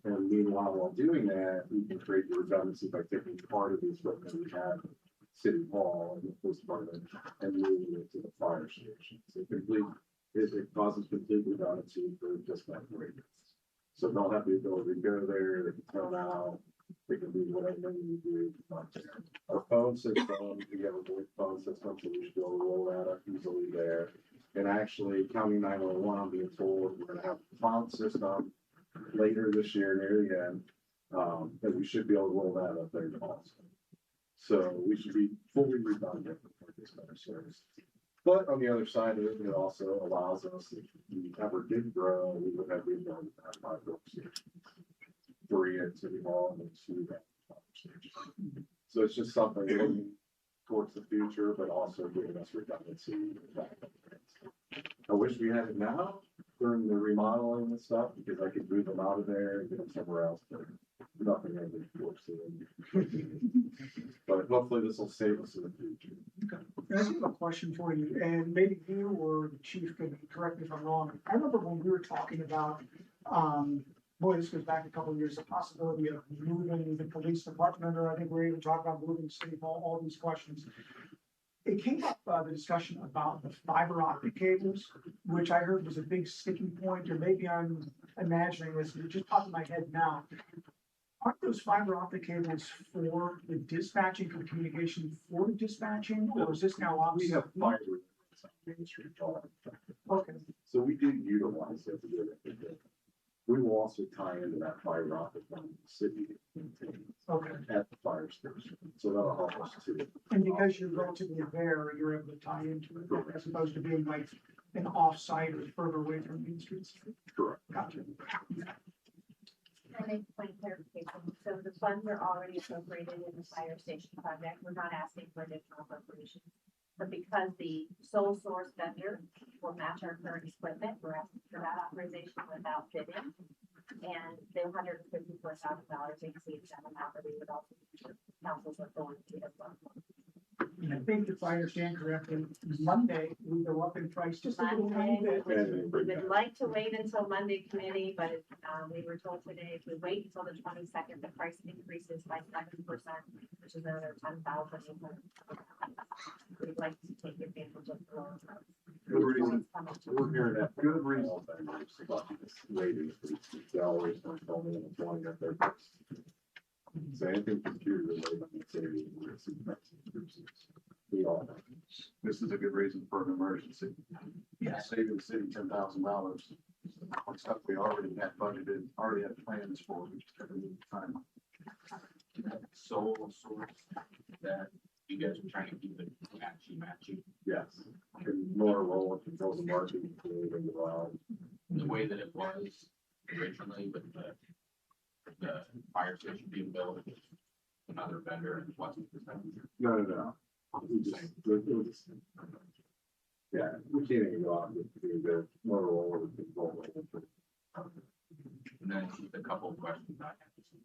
And meanwhile, while doing that, we can create the redundancy by taking part of the equipment we have at City Hall and the police department and moving it to the fire station. So it causes complete redundancy for dispatch radios. So they'll have the ability to go there, they can tone out, they can do whatever they need to do. Our phone system, we have a voice phone system, so we should be able to roll that up easily there. And actually, County 911, I'm being told we're gonna have a cloud system later this year near the end, that we should be able to roll that up there also. So we should be fully redundant for this better service. But on the other side of it, it also allows us, if we ever did grow, we would have the ability to have 5 workstations. 3 at City Hall and then 2 at the fire station. So it's just something looking towards the future, but also giving us redundancy. I wish we had it now during the remodeling and stuff, because I could move them out of there and get them somewhere else, but nothing really foreseen. But hopefully this will save us in the future. Okay. I have a question for you, and maybe you or the chief could correct me if I'm wrong. I remember when we were talking about, boy, this goes back a couple of years, the possibility of moving the police department, or I think we were even talking about moving City Hall, all these questions. It came up, the discussion about the fiber optic cables, which I heard was a big sticking point, or maybe I'm imagining this, but it just popped in my head now. Aren't those fiber optic cables for the dispatching, for communication for the dispatching, or is this now obvious? We have fiber on Main Street. Okay. So we do utilize it. We will also tie into that fiber optic line the city maintains Okay. at the fire station. So that'll help us too. And because you're relatively there, you're able to tie into it, as opposed to being like an off-site or further away from Main Street. Correct. Gotcha. I make a point of clarification. So the funds are already appropriated in the fire station project. We're not asking for additional appropriations. But because the sole source vendor will match our current equipment, we're asking for that authorization without bidding. And the $154,000 exceeds that amount that we would also council's authority as well. And I think if I understand correctly, Monday we go up in price just a little tiny Monday, bit. we would like to wait until Monday committee, but we were told today if we wait until the 22nd, the price increases by 7%, which is another 10,000. We'd like to take advantage of the lower price. Good reason. We're hearing that good reason about this lady, they always want to call me and wanting to get their. So anything computer related, I'm saying, we're seeing price increases. We all know. This is a good reason for an emergency. Yeah. Saving the city $10,000. Stuff we already had budgeted, already had plans for, we just have to move time. Sole source that you guys are trying to keep it matchy. Yes. And Motorola can was a marketing tool in the lab. The way that it was originally with the fire station being built, another vendor and wasn't the same. No. We just, it was, yeah, we can't even go out with the Motorola with the Google. And then just a couple of questions I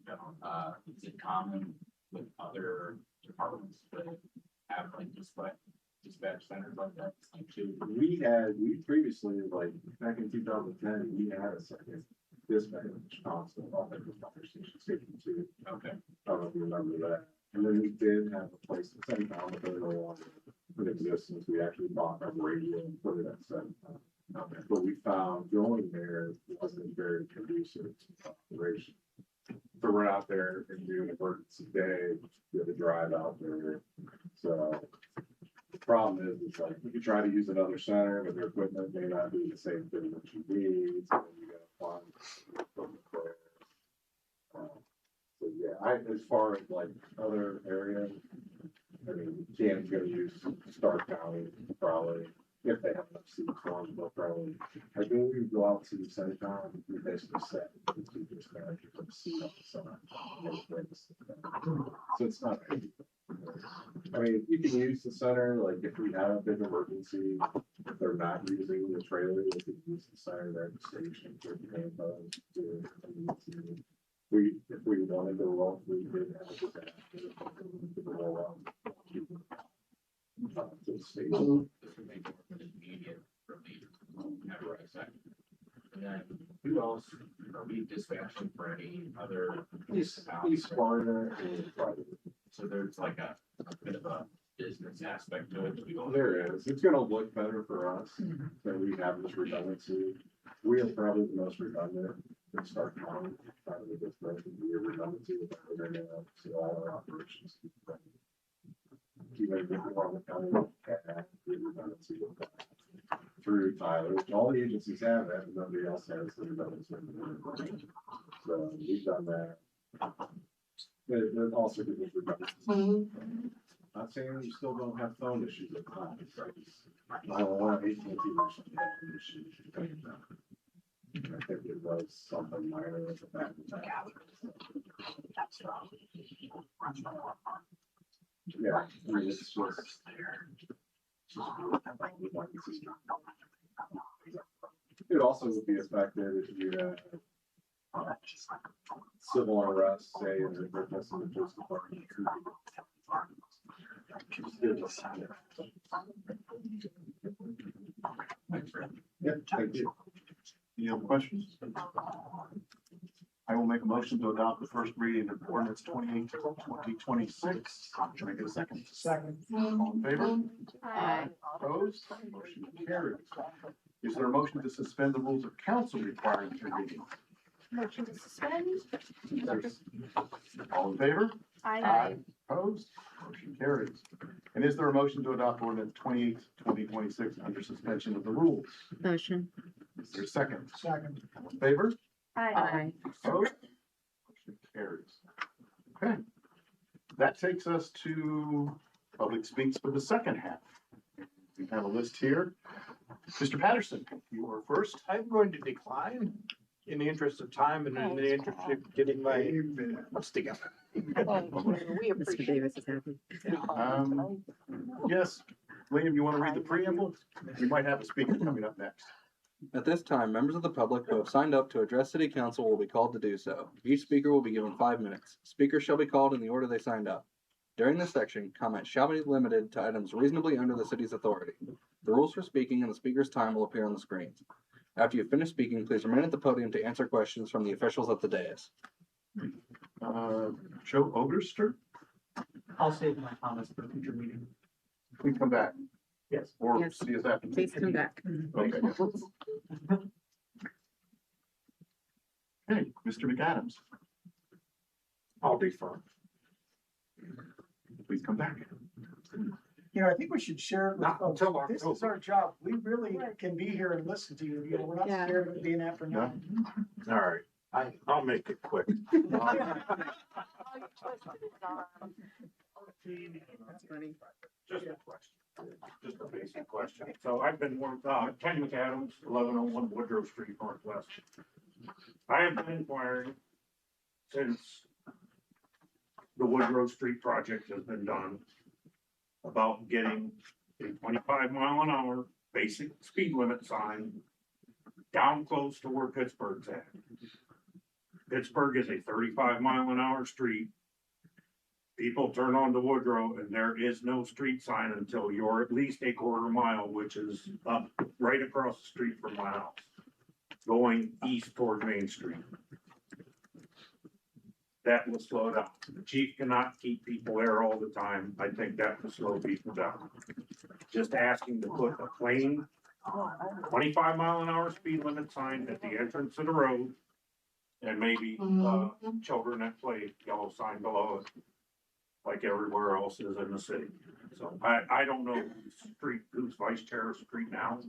have. Is it common with other departments that have like dispatch centers like that? Like We previously, like, back in 2010, we had a second dispatch console on the fire station 52. Okay. I don't know if you remember that. And then we did have a place in City Council, but no longer in existence. We actually bought a radio and put it at City Council. Okay. But we found going there wasn't very conducive to operation. So we're out there and doing an emergency day, we have to drive out there. So the problem is like, you could try to use another center, but their equipment may not be the same thing that you need, so then you gotta find equipment there. So yeah, as far as like other areas, I mean, Canton's gonna use Stark County probably, if they have enough seats for them, they'll probably, like when we go out to the center town, we basically set, we just kind of put a seat on the center. So it's not, I mean, you can use the center, like if we have a big emergency, if they're not using the trailer, they can use the center there at the station for if we wanted to roll, we did have a disaster. We could roll out to the station. this would make more of an immediate relief whenever I second. And then who else are we dispatching for any other? East Florida and private. So there's like a bit of a business aspect to it. We don't. There is. It's gonna look better for us that we have this redundancy. We are probably the most redundant in Stark County. Out of the district, we are redundancy with our internet, so all our operations. Even if we want the county, we have redundancy with that. Through Tyler, which all the agencies have that, but nobody else has the redundancy. So we've done that. It also gives us redundancy. Not saying you still don't have phone issues at times, right? I don't want AT&T issues. I think it was something minor at the back of that. Yeah, I mean, it's just. It also would be affected if you had civil unrest, say, in the business and the police department. Yeah, thank you. Any other questions? I will make a motion to adopt the first reading of ordinance 28, 2026. Can I get a second? Second. All in favor? Aye. Opposed? Motion carries. Is there a motion to suspend the rules of council requiring 3 readings? Motion to suspend. All in favor? Aye. Opposed? Motion carries. And is there a motion to adopt ordinance 28, 2026 under suspension of the rules? Motion. Is there a second? Second. All in favor? Aye. Opposed? Motion carries. Okay. That takes us to public speaks for the second half. We have a list here. Mr. Patterson, you are first. I'm going to decline in the interest of time and in the interest of getting my what's together. We Mr. Davis is happy. Yes, William, you want to read the preamble? We might have a speaker coming up next. At this time, members of the public who have signed up to address City Council will be called to do so. Each speaker will be given 5 minutes. Speakers shall be called in the order they signed up. During this section, comments shall be limited to items reasonably under the city's authority. The rules for speaking and the speaker's time will appear on the screens. After you finish speaking, please remain at the podium to answer questions from the officials at the dais. Joe Ogerster, I'll save my comments for a future meeting. please come back. Yes. Or Yes. see us after. Please come back. Okay. Hey, Mr. McAdams, I'll defer. please come back. You know, I think we should share it with Not folks. until This is October. our job. We really can be here and listen to you. You know, we're not Yeah. scared of it being after nine. All right, I'll make it quick. That's funny. Just a question. just a basic question. So I've been, Ken McAdams, 1101 Woodrow Street, Northwest. I have been inquiring since the Woodrow Street project has been done about getting a 25-mile-an-hour basic speed limit sign down close to where Pittsburgh's at. Pittsburgh is a 35-mile-an-hour street. People turn on to Woodrow and there is no street sign until you're at least a quarter mile, which is up right across the street from my house, going east toward Main Street. That will slow down. The chief cannot keep people there all the time. I think that will slow people down. Just asking to put a plain 25-mile-an-hour speed limit sign at the entrance of the road, and maybe children that play, yellow sign below it, like everywhere else is in the city. So I don't know who's vice chair of street now.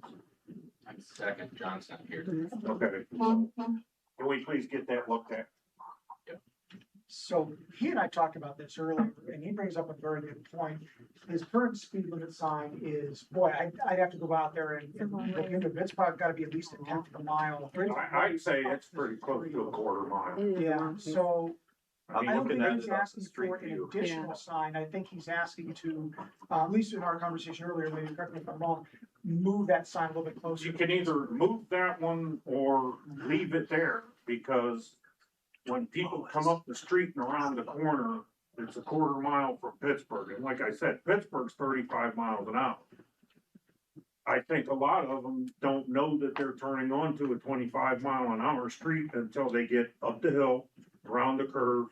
I'm second, Johnson here. Okay. So can we please get that looked at? So he and I talked about this earlier, and he brings up a very good point. His current speed limit sign is, boy, I'd have to go out there and look into it. It's probably gotta be at least a tenth of a mile. I'd say it's pretty close to a quarter mile. Yeah, so I don't looking think at he's it off the asking street for an view. additional sign. I think he's asking to, at least in our conversation earlier, maybe correct me if I'm wrong, move that sign a little bit closer. You can either move that one or leave it there, because when people come up the street and around the corner, it's a quarter mile from Pittsburgh. And like I said, Pittsburgh's 35 miles an hour. I think a lot of them don't know that they're turning onto a 25-mile-an-hour street until they get up the hill, around the curve,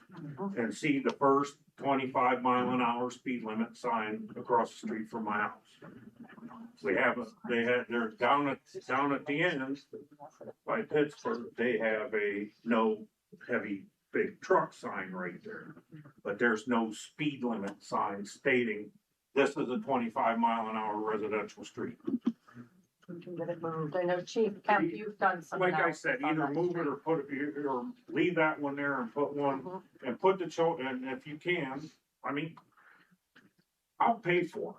and see the first 25-mile-an-hour speed limit sign across the street from my house. They're down at the end by Pittsburgh, they have a no heavy big truck sign right there. But there's no speed limit sign stating this is a 25-mile-an-hour residential street. We can get it moved. I know Chief Kemp, you've done some. Like I said, either move it or put it, or leave that one there and put one, and put the children, and if you can, I mean, I'll pay for it.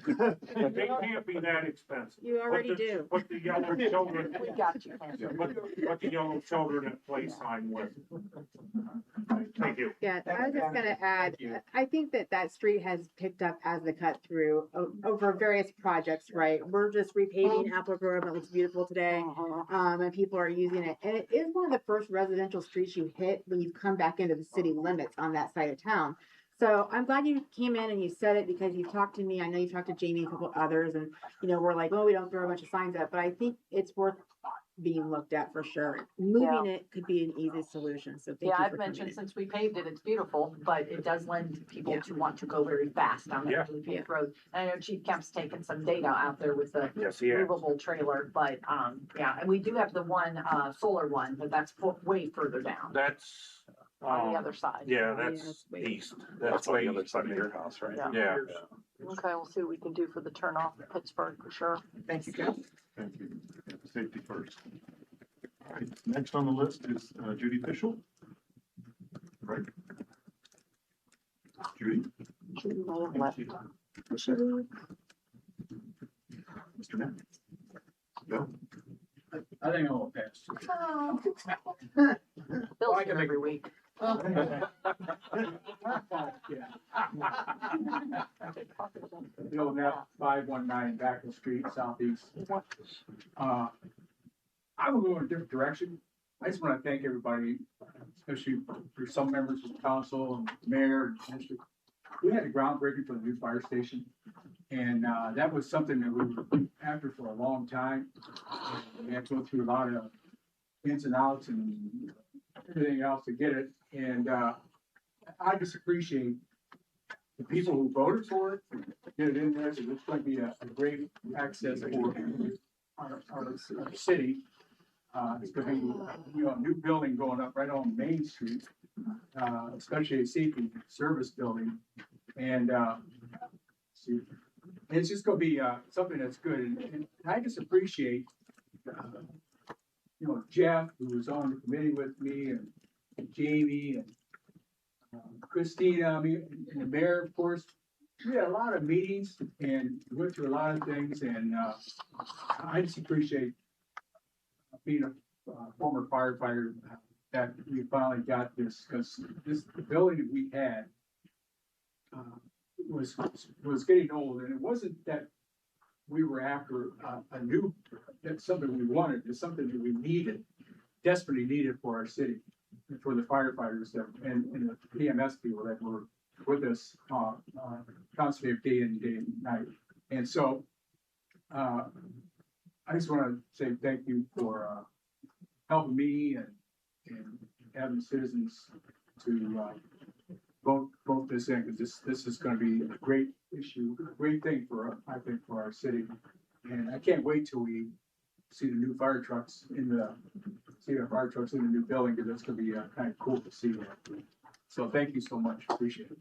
They can't be that expensive. You already do. Put the yellow children. We got you. Put the yellow children at play sign with. Thank you. Yeah, I was just gonna add, I think that street has picked up as the cut through over various projects, right? We're just repaving Apple Grove, it looks beautiful today, and people are using it. And it is one of the first residential streets you hit when you come back into the city limits on that side of town. So I'm glad you came in and you said it, because you've talked to me, I know you've talked to Jamie and a couple others, and, we're like, oh, we don't throw a bunch of signs up, but I think it's worth being looked at for sure. Moving it could be an easy solution, so thank you Yeah, I've for mentioned coming since we paved it, it's beautiful, but it does lend people to want to go very fast on that newly paved road. And I know Chief Kemp's taken some data out there with the movable trailer, but, yeah, and we do have the one, solar one, but that's way further down. That's on the other side. Yeah, that's east. That's on the other side of your house, right? Yeah. Okay, we'll see what we can do for the turn off at Pittsburgh for sure. Thank you, Ken. Thank you. Safety first. All right, next on the list is Judy Fischel. Right? Judy? Judy might have left. Mr. Knapp? No? I think I'll pass. Bill's here every week. Bill Knapp, 519 Backville Street, Southeast. I will go in a different direction. I just want to thank everybody, especially for some members of the council and mayor. We had a groundbreaking for the new fire station, and that was something that we were after for a long time. We had to go through a lot of ins and outs and everything else to get it, and I just appreciate the people who voted for it, get it in there. So it's going to be a great access for our city. It's going to be a new building going up right on Main Street, especially a safety service building, and it's just going to be something that's good. And I just appreciate, Jeff, who was on the committee with me, and Jamie, and Christina, and the mayor, of course, we had a lot of meetings and went through a lot of things, and, I just appreciate being a former firefighter, that we finally got this, because this ability that we had was getting old, and it wasn't that we were after a new, that's something we wanted, it's something that we needed, desperately needed for our city, and for the firefighters that, and the PMS people that were with us, constantly day in, day and night. And so, I just want to say thank you for, helping me and having the citizens to, vote this in, because this is gonna be a great issue, a great thing for, I think, for our city. And I can't wait till we see the new fire trucks see our fire trucks in the new building, because that's gonna be, kind of cool to see that. So thank you so much, appreciate it.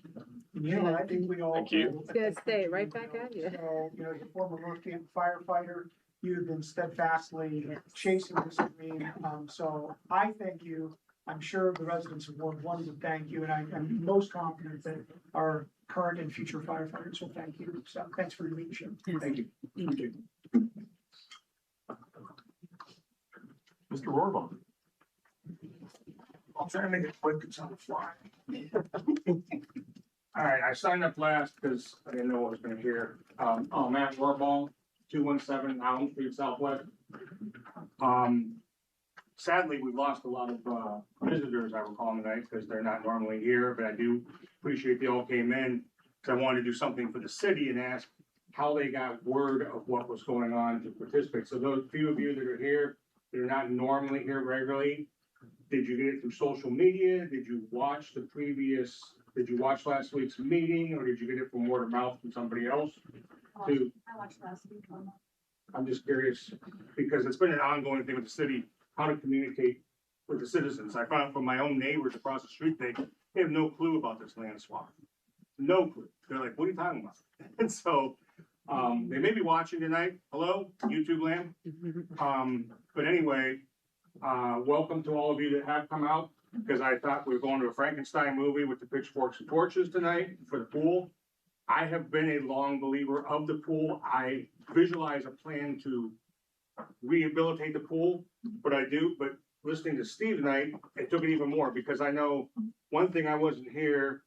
Yeah, I think we all. Thank you. It's gonna stay right back at you. So, you know, as a former North Canton firefighter, you've been steadfastly chasing this dream. So I thank you. I'm sure the residents of Ward One would thank you, and I'm most confident that our current and future firefighters will thank you. So thanks for your leadership. Thank you. Thank you. Mr. Rohrbach. I'll try to make it quick, it's on the fly. All right, I signed up last because I didn't know what I was gonna hear. Matt Rohrbach, 217 Allen Street Southwest. Sadly, we've lost a lot of, visitors, I recall tonight, because they're not normally here, but I do appreciate they all came in. Because I wanted to do something for the city and ask how they got word of what was going on to participate. So those few of you that are here, that are not normally here regularly, did you get it through social media? Did you watch last week's meeting, or did you get it from word of mouth from somebody else? I watched last week. I'm just curious, because it's been an ongoing thing with the city, how to communicate with the citizens. I found from my own neighbors across the street, they have no clue about this land swap. No clue. They're like, what are you talking about? And so, they may be watching tonight. Hello, YouTube land. But anyway, welcome to all of you that have come out, because I thought we were going to a Frankenstein movie with the pitchforks and torches tonight for the pool. I have been a long believer of the pool. I visualize a plan to rehabilitate the pool, but listening to Steve tonight, it took it even more, because I know one thing I wasn't here,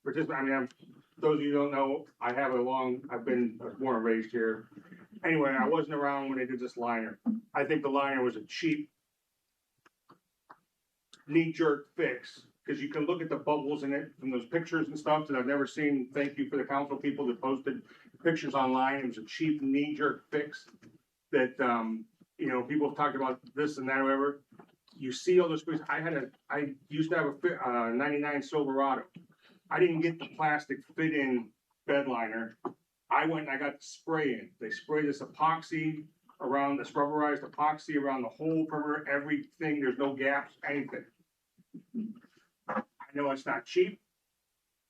those of you who don't know, I've been born and raised here. Anyway, I wasn't around when they did this liner. I think the liner was a cheap, knee-jerk fix, because you can look at the bubbles in it from those pictures and stuff that I've never seen. Thank you for the council people that posted pictures online. It was a cheap, knee-jerk fix that, people have talked about this and that, or whatever. You see all those things. I used to have a 99 Silverado. I didn't get the plastic fit-in bed liner. I went and I got the spray in. They spray this epoxy around, this rubberized epoxy around the whole perimeter, everything. There's no gaps, anything. I know it's not cheap,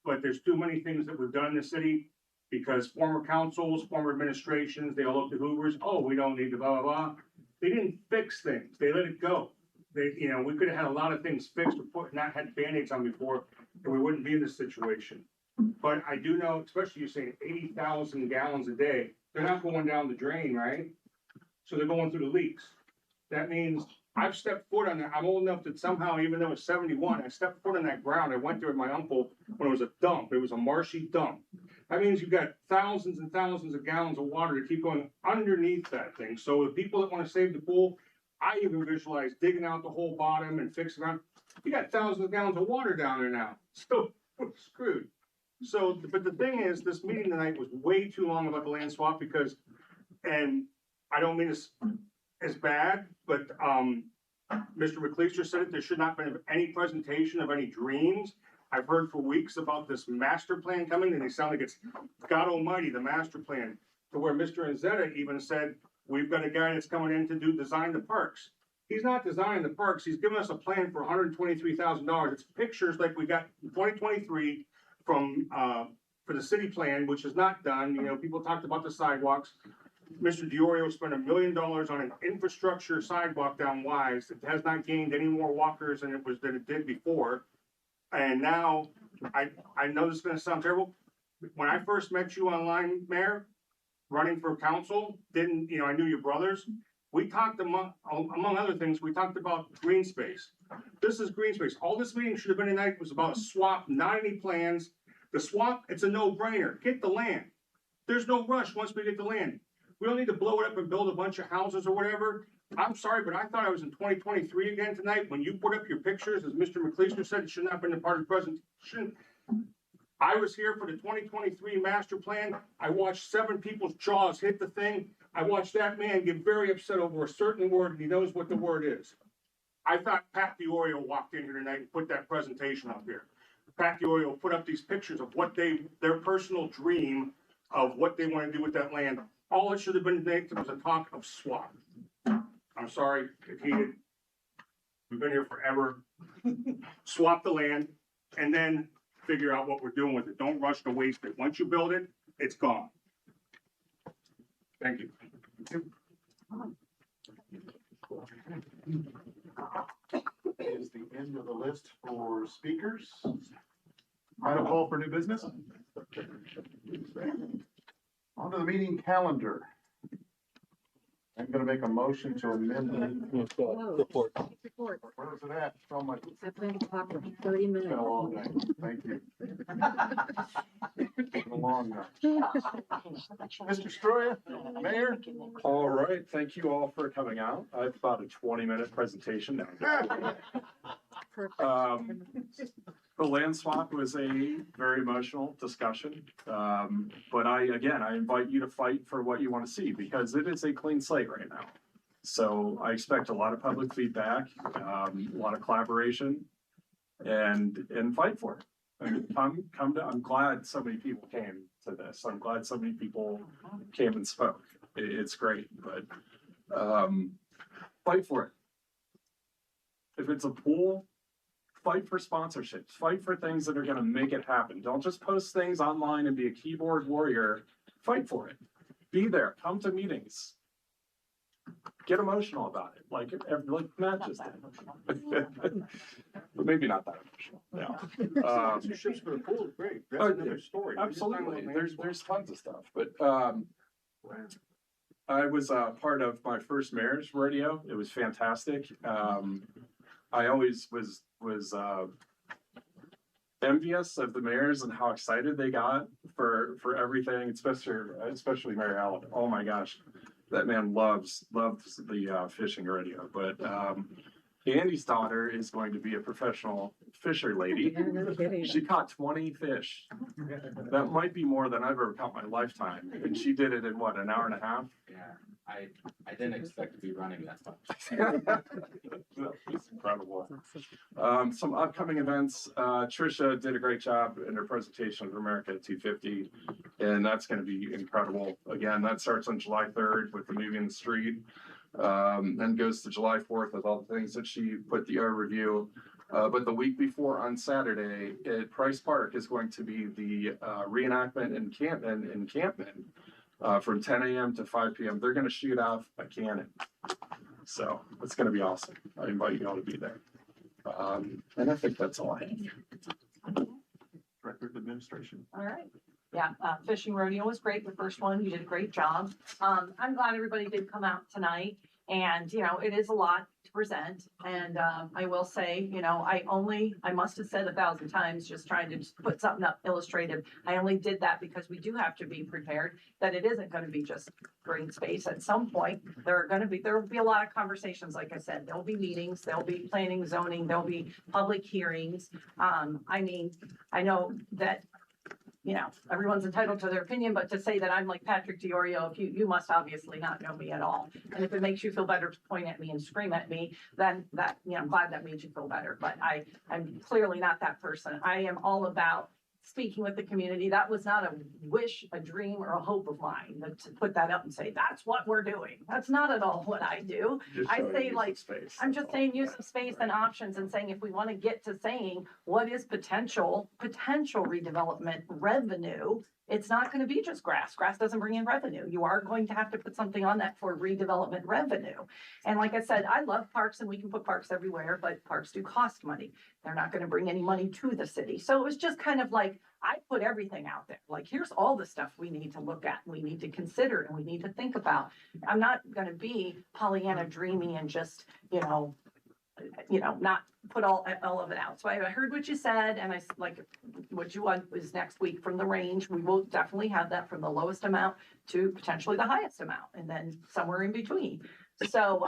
but there's too many things that we've done in the city, because former councils, former administrations, they all look to Hoovers. Oh, we don't need to blah, blah, blah. They didn't fix things. They let it go. We could have had a lot of things fixed before, not had Band-Aids on before, and we wouldn't be in this situation. But I do know, especially you're saying 80,000 gallons a day, they're not going down the drain, right? So they're going through the leaks. That means I've stepped foot on that. I'm old enough that somehow, even though it's 71, I stepped foot on that ground. I went there with my uncle when it was a dump. It was a marshy dump. That means you've got thousands and thousands of gallons of water to keep going underneath that thing. So the people that want to save the pool, I even visualize digging out the whole bottom and fixing it. You got thousands of gallons of water down there now. So we're screwed. So, but the thing is, this meeting tonight was way too long about the land swap, because, and I don't mean this as bad, but Mr. McLeister said it, there should not be any presentation of any dreams. I've heard for weeks about this master plan coming, and they sound like it's God Almighty, the master plan, to where Mr. Nzetta even said, we've got a guy that's coming in to design the parks. He's not designing the parks. He's given us a plan for $123,000. It's pictures like we got in 2023 from, for the city plan, which is not done. People talked about the sidewalks. Mr. Diorio spent $1 million on an infrastructure sidewalk down Wise. It has not gained any more walkers than it did before. And now, I know this is gonna sound terrible. when I first met you online, Mayor, running for council, I knew your brothers. We talked among other things, we talked about green space. This is green space. All this meeting should have been tonight was about a swap, not any plans. The swap, it's a no-brainer. Get the land. There's no rush once we get the land. We don't need to blow it up and build a bunch of houses or whatever. I'm sorry, but I thought I was in 2023 again tonight. When you put up your pictures, as Mr. McLeisner said, it should not have been a part of the presentation. I was here for the 2023 master plan. I watched 7 people's jaws hit the thing. I watched that man get very upset over a certain word, and he knows what the word is. I thought Pat DiOrio walked in here tonight and put that presentation up here. Pat DiOrio put up these pictures of what their personal dream of what they want to do with that land. All it should have been tonight was a talk of swap. I'm sorry, it's heated. We've been here forever. Swap the land and then figure out what we're doing with it. Don't rush to waste it. Once you build it, it's gone. Thank you. Is the end of the list for speakers. Final call for new business. On to the meeting calendar. I'm gonna make a motion to amend the Report. Where is it at? Oh my. I plan to talk for 30 minutes. Fell all day. Thank you. Been a long night. Mr. Stroya, Mayor. All right, thank you all for coming out. I have about a 20-minute presentation now. The land swap was a very emotional discussion. But I invite you to fight for what you want to see because it is a clean slate right now. So I expect a lot of public feedback, a lot of collaboration and fight for it. I mean, I'm glad so many people came to this. I'm glad so many people came and spoke. It's great, but fight for it. If it's a pool, fight for sponsorships, fight for things that are going to make it happen. Don't just post things online and be a keyboard warrior. Fight for it. Be there. Come to meetings. Get emotional about it, like Matt just did. But maybe not that emotional. No. Sponsorships for the pool is great. That's another story. Absolutely. There's tons of stuff. But I was part of my first mayor's rodeo. It was fantastic. I always was envious of the mayors and how excited they got for everything, especially Mayor Allen. Oh my gosh, that man loves the fishing rodeo. But Andy's daughter is going to be a professional fisher lady. Yeah, no kidding. She caught 20 fish. That might be more than I've ever caught in my lifetime. And she did it in what, an hour and a half? Yeah, I didn't expect to be running that much. It's incredible. Some upcoming events. Trisha did a great job in her presentation of America 250, and that's going to be incredible. Again, that starts on July 3rd with the movie in the street, then goes to July 4th with all the things that she put the overview. But the week before on Saturday at Price Park is going to be the reenactment in Canton from 10 a.m. to 5 p.m. They're going to shoot off a cannon. So it's going to be awesome. I invite you all to be there. And I think that's all I have. Director of Administration. All right. Yeah, fishing rodeo was great. The first one, you did a great job. I'm glad everybody did come out tonight. And, it is a lot to present. And I will say, I must have said 1,000 times, just trying to just put something up illustrative. I only did that because we do have to be prepared that it isn't going to be just green space. At some point, there will be a lot of conversations. Like I said, there'll be meetings, there'll be planning, zoning, there'll be public hearings. I know that everyone's entitled to their opinion, but to say that I'm like Patrick DiOrio, if you must obviously not know me at all. And if it makes you feel better to point at me and scream at me, then I'm glad that made you feel better. But I'm clearly not that person. I am all about speaking with the community. That was not a wish, a dream, or a hope of mine to put that up and say, that's what we're doing. That's not at all what I do. I say I'm just saying use of space and options and saying if we want to get to saying what is potential redevelopment revenue it's not gonna be just grass. Grass doesn't bring in revenue. You are going to have to put something on that for redevelopment revenue. And like I said, I love parks and we can put parks everywhere, but parks do cost money. They're not gonna bring any money to the city. So it was just kind of like, I put everything out there. Like, here's all the stuff we need to look at, we need to consider, and we need to think about. I'm not gonna be Pollyanna dreamy and just, not put all of it out. So I heard what you said, and like, what you want is next week from the range. We will definitely have that from the lowest amount to potentially the highest amount, and then somewhere in between. So,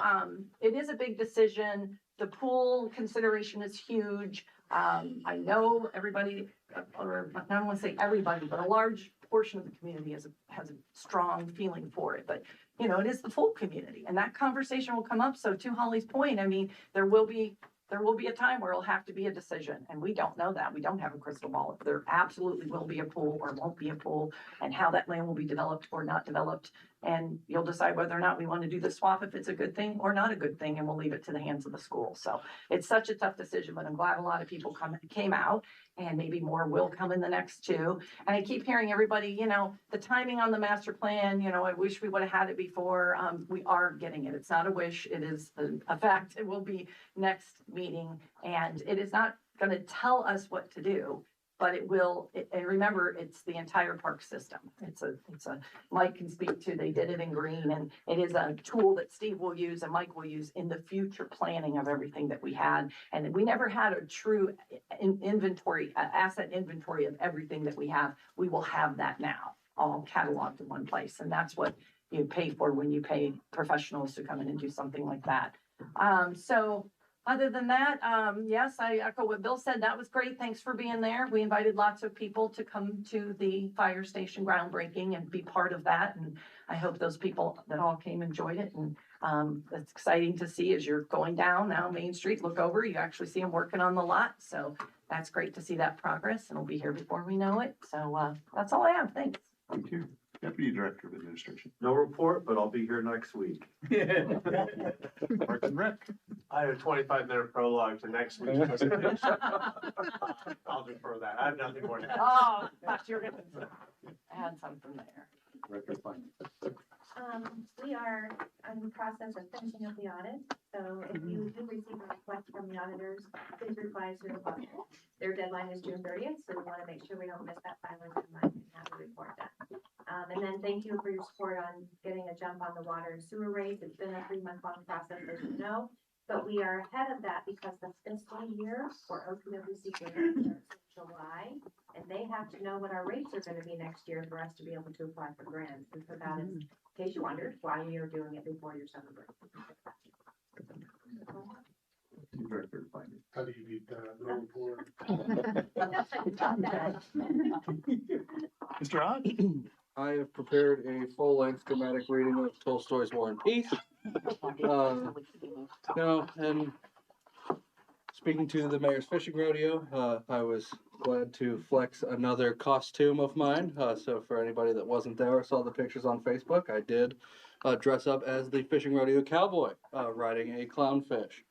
it is a big decision. The pool consideration is huge. I know everybody, or I don't want to say everybody, but a large portion of the community has a strong feeling for it. But, it is the full community, and that conversation will come up. So to Holly's point, I mean, there will be a time where it'll have to be a decision, and we don't know that. We don't have a crystal ball. There absolutely will be a pool or won't be a pool, and how that land will be developed or not developed. And you'll decide whether or not we want to do the swap, if it's a good thing or not a good thing, and we'll leave it to the hands of the school. So it's such a tough decision, but I'm glad a lot of people came out, and maybe more will come in the next two. And I keep hearing everybody, the timing on the master plan, I wish we would have had it before. We are getting it. It's not a wish. It is a fact. It will be next meeting, and it is not going to tell us what to do, but it will, and remember, it's the entire park system. It's a, Mike can speak to, they did it in green, and it is a tool that Steve will use and Mike will use in the future planning of everything that we had. And we never had a true inventory, asset inventory of everything that we have. We will have that now, all cataloged in one place. And that's what you pay for when you pay professionals to come in and do something like that. So other than that, yes, I echo what Bill said. That was great. Thanks for being there. We invited lots of people to come to the fire station groundbreaking and be part of that. And I hope those people that all came enjoyed it. And it's exciting to see as you're going down now Main Street, look over, you actually see them working on the lot. So that's great to see that progress, and we'll be here before we know it. So that's all I have. Thanks. Thank you. Deputy Director of Administration. No report, but I'll be here next week. Parks and Rec. I have a 25-minute prologue to next week's presentation. I'll defer that. I have nothing more to add. Oh, thought you were going to add something there. Director of Finance. We are in the process of finishing up the audit, so if you do receive a request from the auditors, please reply as soon as possible. Their deadline is June 30th, so we want to make sure we don't miss that filing deadline and have a report done. And then thank you for your support on getting a jump on the water and sewer rates. It's been a 3-month-long process, as you know, but we are ahead of that because the fiscal year for OPWC starts in July, and they have to know what our rates are going to be next year for us to be able to apply for grants. And so that is, in case you wondered, why we are doing it before your summer break. Director of Finance. How do you beat that? No report. Mr. Ott? I have prepared a full-length schematic reading of Tolstoy's War and Peace. And speaking to the mayor's fishing rodeo, I was glad to flex another costume of mine. So for anybody that wasn't there or saw the pictures on Facebook, I did dress up as the fishing rodeo cowboy, riding a clownfish.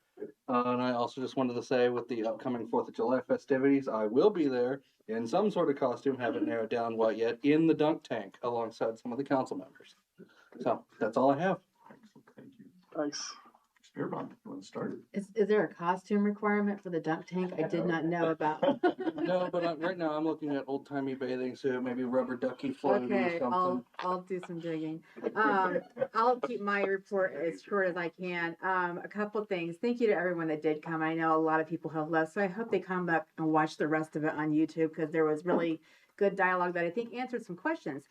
And I also just wanted to say, with the upcoming 4th of July festivities, I will be there in some sort of costume, haven't narrowed down what yet, in the dunk tank alongside some of the council members. So that's all I have. Thank you. Nice. Spearbomb, you want to start? Is there a costume requirement for the dunk tank? I did not know about. No, but right now I'm looking at old-timey bathing suit, maybe rubber ducky floaty or Okay, something. I'll do some digging. I'll keep my report as short as I can. A couple things. Thank you to everyone that did come. I know a lot of people have left, so I hope they come up and watch the rest of it on YouTube, because there was really good dialogue that I think answered some questions.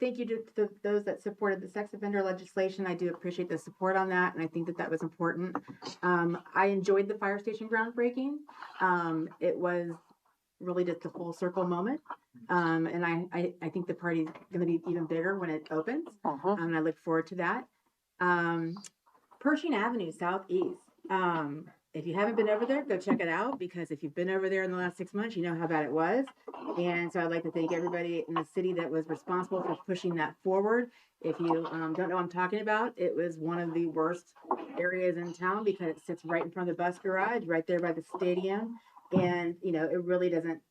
Thank you to those that supported the sex offender legislation. I do appreciate the support on that, and I think that was important. I enjoyed the fire station groundbreaking. It was really just a full circle moment. And I think the party's going to be even bigger when it opens. And I look forward to that. Pershing Avenue Southeast. If you haven't been over there, go check it out, because if you've been over there in the last 6 months, you know how bad it was. And so I'd like to thank everybody in the city that was responsible for pushing that forward. If you don't know what I'm talking about, it was one of the worst areas in town because it sits right in front of the bus garage, right there by the stadium. And, it really doesn't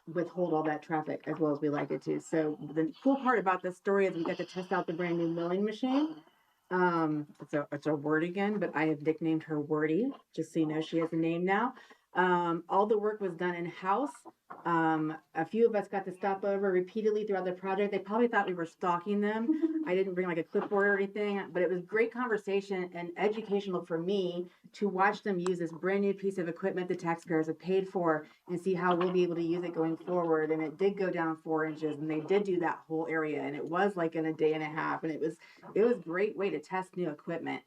withhold all that traffic as well as we like it to. So the cool part about this story is we got to test out the brand new milling machine. It's a word again, but I have nicknamed her Wordy, just so you know she has a name now. All the work was done in-house. A few of us got to stop over repeatedly throughout the project. They probably thought we were stalking them. I didn't bring like a clipboard or anything, but it was great conversation and educational for me to watch them use this brand new piece of equipment the taxpayers have paid for and see how we'll be able to use it going forward. And it did go down 4 inches, and they did do that whole area, and it was like in a day and a half, and it was a great way to test new equipment.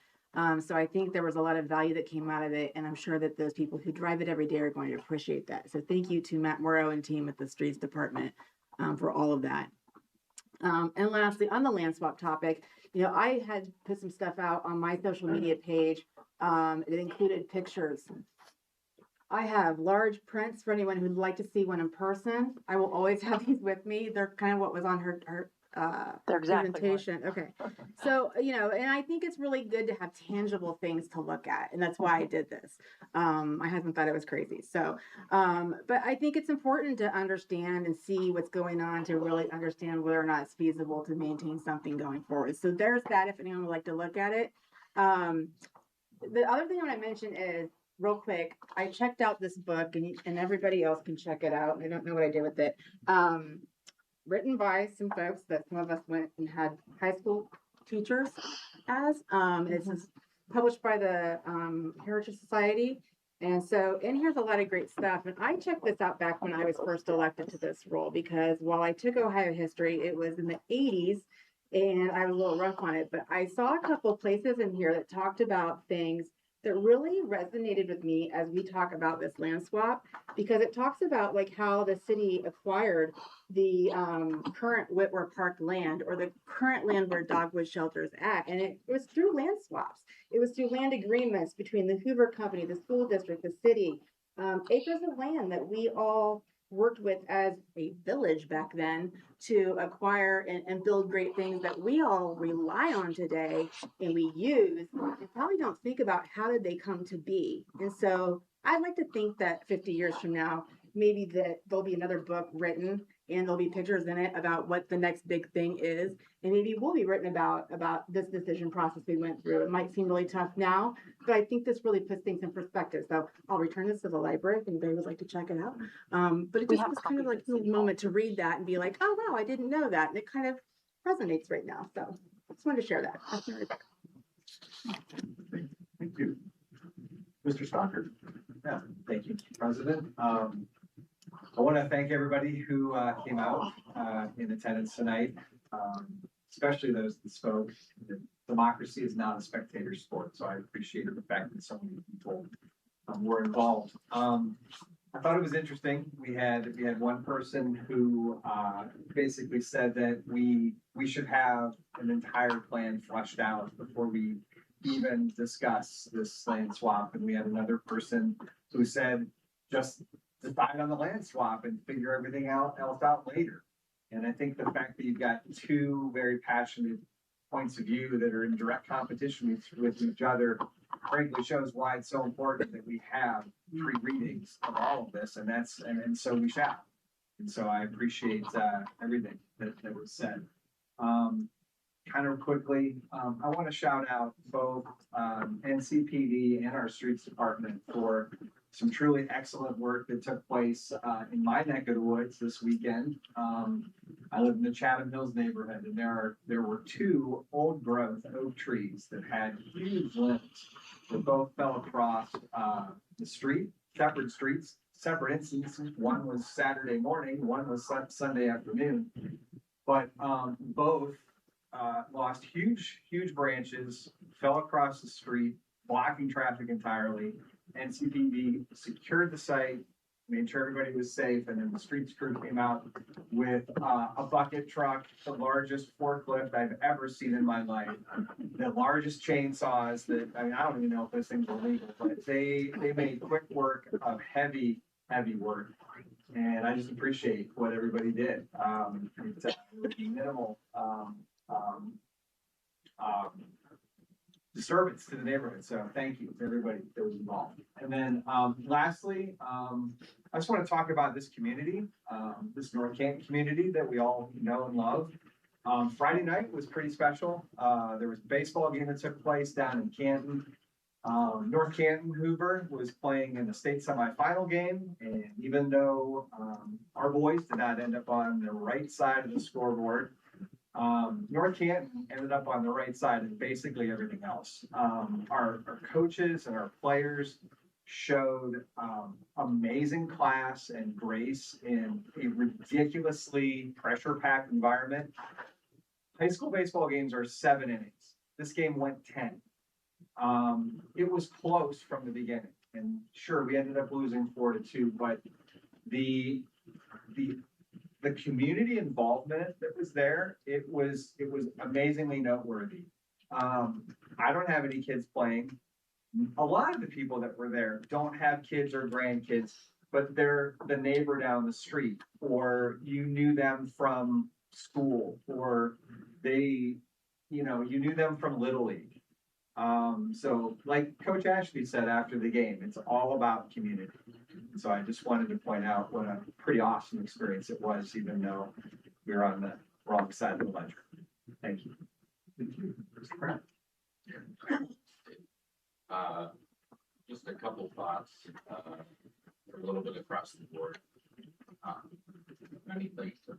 So I think there was a lot of value that came out of it, and I'm sure that those people who drive it every day are going to appreciate that. So thank you to Matt Morrow and team at the Streets Department for all of that. And lastly, on the land swap topic, I had put some stuff out on my social media page. It included pictures. I have large prints for anyone who'd like to see one in person. I will always have these with me. They're kind of what was on her They're exactly presentation. Okay. So, and I think it's really good to have tangible things to look at. And that's why I did this. My husband thought it was crazy. So, but I think it's important to understand and see what's going on to really understand whether or not it's feasible to maintain something going forward. So there's that if anyone would like to look at it. The other thing I want to mention is, real quick, I checked out this book and everybody else can check it out. I don't know what I did with it. Written by some folks that some of us went and had high school teachers as. It's published by the Heritage Society. And so in here's a lot of great stuff. And I checked this out back when I was first elected to this role, because while I took Ohio history, it was in the 80s and I was a little rough on it. But I saw a couple of places in here that talked about things that really resonated with me as we talk about this land swap, because it talks about like how the city acquired the current Whitworth Park land, or the current land where Dogwood Shelter is at. And it was through land swaps. It was through land agreements between the Hoover Company, the school district, the city, acres of land that we all worked with as a village back then to acquire and build great things that we all rely on today and we use, and probably don't think about how did they come to be. And so I'd like to think that 50 years from now, maybe that there'll be another book written and there'll be pictures in it about what the next big thing is. And maybe we'll be written about this decision process we went through. It might seem really tough now, but I think this really puts things in perspective. So I'll return this to the library if anybody would like to check it out. But it just was kind of like a little moment to read that and be like, oh, wow, I didn't know that. And it kind of resonates right now. So I just wanted to share that. That's my report. Thank you. Mr. Stockard. Yeah, thank you, President. I want to thank everybody who came out in attendance tonight, especially those that spoke. Democracy is not a spectator sport, so I appreciate the fact that so many people were involved. I thought it was interesting. We had one person who basically said that we should have an entire plan fleshed out before we even discuss this land swap. And we had another person who said, just decide on the land swap and figure everything else out later. And I think the fact that you've got two very passionate points of view that are in direct competition with each other, frankly, shows why it's so important that we have 3 readings of all of this, and so we shall. And so I appreciate everything that was said. Kind of quickly, I want to shout out both NCPD and our streets department for some truly excellent work that took place in my neck of the woods this weekend. I live in the Chatham Hills neighborhood, and there were 2 old growth oak trees that had huge limbs that both fell across the street, Shepherd Streets, separate instances. One was Saturday morning, one was Sunday afternoon, but both lost huge branches, fell across the street, blocking traffic entirely. NCPD secured the site, made sure everybody was safe, and then the streets crew came out with a bucket truck, the largest forklift I've ever seen in my life, the largest chainsaws that, I don't even know if those things were legal, but they made quick work of heavy work. And I just appreciate what everybody did. It would be minimal disturbance to the neighborhood. So thank you to everybody that was involved. And then lastly, I just want to talk about this community, this North Canton community that we all know and love. Friday night was pretty special. There was a baseball game that took place down in Canton. North Canton Hoover was playing in the state semifinal game, and even though our boys did not end up on the right side of the scoreboard, North Canton ended up on the right side of basically everything else. Our coaches and our players showed amazing class and grace in a ridiculously pressure-packed environment. High school baseball games are 7 innings. This game went 10. It was close from the beginning, and sure, we ended up losing 4-2, but the community involvement that was there, it was amazingly noteworthy. I don't have any kids playing. A lot of the people that were there don't have kids or grandkids, but they're the neighbor down the street, or you knew them from school, or you knew them from Little League. So like Coach Ashby said after the game, it's all about community. So I just wanted to point out what a pretty awesome experience it was, even though we were on the wrong side of the ledger. Thank you. Just a couple thoughts, a little bit across the board. Many things.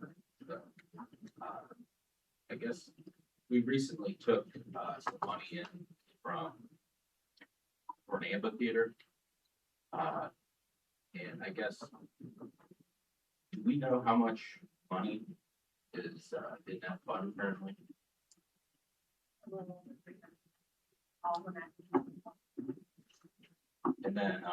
I guess we recently took some money in for an amphitheater. And I guess, do we know how much money is in that fund currently? And then,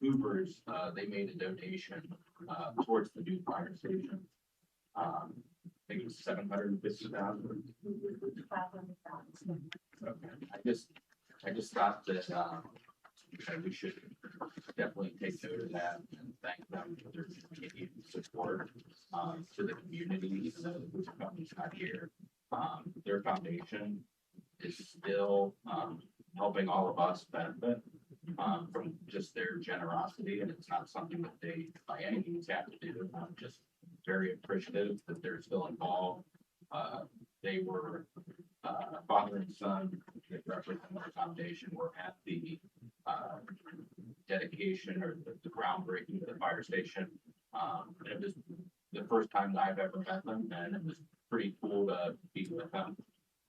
Hoovers, they made a donation towards the new fire station. I think it was $750,000. Okay. I just thought that we should definitely take note of that and thank them for their continued support to the community, even though the company's not here. Their foundation is still helping all of us benefit from just their generosity, and it's not something that they by any means have to do. I'm just very appreciative that they're still involved. They were father and son that represent our foundation were at the dedication or the groundbreaking of the fire station. And it was the first time that I've ever met them, and it was pretty cool to be with them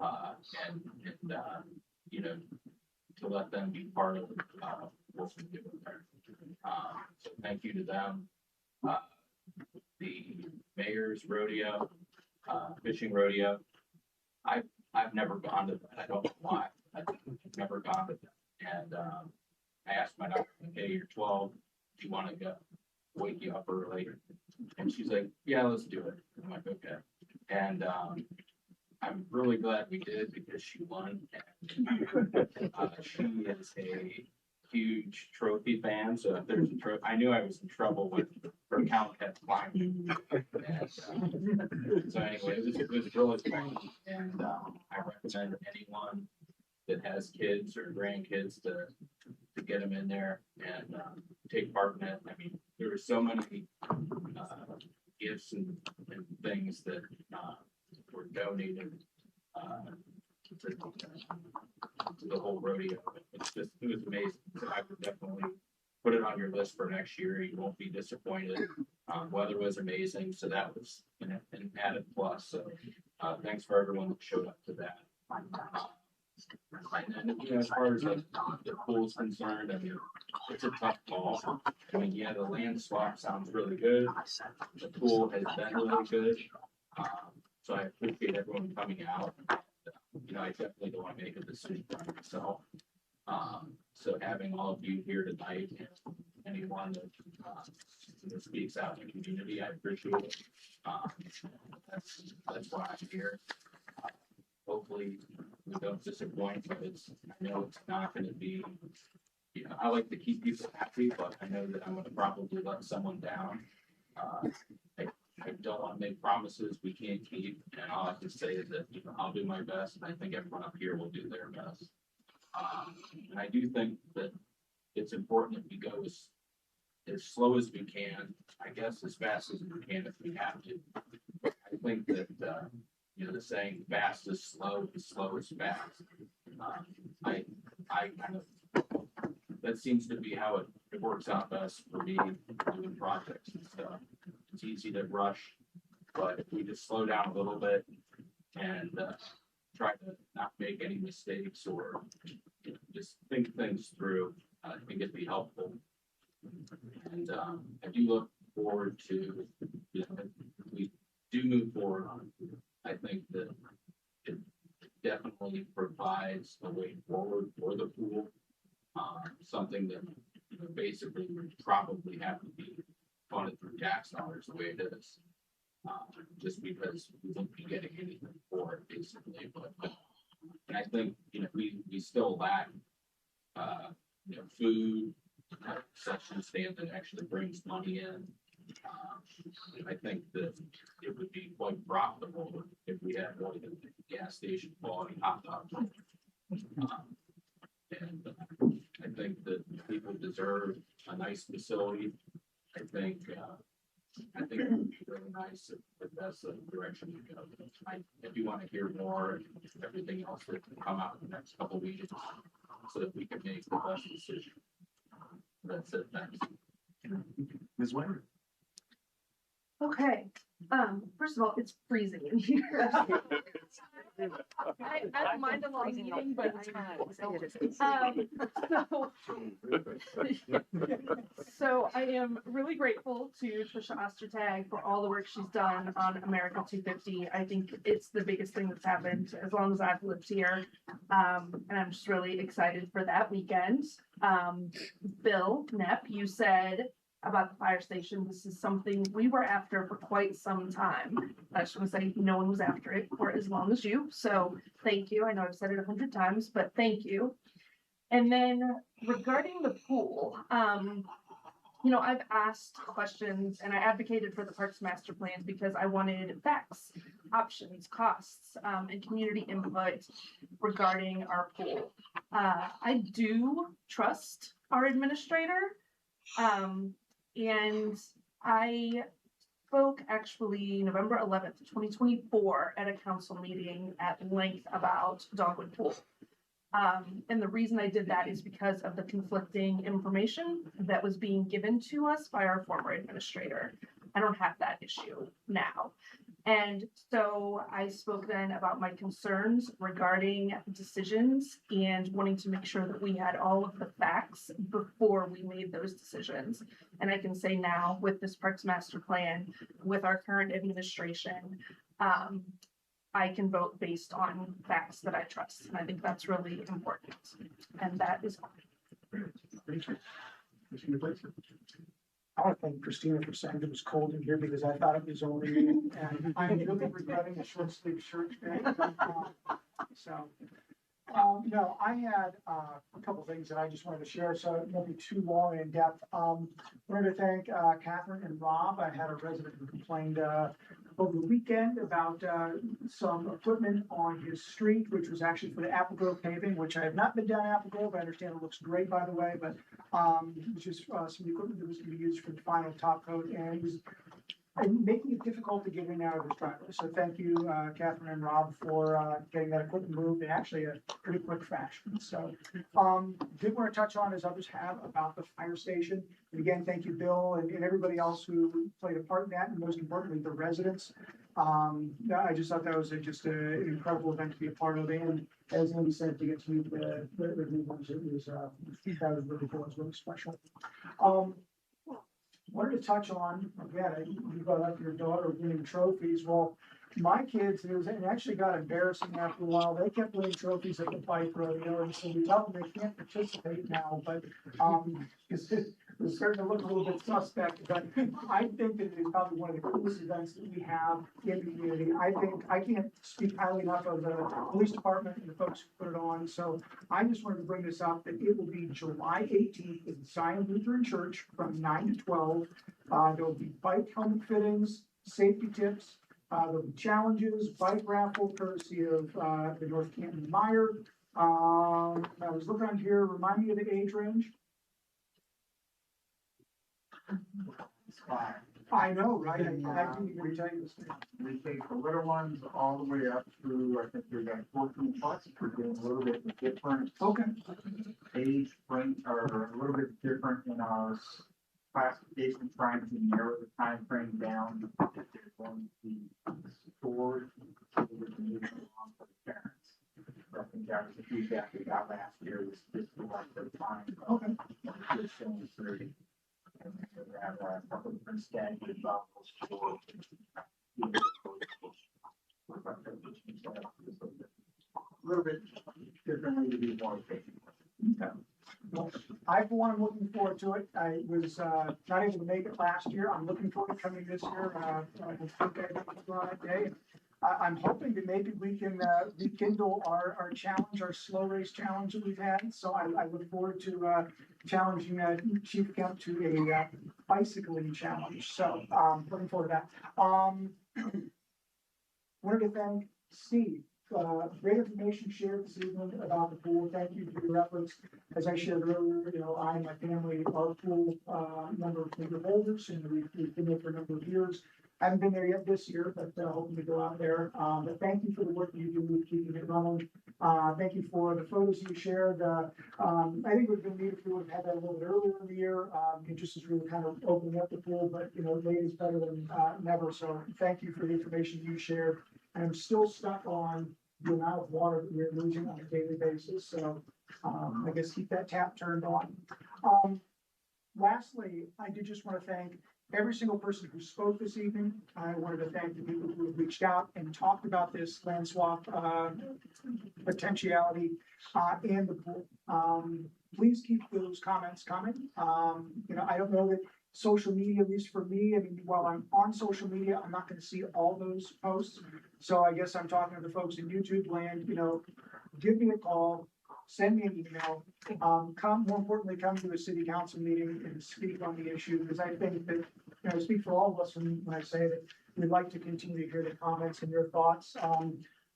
and to let them be part of what we're doing there. So thank you to them. The mayor's rodeo, fishing rodeo. I've never gone to that. I don't know why. I've never gone to that. And I asked my doctor, "Hey, you're 12. Do you want to go wake you up early?" And she's like, "Yeah, let's do it." I'm like, "Okay." And I'm really glad we did because she won. And, she is a huge trophy fan. So if there's a trophy, I knew I was in trouble with her count kept climbing. And, so anyway, it was really fun. And I recommend anyone that has kids or grandkids to get them in there and take part in it. I mean, there were so many gifts and things that were donated to the whole rodeo. It was amazing. So I would definitely put it on your list for next year. You won't be disappointed. Weather was amazing, so that was an added plus. So thanks for everyone that showed up to that. And as far as the pool is concerned, I mean, it's a tough call. I mean, yeah, the land swap sounds really good. The pool has been really good. So I appreciate everyone coming out. I definitely don't want to make a decision for myself. So having all of you here tonight and anyone that speaks out in the community, I appreciate it. That's why I'm here. Hopefully we don't disappoint, but I know it's not going to be, I like to keep people happy, but I know that I'm going to probably let someone down. I don't want to make promises we can't keep, and all I can say is that, you know, I'll do my best, and I think everyone up here will do their best. And I do think that it's important that we go as slow as we can, I guess as fast as we can if we have to. But I think that, you know, the saying fast is slow is fast. I kind of, that seems to be how it works out best for me doing projects and stuff. It's easy to rush, but if we just slow down a little bit and try to not make any mistakes or, you know, just think things through, I think it'd be helpful. And I do look forward to, you know, if we do move forward on it. I think that it definitely provides a way forward for the pool. Something that, you know, basically would probably have to be funded through tax dollars the way it is. Just because we won't be getting anything for it basically, but and I think, you know, we still lack, you know, food, concession stand that actually brings money in. I think that it would be quite profitable if we had more than gas station quality hot dogs. And I think that people deserve a nice facility. I think it would be really nice if that's the direction we go. I do want to hear more and everything else that can come out in the next couple of weeks so that we can make the best decision. That's it. Thanks. Ms. Ware? Okay, first of all, it's freezing in here. I don't mind a long meeting, but so I am really grateful to Trisha Ostertag for all the work she's done on America 250. I think it's the biggest thing that's happened as long as I've lived here. And I'm just really excited for that weekend. Bill Knepp, you said about the fire station. This is something we were after for quite some time. I just want to say no one was after it for as long as you. So thank you. I know I've said it 100 times, but thank you. And then regarding the pool, you know, I've asked questions and I advocated for the Parks Master Plan because I wanted facts, options, costs, and community input regarding our pool. I do trust our administrator. And I spoke actually November 11th, 2024 at a council meeting at length about Dogwood Pool. And the reason I did that is because of the conflicting information that was being given to us by our former administrator. I don't have that issue now. And so I spoke then about my concerns regarding decisions and wanting to make sure that we had all of the facts before we made those decisions. And I can say now with this Parks Master Plan, with our current administration, I can vote based on facts that I trust. And I think that's really important. And that is all. Thank you. Christina, please. I want to thank Christina for saying it was cold in here because I thought it was only, and I'm really regretting a short sleeve shirt today. No, I had a couple things that I just wanted to share, so it won't be too long and in depth. Wanted to thank Catherine and Rob. I had a resident who complained over the weekend about some equipment on his street, which was actually for the Apple Grove paving, which I have not been down Apple Grove. I understand it looks great, by the way, but which is some equipment that was going to be used for the final top coat, and it was making it difficult to get in and out of his driveway. So thank you, Catherine and Rob, for getting that equipment moved in actually a pretty quick fashion. So did want to touch on, as others have, about the fire station. And again, thank you, Bill, and everybody else who played a part in that, and most importantly, the residents. I just thought that was just an incredible event to be a part of, and as Andy said, to get to meet the new ones, it was that was really cool. It was really special. Wanted to touch on, again, you brought up your daughter winning trophies. Well, my kids, it actually got embarrassing after a while. They kept winning trophies at the bike rodeo, and so we tell them they can't participate now, but it's starting to look a little bit suspect. But I think that it is probably one of the coolest events that we have in the community. I can't speak highly enough of the police department and the folks who put it on. So I just wanted to bring this up, that it will be July 18th in Zion Lutheran Church from 9 to 12. There will be bike helmet fittings, safety tips, there'll be challenges, bike raffle courtesy of, the North Canton Meyer. I was looking on here, remind me of the age range. I know, right? I didn't even tell you this. We take the little ones all the way up through, I think they're like 14 plus, we're doing a little bit different. Okay. Age range, or a little bit different in our classification, trying to narrow the time frame down. If they're going to be stored, so we can move it along for the parents. I think that was the feedback we got last year, was just the one for the time. Okay. Just showing 30. And we have a couple of different standard levels for. A little bit differently to be more efficient. Well, I, for one, am looking forward to it. I was, not able to make it last year. I'm looking forward to coming this year. I think I can go on that day. I'm hoping that maybe we can, rekindle our challenge, our slow race challenge that we've had. So I look forward to, challenging, Chief Kemp to a, bicycling challenge. So, looking forward to that. Wanted to thank Steve. Great information shared this evening about the pool. Thank you for your efforts. As I shared earlier, you know, I and my family are pool, member holders, and we've been there for a number of years. I haven't been there yet this year, but hoping to go out there. But thank you for the work you do with keeping it running. Thank you for the photos you shared. I think it would have been neat if we would have had that a little bit earlier in the year. It just is really kind of opening up the pool, but you know, late is better than never. So thank you for the information you shared. I'm still stuck on the amount of water that we're losing on a daily basis. So I guess keep that tap turned on. Lastly, I did just want to thank every single person who spoke this evening. I wanted to thank the people who have reached out and talked about this land swap potentiality and the pool. Please keep those comments coming. You know, I don't know that social media, at least for me, I mean, while I'm on social media, I'm not going to see all those posts. So I guess I'm talking to the folks in YouTube land, you know, give me a call, send me an email, more importantly, come to a city council meeting and speak on the issue, because I think that, you know, I speak for all of us when I say that we'd like to continue to hear the comments and your thoughts.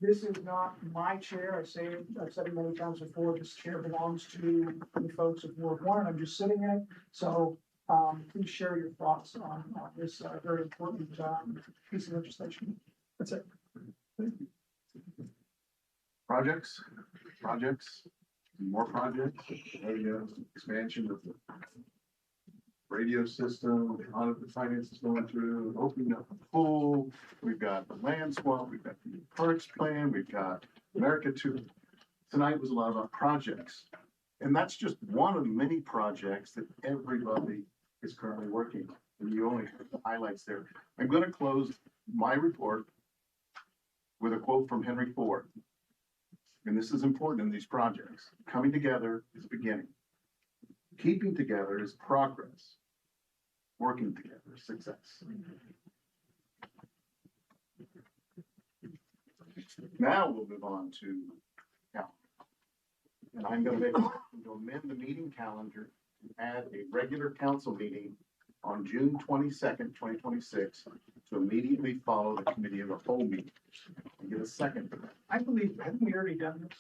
This is not my chair. I've said it many times before, this chair belongs to the folks of Ward 1, and I'm just sitting in it. So please share your thoughts on this very important piece of legislation. That's it. Projects, more projects, expansion of the radio system, the audit the finances going through, opening up the pool. We've got the land swap, we've got the parks plan, we've got America 2. Tonight was a lot about projects. And that's just one of many projects that everybody is currently working on. And you only have the highlights there. I'm going to close my report with a quote from Henry Ford. And this is important in these projects. Coming together is beginning. Keeping together is progress. Working together is success. Now we'll move on to calendar. And I'm going to amend the meeting calendar to add a regular council meeting on June 22nd, 2026, to immediately follow the committee of the whole meeting. Get a second for that. I believe, haven't we already done this?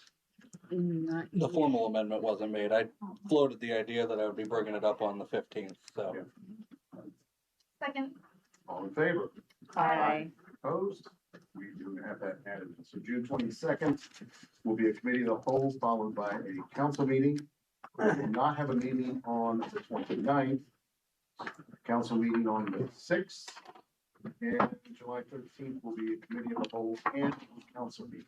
The formal amendment wasn't made. I floated the idea that I would be bringing it up on the 15th, so. Yeah. Second. All in favor? Aye. Opposed? We do have that added. So June 22nd will be a committee of the whole, followed by a council meeting. We will not have a meeting on the 29th. Council meeting on the 6th. And July 13th will be a committee of the whole and council meeting.